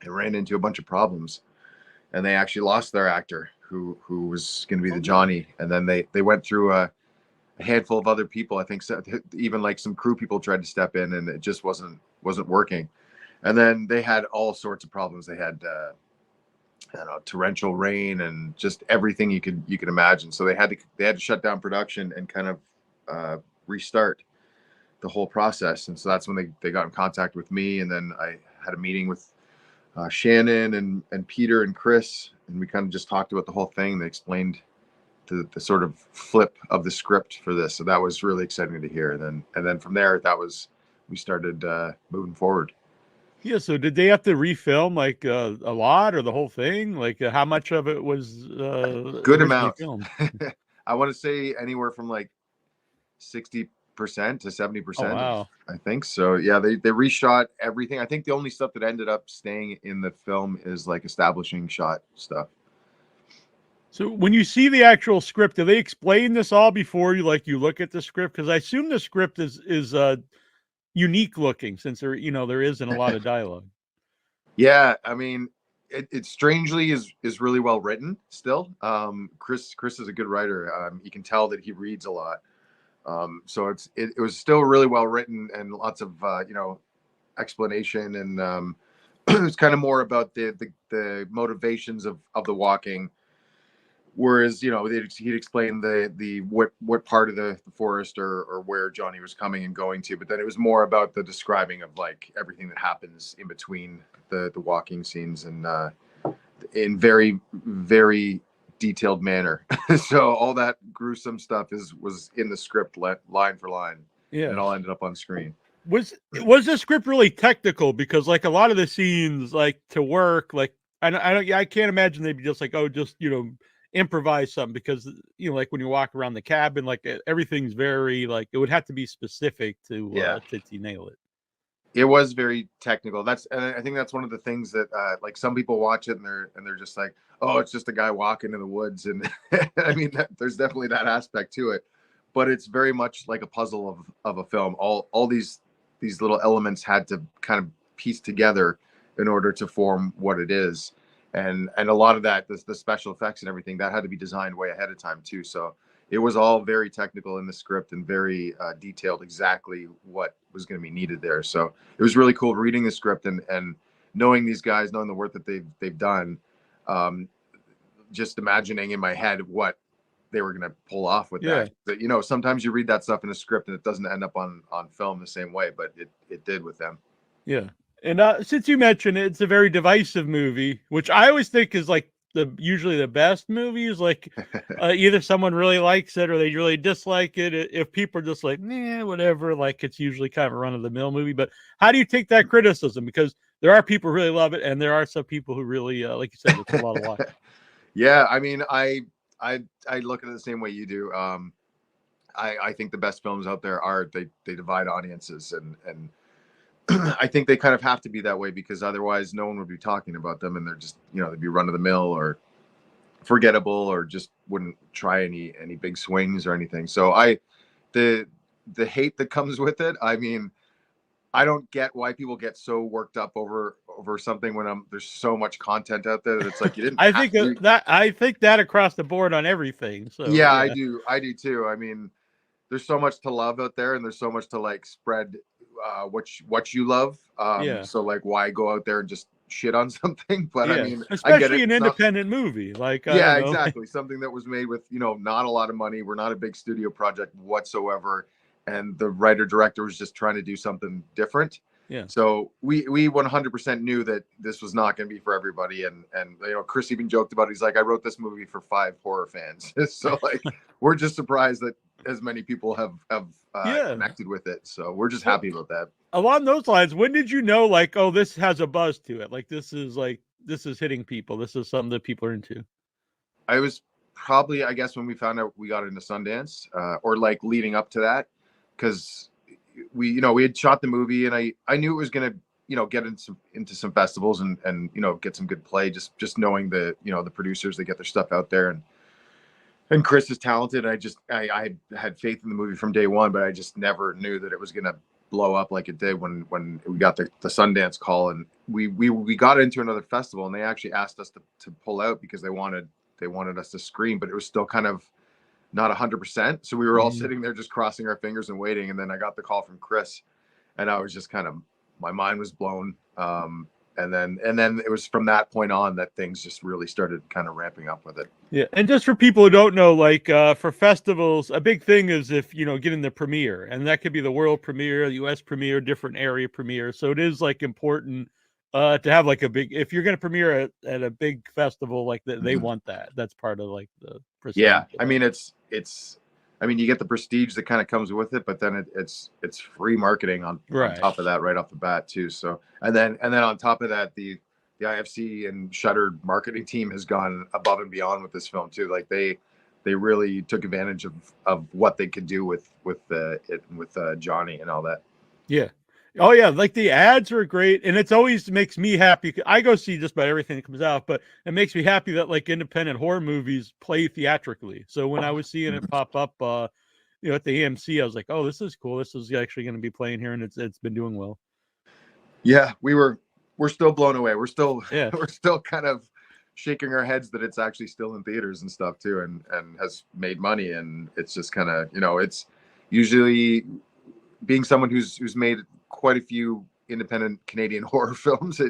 and ran into a bunch of problems. And they actually lost their actor who was going to be the Johnny. And then they went through a handful of other people. I think even like some crew people tried to step in, and it just wasn't working. And then they had all sorts of problems. They had torrential rain and just everything you could imagine. So they had to shut down production and kind of restart the whole process. And so that's when they got in contact with me. And then I had a meeting with Shannon and Peter and Chris, we kind of just talked about the whole thing. They explained the sort of flip of the script for this, so that was really exciting to hear. And then from there, we started moving forward. Yeah. So did they have to refilm like a lot or the whole thing? Like how much of it was Good originally amount. filmed? I want to say anywhere from like 60% to 70%. Oh, wow. I think so. Yeah, they reshot everything. I think the only stuff that ended up staying in the film is like establishing shot stuff. So when you see the actual script, do they explain this all before you look at the script? Because I assume the script is unique looking, since there isn't a lot of dialogue. Yeah, I mean, it strangely is really well written still. Chris is a good writer. You can tell that he reads a lot. So it was still really well written and lots of explanation, and it was kind of more about the motivations of the walking. Whereas, he'd explain what part of the forest or where Johnny was coming and going to, but then it was more about the describing of like everything that happens in between the walking scenes, and in very, very detailed manner. So all that gruesome stuff was in the script line for line. Yeah. And it all ended up on screen. Was the script really technical? Because like a lot of the scenes, like to work, like I can't imagine they'd be just like, oh, just improvise something, because like when you walk around the cabin, like everything's very like, it would have to be specific to nail it. It was very technical. And I think that's one of the things that like some people watch it and they're just like, oh, it's just a guy walking in the woods, and I mean there's definitely that aspect to it, but it's very much like a puzzle of a film. All these little elements had to kind of piece together in order to form what it is. And a lot of that, the special effects and everything, that had to be designed way ahead of time too. So it was all very technical in the script and very detailed, exactly what was going to be needed there. So it was really cool reading the script and knowing these guys, knowing the work that they've done, just imagining in my head what they were going to pull off with that. But sometimes you read that stuff in a script and it doesn't end up on film the same way, but it did with them. Yeah. And since you mentioned it, it's a very divisive movie, which I always think is like usually the best movies. Like either someone really likes it or they really dislike it. If people are just like, nah, whatever, like it's usually kind of a run of the mill movie. But how do you take that criticism? Because there are people who really love it, and there are some people who really, like you said, it's a lot of watch. Yeah, I mean, I look at it the same way you do. I think the best films out there they divide audiences, and I think they kind of have to be that way, because otherwise no one would be talking about them, and they're just, they'd be run of the mill or forgettable, or just wouldn't try any big swings or anything. So the hate that comes with it, I mean, I don't get why people get so worked up over something when there's so much content out there that it's like you didn't. I think that across the board on everything. So yeah, I do too. I mean, there's so much to love out there, and there's so much to like spread what you love. So like, why go out there and just shit on something? But I mean, especially I get it. An independent movie, like exactly, something that was made with not a lot of money. We're not a big studio project whatsoever, and the writer director was just trying to do something different. Yeah. So we 100% knew that this was not going to be for everybody, and Chris even joked about it. He's like, I wrote this movie for 5 horror fans. So like, we're just surprised that as many people have connected with it. So we're just happy about that. Along those lines, when did you know, like, oh, this has a buzz to it? Like, this is hitting people. This is something that people are into. I was probably, I guess, when we found out we got into Sundance, or like leading up to that, because we had shot the movie, and I knew it was going to, get into some festivals and get some good play, just knowing the producers, they get their stuff out there, and Chris is talented. I had faith in the movie from day one, but I just never knew that it was going to blow up like it did when we got the Sundance call, and we got into another festival, and they actually asked us to pull out because they wanted us to screen, but it was still kind of not 100%. So we were all sitting there just crossing our fingers and waiting. And then I got the call from Chris, and I was just my mind was blown. And then it was from that point on that things just really started kind of ramping up with it. Yeah. And just for people who don't know, like for festivals, a big thing is if, getting the premiere, and that could be the world premiere, the US premiere, different area premiere. So it is like important to have like a big, if you're going to premiere at a big festival, like they want that. That's part of like the prestige. Yeah, I mean I mean you get the prestige that kind of comes with it, but then it's free marketing on top of that right off the bat too. So and then on top of that, the IFC and Shudder marketing team has gone above and beyond with this film too. Like they really took advantage of what they could do with Johnny and all that. Yeah. Oh yeah, like the ads are great, and it's always makes me happy. I go see just about everything that comes out, but it makes me happy that like independent horror movies play theatrically. So when I was seeing it pop up, at the AMC, I was like, oh, this is cool. This is actually going to be playing here, and it's been doing well. Yeah, we're still blown away. We're still kind of shaking our heads that it's actually still in theaters and stuff too, and has made money. And it's just kind of it's usually being someone who's made quite a few independent Canadian horror films.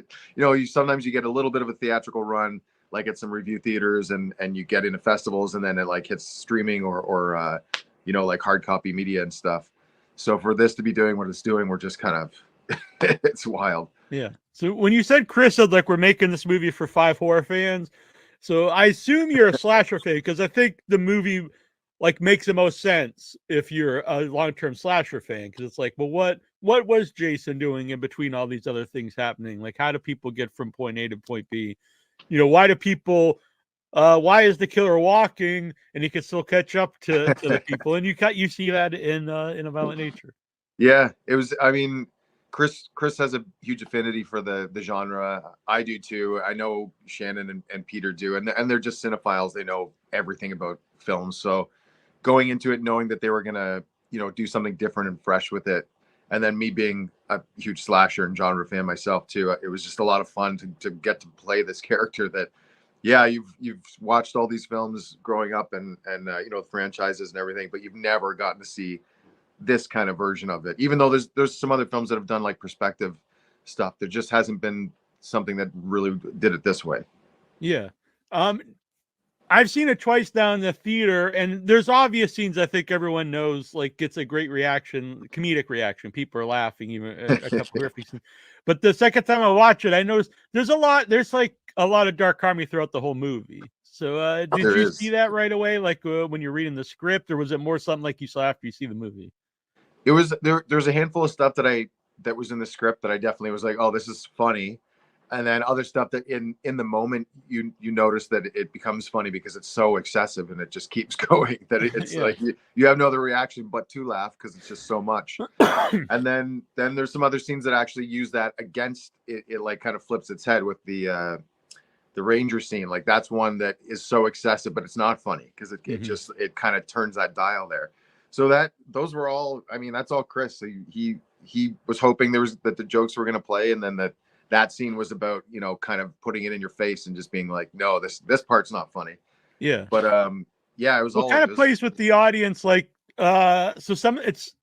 Sometimes you get a little bit of a theatrical run, like at some review theaters, and you get into festivals, and then it like hits streaming or like hard copy media and stuff. So for this to be doing what it's doing, we're just kind of it's wild. Yeah. So when you said Chris said like we're making this movie for 5 horror fans, so I assume you're a slasher fan, because I think the movie like makes the most sense if you're a long-term slasher fan, because it's like, well, what was Jason doing in between all these other things happening? Like, how do people get from point A to point B? Why do people? Why is the killer walking and he can still catch up to the people? And you see that in A Violent Nature. Yeah, it was. I mean, Chris has a huge affinity for the genre. I do too. I know Shannon and Peter do, and they're just cinephiles. They know everything about films. So going into it knowing that they were gonna do something different and fresh with it, and then me being a huge slasher and genre fan myself too, it was just a lot of fun to get to play this character that you've watched all these films growing up and franchises and everything, but you've never gotten to see this kind of version of it. Even though there's some other films that have done like perspective stuff, there just hasn't been something that really did it this way. Yeah. I've seen it twice down in the theater, and there's obvious scenes I think everyone knows, like gets a great reaction, comedic reaction. People are laughing, even a couple of scenes. But the second time I watch it, I noticed there's like a lot of dark comedy throughout the whole movie. So did you see that right away? Like when you're reading the script, or was it more something like you saw after you see the movie? It was there's a handful of stuff that was in the script that I definitely was like, oh, this is funny. And then other stuff that in the moment you notice that it becomes funny because it's so excessive and it just keeps going that it's like you have no other reaction but to laugh because it's just so much. And then there's some other scenes that actually use that against it. It like kind of flips its head with the ranger scene. Like that's one that is so excessive, but it's not funny because it kind of turns that dial there. So those were all. I mean, that's all Chris. So he was hoping that the jokes were going to play, and then that scene was about, kind of putting it in your face and just being like, no, this part's not funny. Yeah. But it was all kind of plays with the audience. Like, so it's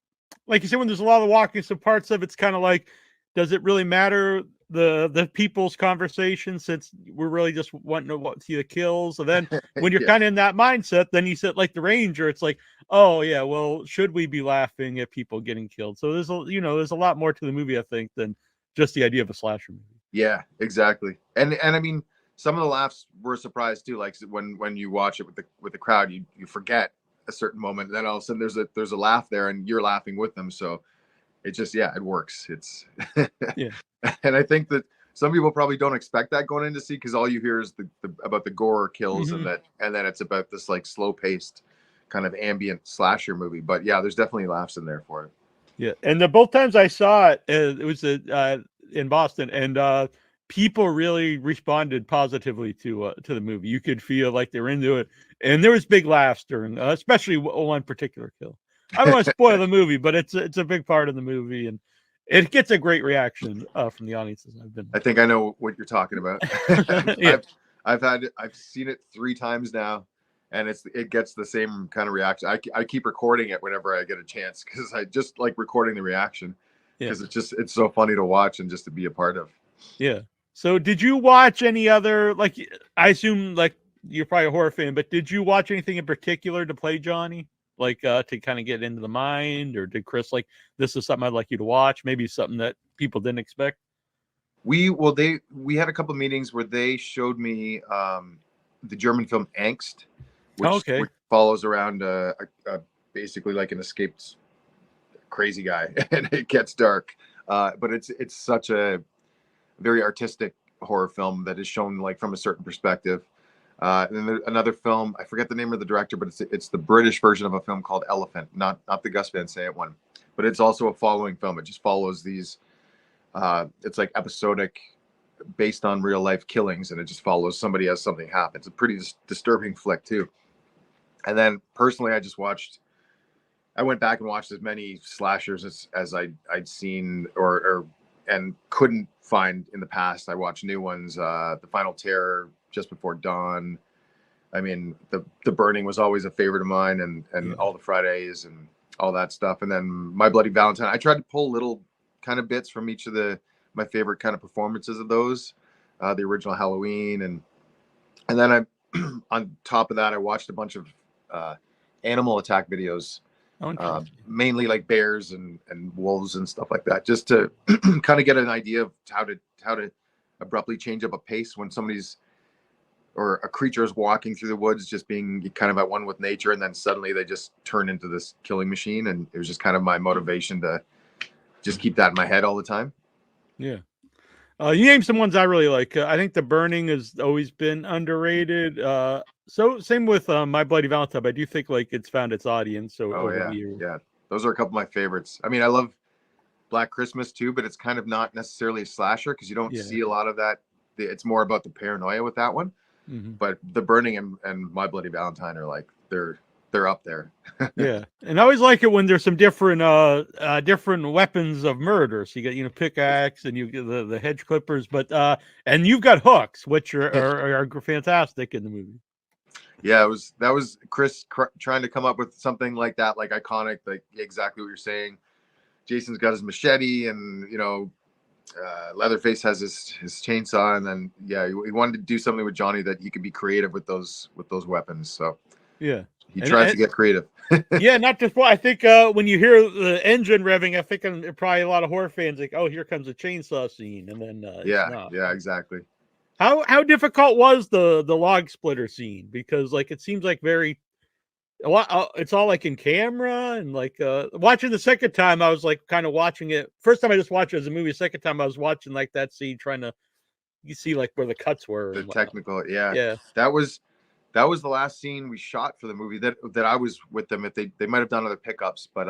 like you said, when there's a lot of walking, so parts of it's kind of like, does it really matter the people's conversation, since we're really just wanting to see the kills? So then when you're kind of in that mindset, then you said like the Ranger, it's like, oh yeah, well, should we be laughing at people getting killed? So there's a lot more to the movie, I think, than just the idea of a slasher movie. Yeah, exactly. And I mean, some of the laughs were a surprise too. Like when you watch it with the crowd, you forget a certain moment, and then all of a sudden there's a laugh there, and you're laughing with them. So it just it works. It's yeah. And I think that some people probably don't expect that going in to see, because all you hear is about the gore kills, and then it's about this like slow paced kind of ambient slasher movie. But yeah, there's definitely laughs in there for it. Yeah, and both times I saw it, it was in Boston, and people really responded positively to the movie. You could feel like they were into it, and there was big laughs during, especially one particular kill. I don't want to spoil the movie, but it's a big part of the movie, and it gets a great reaction from the audiences. I think I know what you're talking about. Yeah. I've seen it 3 times now. And it gets the same kind of reaction. I keep recording it whenever I get a chance, because I just like recording the reaction, because it's so funny to watch and just to be a part of. Yeah. So did you watch any other, like, I assume like you're probably a horror fan, but did you watch anything in particular to play Johnny? Like to kind of get into the mind, or did Chris like, this is something I'd like you to watch? Maybe something that people didn't expect? We had a couple of meetings where they showed me the German film Angst, which follows around basically like an escaped crazy guy, and it gets dark. But it's such a very artistic horror film that is shown like from a certain perspective. And then there's another film, I forget the name of the director, but it's the British version of a film called Elephant, not the Gus Van Sant one, but it's also a following film. It just follows these. It's like episodic, based on real life killings, and it just follows somebody as something happens. It's a pretty disturbing flick too. And then personally, I went back and watched as many slashers as I'd seen and couldn't find in the past. I watched new ones, The Final Terror, Just Before Dawn. I mean, the Burning was always a favorite of mine, and All the Fridays and all that stuff. And then My Bloody Valentine. I tried to pull little kind of bits from each of my favorite kind of performances of those, the original Halloween, and then I on top of that I watched a bunch of animal attack videos, mainly like bears and wolves and stuff like that, just to kind of get an idea of how to abruptly change up a pace when or a creature is walking through the woods, just being kind of at one with nature, and then suddenly they just turn into this killing machine. And it was just kind of my motivation to just keep that in my head all the time. Yeah. You named some ones I really like. I think The Burning has always been underrated. So same with My Bloody Valentine. But I do think like it's found its audience. So yeah, those are a couple of my favorites. I mean, I love Black Christmas too, but it's kind of not necessarily a slasher because you don't see a lot of that. It's more about the paranoia with that one. Mm-hmm. But The Burning and My Bloody Valentine are like they're up there. Yeah, and I always like it when there's some different weapons of murder. So you got pickaxe and you get the hedge clippers, but and you've got hooks, which are fantastic in the movie. Yeah, that was Chris trying to come up with something like that, like iconic, like exactly what you're saying. Jason's got his machete, and Leatherface has his chainsaw, and then he wanted to do something with Johnny that he could be creative with those weapons. So yeah. He tries to get creative. Yeah, not just I think when you hear the engine revving, I think probably a lot of horror fans like, oh, here comes a chainsaw scene, and then yeah, exactly. How difficult was the log splitter scene? Because like it seems like it's all like in camera, and like watching the second time, I was like kind of watching it. First time I just watched it as a movie. Second time I was watching like that scene, trying to see like where the cuts were. The technical, yeah. That was the last scene we shot for the movie that I was with them. If they might have done other pickups, but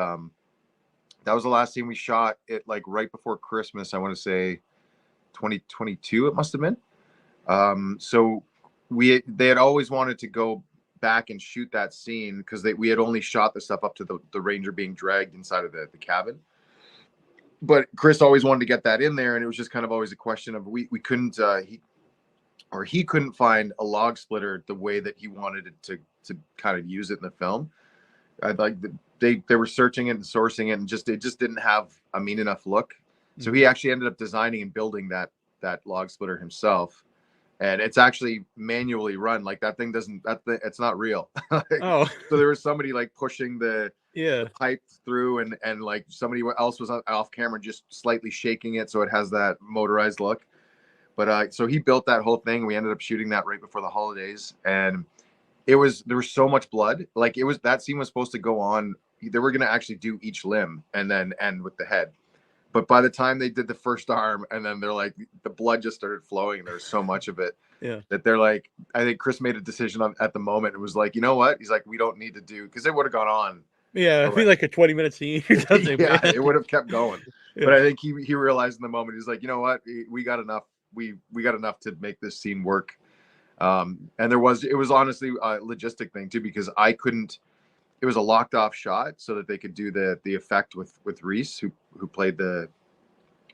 that was the last scene we shot. It like right before Christmas. I want to say 2022. It must have been. So they had always wanted to go back and shoot that scene because we had only shot the stuff up to the Ranger being dragged inside of the cabin. But Chris always wanted to get that in there, and it was just kind of always a question of we couldn't. He couldn't find a log splitter the way that he wanted it to kind of use it in the film. They were searching it and sourcing it, and it just didn't have a mean enough look. So he actually ended up designing and building that log splitter himself, and it's actually manually run. Like that thing it's not real. So there was somebody like pushing the pipe through, and like somebody else was off camera just slightly shaking it so it has that motorized look. But so he built that whole thing. We ended up shooting that right before the holidays, and there was so much blood. Like that scene was supposed to go on. They were going to actually do each limb and then end with the head. But by the time they did the first arm, and then they're like, the blood just started flowing. There's so much of it that they're like, I think Chris made a decision at the moment. It was like, you know what? He's like, we don't need to do, because it would have gone on. Yeah, I feel like a 20-minute scene. It would have kept going. But I think he realized in the moment, he's like, you know what? We got enough. We got enough to make this scene work. And it was honestly a logistic thing too, because I couldn't. It was a locked off shot so that they could do the effect with Reese, who played the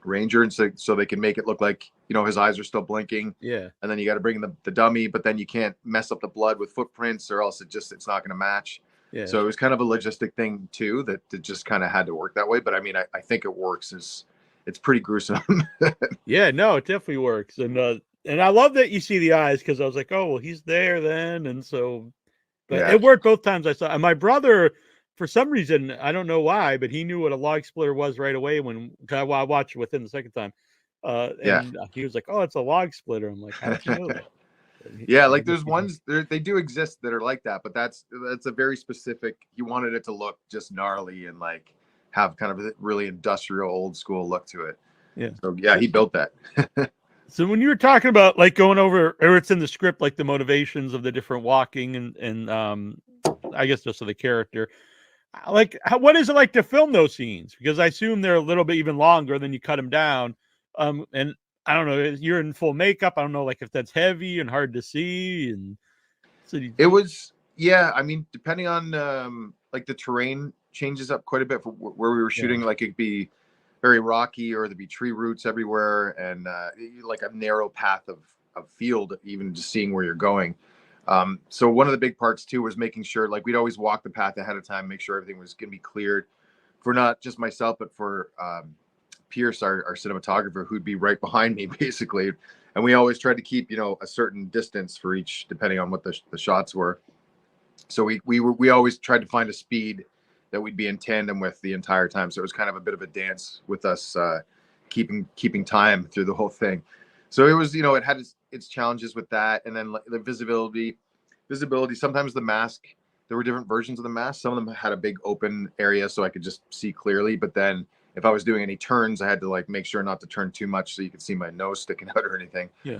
Ranger, and so they can make it look like his eyes are still blinking. Yeah. And then you got to bring in the dummy, but then you can't mess up the blood with footprints, or else it's not going to match. Yeah. So it was kind of a logistic thing too that just kind of had to work that way. But I mean, I think it works. It's pretty gruesome. Yeah, no, it definitely works. And I love that you see the eyes, because I was like, oh, well, he's there then. And so, but it worked both times I saw. And my brother, for some reason, I don't know why, but he knew what a log splitter was right away when I watched it with him the second time. And he was like, "Oh, it's a log splitter." I'm like, "How did you know that?" Yeah, like there's ones they do exist that are like that, but that's a very specific. He wanted it to look just gnarly and like have kind of a really industrial old school look to it. Yeah. So yeah, he built that. So when you were talking about like going over, or it's in the script, like the motivations of the different walking and I guess just of the character, like what is it like to film those scenes? Because I assume they're a little bit even longer than you cut them down. And I don't know, you're in full makeup. I don't know, like if that's heavy and hard to see. And so It was, yeah. I mean, depending on like the terrain changes up quite a bit for where we were shooting. Like it could be very rocky, or there'd be tree roots everywhere, and like a narrow path of field, even just seeing where you're going. So one of the big parts too was making sure, like we'd always walk the path ahead of time, make sure everything was going to be cleared for not just myself, but for Pierce, our cinematographer, who'd be right behind me basically. And we always tried to keep, a certain distance for each, depending on what the shots were. So we always tried to find a speed that we'd be in tandem with the entire time. So it was kind of a bit of a dance with us, keeping time through the whole thing. So it was, it had its challenges with that. And then the visibility, sometimes the mask, there were different versions of the mask. Some of them had a big open area so I could just see clearly. But then if I was doing any turns, I had to like make sure not to turn too much so you could see my nose sticking out or anything. Yeah.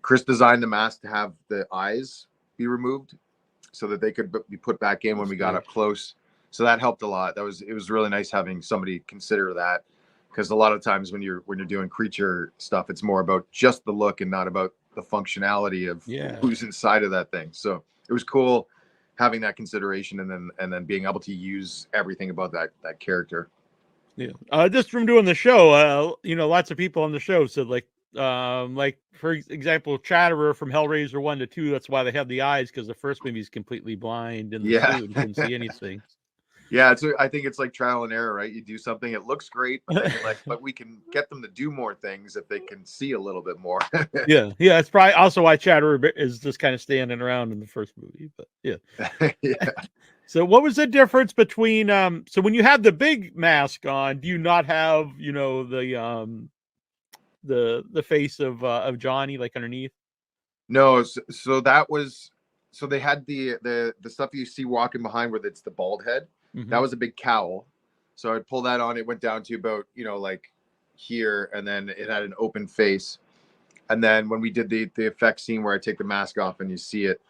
Chris designed the mask to have the eyes be removed so that they could be put back in when we got up close. So that helped a lot. It was really nice having somebody consider that, because a lot of times when you're doing creature stuff, it's more about just the look and not about the functionality of who's inside of that thing. So it was cool having that consideration, and then being able to use everything about that character. Yeah. Just from doing the show, lots of people on the show said like for example, Chatterer from Hellraiser 1 to 2. That's why they have the eyes, because the first movie is completely blind in the suit and couldn't see anything. Yeah, I think it's like trial and error, right? You do something, it looks great, but then you're like, but we can get them to do more things if they can see a little bit more. Yeah. It's probably also why Chatterer is just kind of standing around in the first movie. But yeah. So what was the difference between so when you have the big mask on, do you not have, the face of Johnny like underneath? No, so that was, so they had the stuff you see walking behind where it's the bald head. Mm-hmm. That was a big cowl. So I'd pull that on, it went down to about, like here, and then it had an open face. And then when we did the effect scene where I take the mask off and you see it,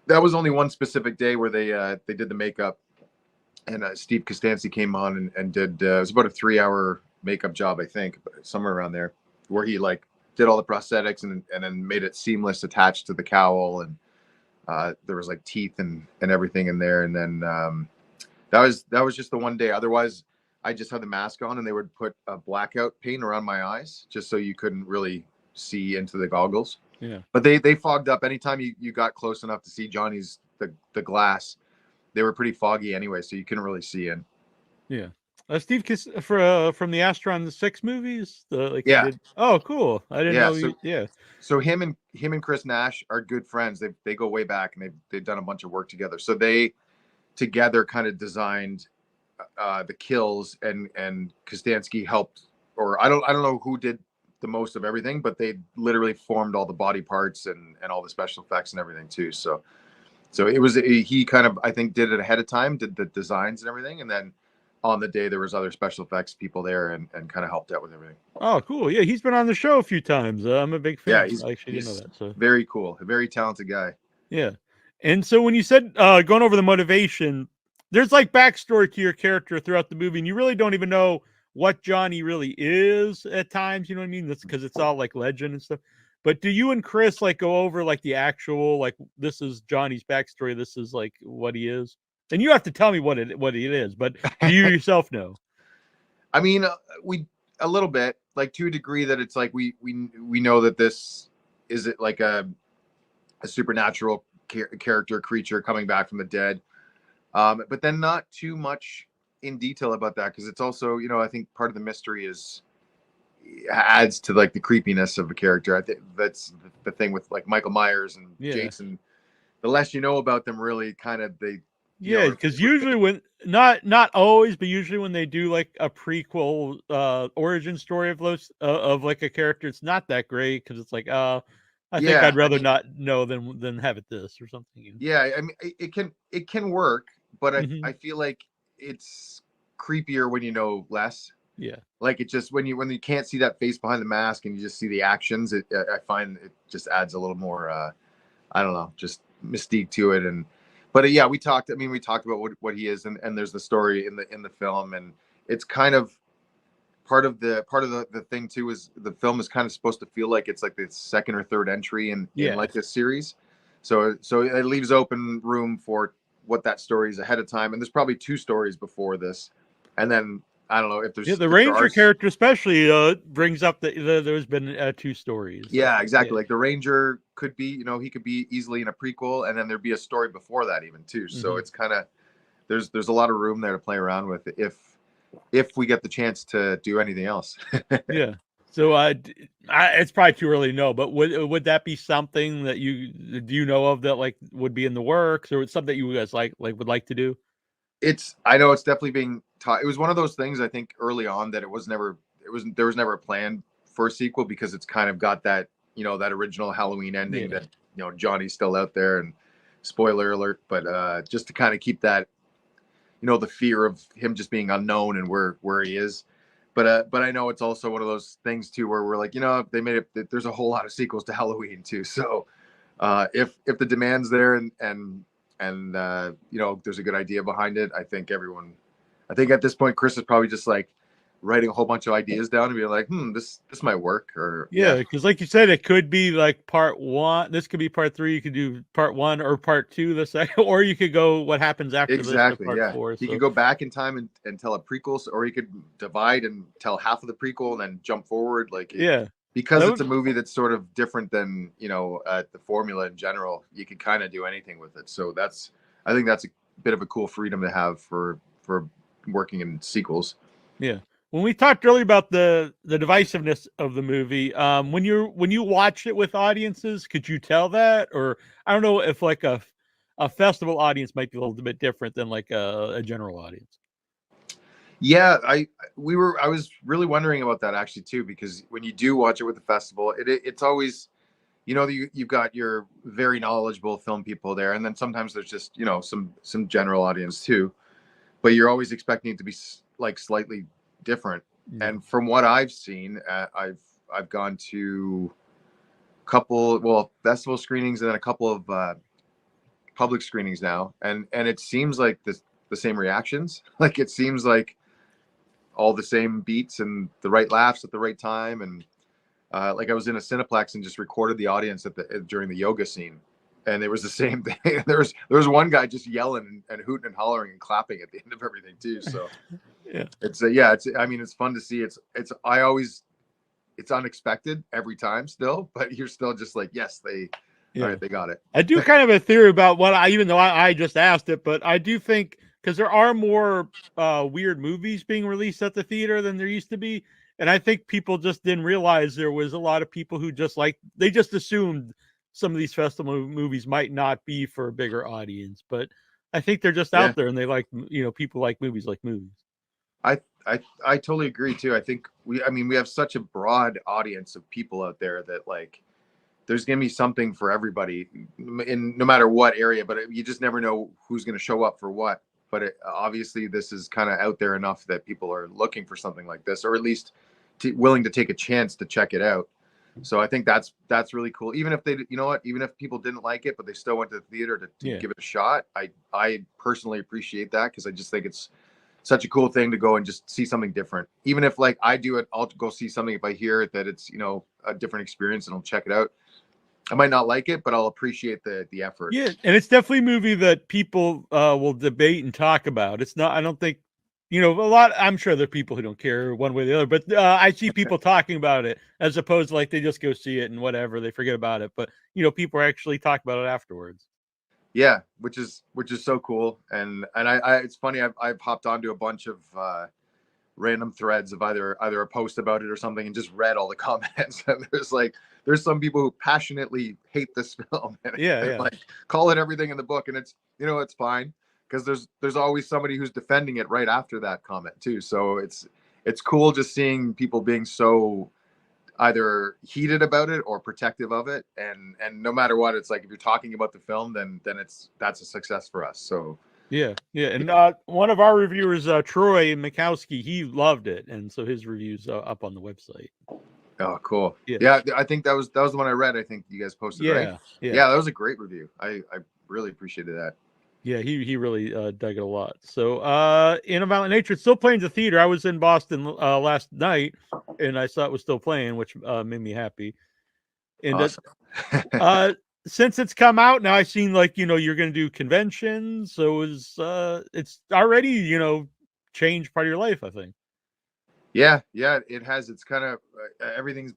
that was only one specific day where they did the makeup, and Steve Costanzi came on and did it was about a 3-hour makeup job, I think, somewhere around there, where he like did all the prosthetics and then made it seamless attached to the cowl, and there was like teeth and everything in there. And then that was just the one day. Otherwise, I just had the mask on, and they would put a blackout paint around my eyes just so you couldn't really see into the goggles. Yeah. But they fogged up anytime you got close enough to see Johnny's the glass. They were pretty foggy anyway, so you couldn't really see in. Yeah. Steve from the Astron 6 movies. Oh, cool. I didn't know. So him and Chris Nash are good friends. They go way back, and they've done a bunch of work together. So they together kind of designed the kills, and Kostansky helped, or I don't know who did the most of everything, but they literally formed all the body parts and all the special effects and everything too. So it was he kind of, I think, did it ahead of time, did the designs and everything, and then on the day there was other special effects people there and kind of helped out with everything. Oh, cool. Yeah, he's been on the show a few times. I'm a big fan. Yeah, I actually didn't know that. So very cool, a very talented guy. Yeah. And so when you said going over the motivation, there's like backstory to your character throughout the movie, and you really don't even know what Johnny really is at times. You know what I mean? That's because it's all like legend and stuff. But do you and Chris like go over like the actual, like, this is Johnny's backstory, this is like what he is? And you have to tell me what it is, but do you yourself know? I mean, we a little bit, like to a degree that it's like we know that this is it like a supernatural character, creature coming back from the dead, but then not too much in detail about that, because it's also, I think part of the mystery adds to like the creepiness of a character. I think that's the thing with like Michael Myers and Jason. The less you know about them, really, kind of Yeah, because usually when not always, but usually when they do like a prequel origin story of like a character, it's not that great because it's like, I think Yeah, I'd rather not know than have it this or something. Yeah, I mean, it can work, but Mhm. I feel like it's creepier when you know less. Yeah. Like it just when you can't see that face behind the mask and you just see the actions, I find it just adds a little more I don't know, just mystique to it. And but yeah, we talked. I mean, we talked about what he is, and there's the story in the film, and it's kind of part of the thing too is the film is kind of supposed to feel like it's like the second or third entry in like this series. So it leaves open room for what that story is ahead of time, and there's probably 2 stories before this, and then I don't know if Yeah, there's the if there Ranger are character especially brings up that there's been 2 stories. yeah, exactly. Like the Ranger could be, he could be easily in a prequel, and then there'd be a story before that even too. So Mhm. it's kind of there's a lot of room there to play around with if we get the chance to do anything else. Yeah. So it's probably too early to know, but would that be something that do you know of that like would be in the works, or it's something you guys would like to do? I know it's definitely being taught. It was one of those things I think early on that there was never a plan for a sequel because it's kind of got that, that original Halloween ending that, Johnny's still out there, and spoiler alert, but just to kind of keep that, the fear of him just being unknown and where he is. But I know it's also one of those things too where we're like, they made it. There's a whole lot of sequels to Halloween too. So if the demand's there and there's a good idea behind it, I think at this point Chris is probably just like writing a whole bunch of ideas down and being like, this might work. Or Yeah, because like you said, it could be like part 1. This could be part 3. You could do part 1 or part 2 the second, or you could go what happens after exactly, this to part yeah. 4. He So could go back in time and tell a prequel, or he could divide and tell half of the prequel and then jump forward. yeah, Because that it's a movie that's sort of different than the formula in general. You can kind of do anything with it. So I think that's a bit of a cool freedom to have for working in sequels. Yeah. When we talked earlier about the divisiveness of the movie, when you watch it with audiences, could you tell that? Or I don't know if like a festival audience might be a little bit different than like a general audience. Yeah, I was really wondering about that actually too, because when you do watch it with the festival, it's always, you've got your very knowledgeable film people there, and then sometimes there's just some general audience too, but you're always expecting it to be like slightly different. Yeah. And from what I've seen, I've gone to a couple festival screenings and then a couple of public screenings now, and it seems like the same reactions. Like it seems like all the same beats and the right laughs at the right time. And like I was in a Cineplex and just recorded the audience during the yoga scene, and it was the same thing. There was one guy just yelling and hooting and hollering and clapping at the end of everything too. So yeah, it's fun to see. It's unexpected every time still, but you're still just like, yes, all right, they got it. I do kind of a theory about even though I just asked it, but I do think because there are more weird movies being released at the theater than there used to be. And I think people just didn't realize there was a lot of people who they just assumed some of these festival movies might not be for a bigger audience, but I think they're just out there and they like, people like movies like movies. I totally agree too. I think we have such a broad audience of people out there that like there's going to be something for everybody in no matter what area, but you just never know who's going to show up for what. But obviously this is kind of out there enough that people are looking for something like this, or at least willing to take a chance to check it out. So I think that's really cool. Even if even if people didn't like it, but they still went to the theater to give it a shot. I personally appreciate that because I just think it's such a cool thing to go and just see something different. Even if like I do it, I'll go see something if I hear that it's, a different experience and I'll check it out. I might not like it, but I'll appreciate the effort. Yeah, and it's definitely a movie that people will debate and talk about. It's not, I don't think, I'm sure there are people who don't care one way or the other, but I see people talking about it as opposed to like they just go see it and whatever, they forget about it. But, people actually talk about it afterwards. Yeah, which is so cool. And I it's funny, I've hopped onto a bunch of random threads of either a post about it or something and just read all the comments. And there's some people who passionately hate this film and, yeah. like call it everything in the book, and it's it's fine. there's always somebody who's defending it right after that comment too. So it's cool just seeing people being so either heated about it or protective of it, and no matter what, it's like if you're talking about the film, then that's a success for us. So yeah, and one of our reviewers, Troy Mikowski, he loved it, and so his review's up on the website. Oh, cool. Yeah, I think that was the one I read. I think you guys posted, right? Yeah, that was a great review. I really appreciated that. Yeah, he really dug it a lot. So, In a Violent Nature, it's still playing the theater. I was in Boston last night, and I saw it was still playing, which made me happy. And Awesome. Since it's come out now, I've seen like you're going to do conventions, so it's already changed part of your life, I think. Yeah, it has. It's kind of everything's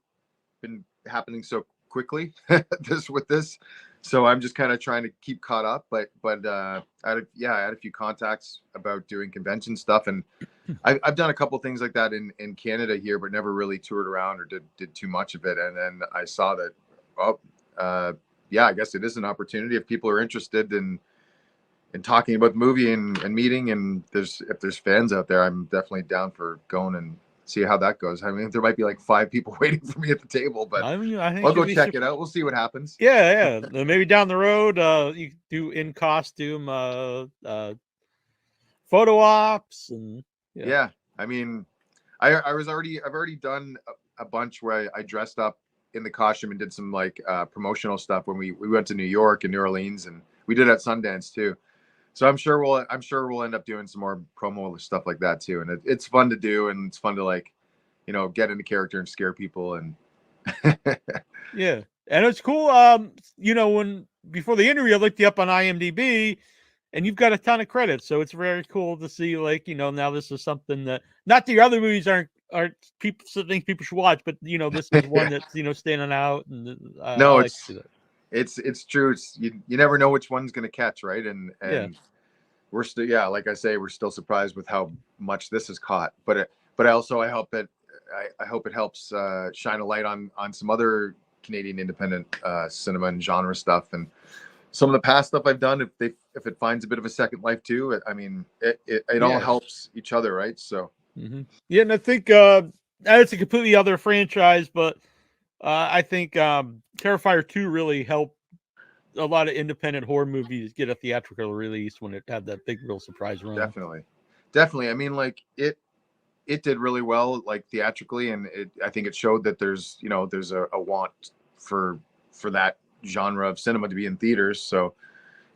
been happening so quickly with this, so I'm just kind of trying to keep caught up. But I had a few contacts about doing convention stuff, and I've done a couple things like that in Canada here, but never really toured around or did too much of it. And then I saw that, I guess it is an opportunity if people are interested in talking about the movie and meeting. And if there's fans out there, I'm definitely down for going and see how that goes. I mean, there might be like 5 people waiting for me at the table, but I think I'll go check it out. We'll see what happens. Yeah. Maybe down the road, you do in costume photo ops and yeah. I mean, I've already done a bunch where I dressed up in the costume and did some like promotional stuff when we went to New York and New Orleans, and we did at Sundance too. So I'm sure we'll end up doing some more promo stuff like that too. And it's fun to do, and it's fun to like, get into character and scare people. And yeah, and it's cool. When before the interview, I looked you up on IMDb, and you've got a ton of credits. So it's very cool to see, like, now this is something that not the other movies aren't people things people should watch, but this is one that's standing out. And no, like it's true. You never know which one's gonna catch, right? And we're still, like I say, we're still surprised with how much this is caught. But I hope it helps shine a light on some other Canadian independent cinema and genre stuff, and some of the past stuff I've done. If it finds a bit of a second life too, I mean, it all helps each other, right? So yeah, and I think it's a completely other franchise, but I think Terrifier 2 really helped a lot of independent horror movies get a theatrical release when it had that big real surprise run. Definitely. I mean, like it did really well, like theatrically, and I think it showed that there's a want for that genre of cinema to be in theaters. So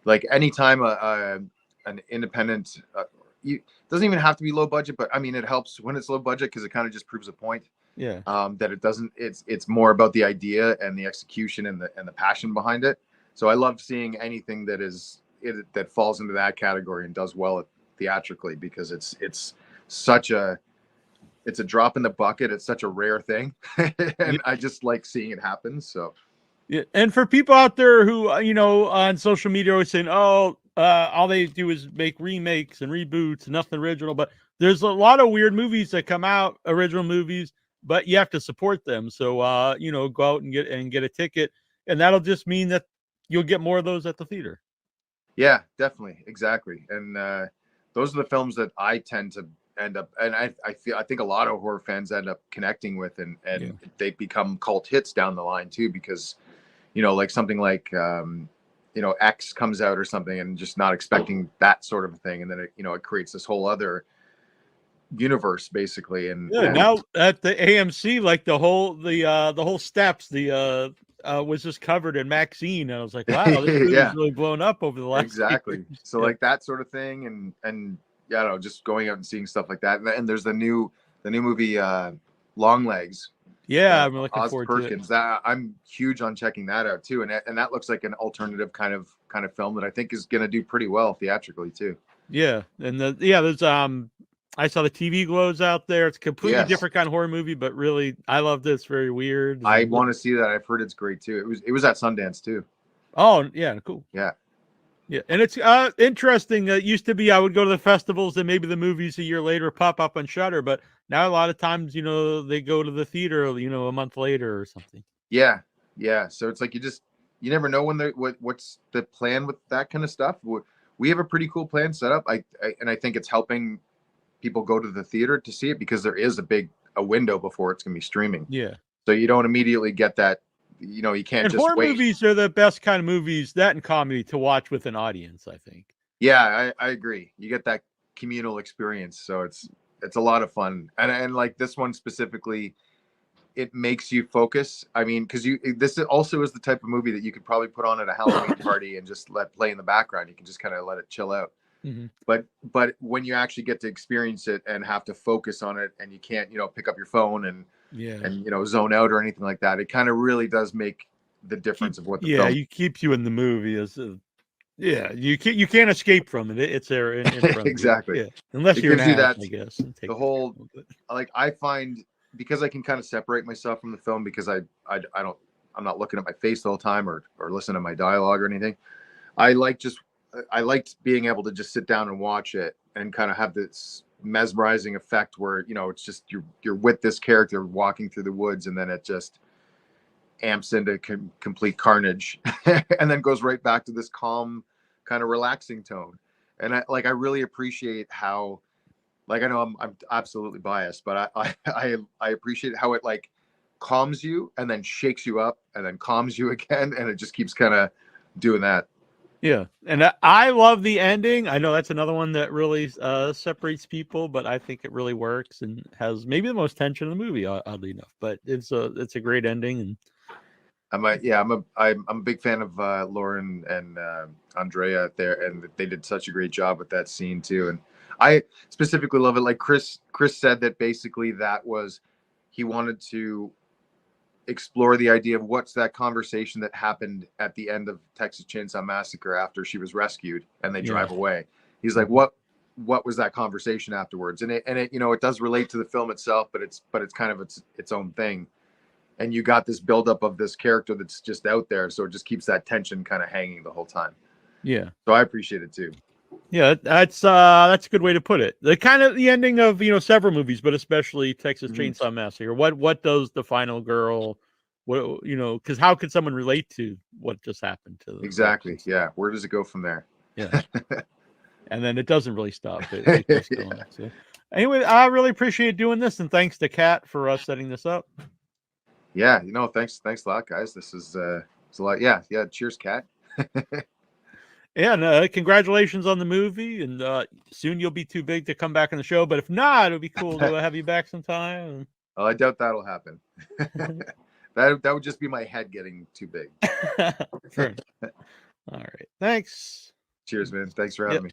like anytime an independent doesn't even have to be low budget, but I mean it helps when it's low budget because it kind of just proves a point. That it doesn't. It's more about the idea and the execution and the passion behind it. So I love seeing anything that falls into that category and does well theatrically, because it's a drop in the bucket. It's such a rare thing, and I just like seeing it happen. So yeah, and for people out there who on social media always saying, all they do is make remakes and reboots, nothing original, but there's a lot of weird movies that come out, original movies, but you have to support them. So go out and get a ticket, and that'll just mean that you'll get more of those at the theater. Yeah, definitely. Exactly. And those are the films that I tend to end up, and I think a lot of horror fans end up connecting with, and they become cult hits down the line too, because like something like X comes out or something, and just not expecting that sort of thing, and then it creates this whole other universe basically. And now at the AMC, like the whole steps was just covered in Maxine, and I was like, wow, this movie's really blown up over the last exactly. So like that sort of thing, and I don't know, just going out and seeing stuff like that. And there's the new movie Longlegs. Yeah, I'm looking Oz forward Perkins. to it. I'm huge on checking that out too, and that looks like an alternative kind of film that I think is going to do pretty well theatrically too. Yeah, and there's I saw the TV Glows out there. It's a completely different kind of horror movie, but really, I love this. Very weird. I want to see that. I've heard it's great too. It was at Sundance too. Oh yeah, cool. Yeah, and it's interesting. It used to be I would go to the festivals and maybe the movies a year later pop up on Shudder, but now a lot of times they go to the theater a month later or something. Yeah. So it's like you never know when what's the plan with that kind of stuff. we have a pretty cool plan set up. And I think it's helping people go to the theater to see it because there is a window before it's going to be streaming. Yeah. So you don't immediately get that, you know, you can't And just horror wait. movies are the best kind of movies, that and comedy, to watch with an audience, I think. Yeah, I agree. You get that communal experience. So it's a lot of fun. And like this one specifically, it makes you focus. I mean, because this also is the type of movie that you could probably put on at a Halloween party and just let play in the background. You can just kind of let it chill out. Mm-hmm. But when you actually get to experience it and have to focus on it, and you can't, you know, pick up your phone and you know, zone out or anything like that, it kind of really does make the difference of what the film. You keeps you in the movie you can't escape from it. It's there in front of Exactly. you. Yeah. Unless it you're gives an you ass, that, I guess. The whole, like, I find, because I can kind of separate myself from the film because I'm not looking at my face the whole time or listening to my dialogue or anything. I liked being able to just sit down and watch it and kind of have this mesmerizing effect where, you know, it's just you're with this character walking through the woods, and then it just amps into complete carnage and then goes right back to this calm, kind of relaxing tone. And I really appreciate how, like, I know I'm absolutely biased, but I appreciate how it like calms you and then shakes you up and then calms you again, and it just keeps kind of doing that. Yeah, and I love the ending. I know that's another one that really separates people, but I think it really works and has maybe the most tension in the movie, oddly enough. But it's a great ending, and I'm a big fan of Lauren and Andrea there, and they did such a great job with that scene too. And I specifically love it. Like Chris said that basically that was, he wanted to explore the idea of what's that conversation that happened at the end of Texas Chainsaw Massacre after she was rescued and they drive away. He's like, what was that conversation afterwards? And it you know, it does relate to the film itself, but it's kind of its own thing. And you got this buildup of this character that's just out there, so it just keeps that tension kind of hanging the whole time. Yeah. So I appreciate it too. Yeah, that's a good way to put it. The ending of, you know, several movies, but especially Texas Chainsaw Massacre. What does the final girl, what, you know, because how could someone relate to what just happened to them? Exactly. Yeah. Where does it go from there? Yeah. And then it doesn't really stop. It keeps going. So anyway, I really appreciate doing this, and thanks to Kat for setting this up. Yeah, you know, thanks a lot, guys. This is it's a lot. Yeah. Cheers, Kat. Yeah, and congratulations on the movie, and soon you'll be too big to come back on the show. But if not, it'll be cool to have you back sometime. Well, I doubt that'll happen. that would just be my head getting too big. Sure. All right. Thanks. Cheers, man. Thanks for having me.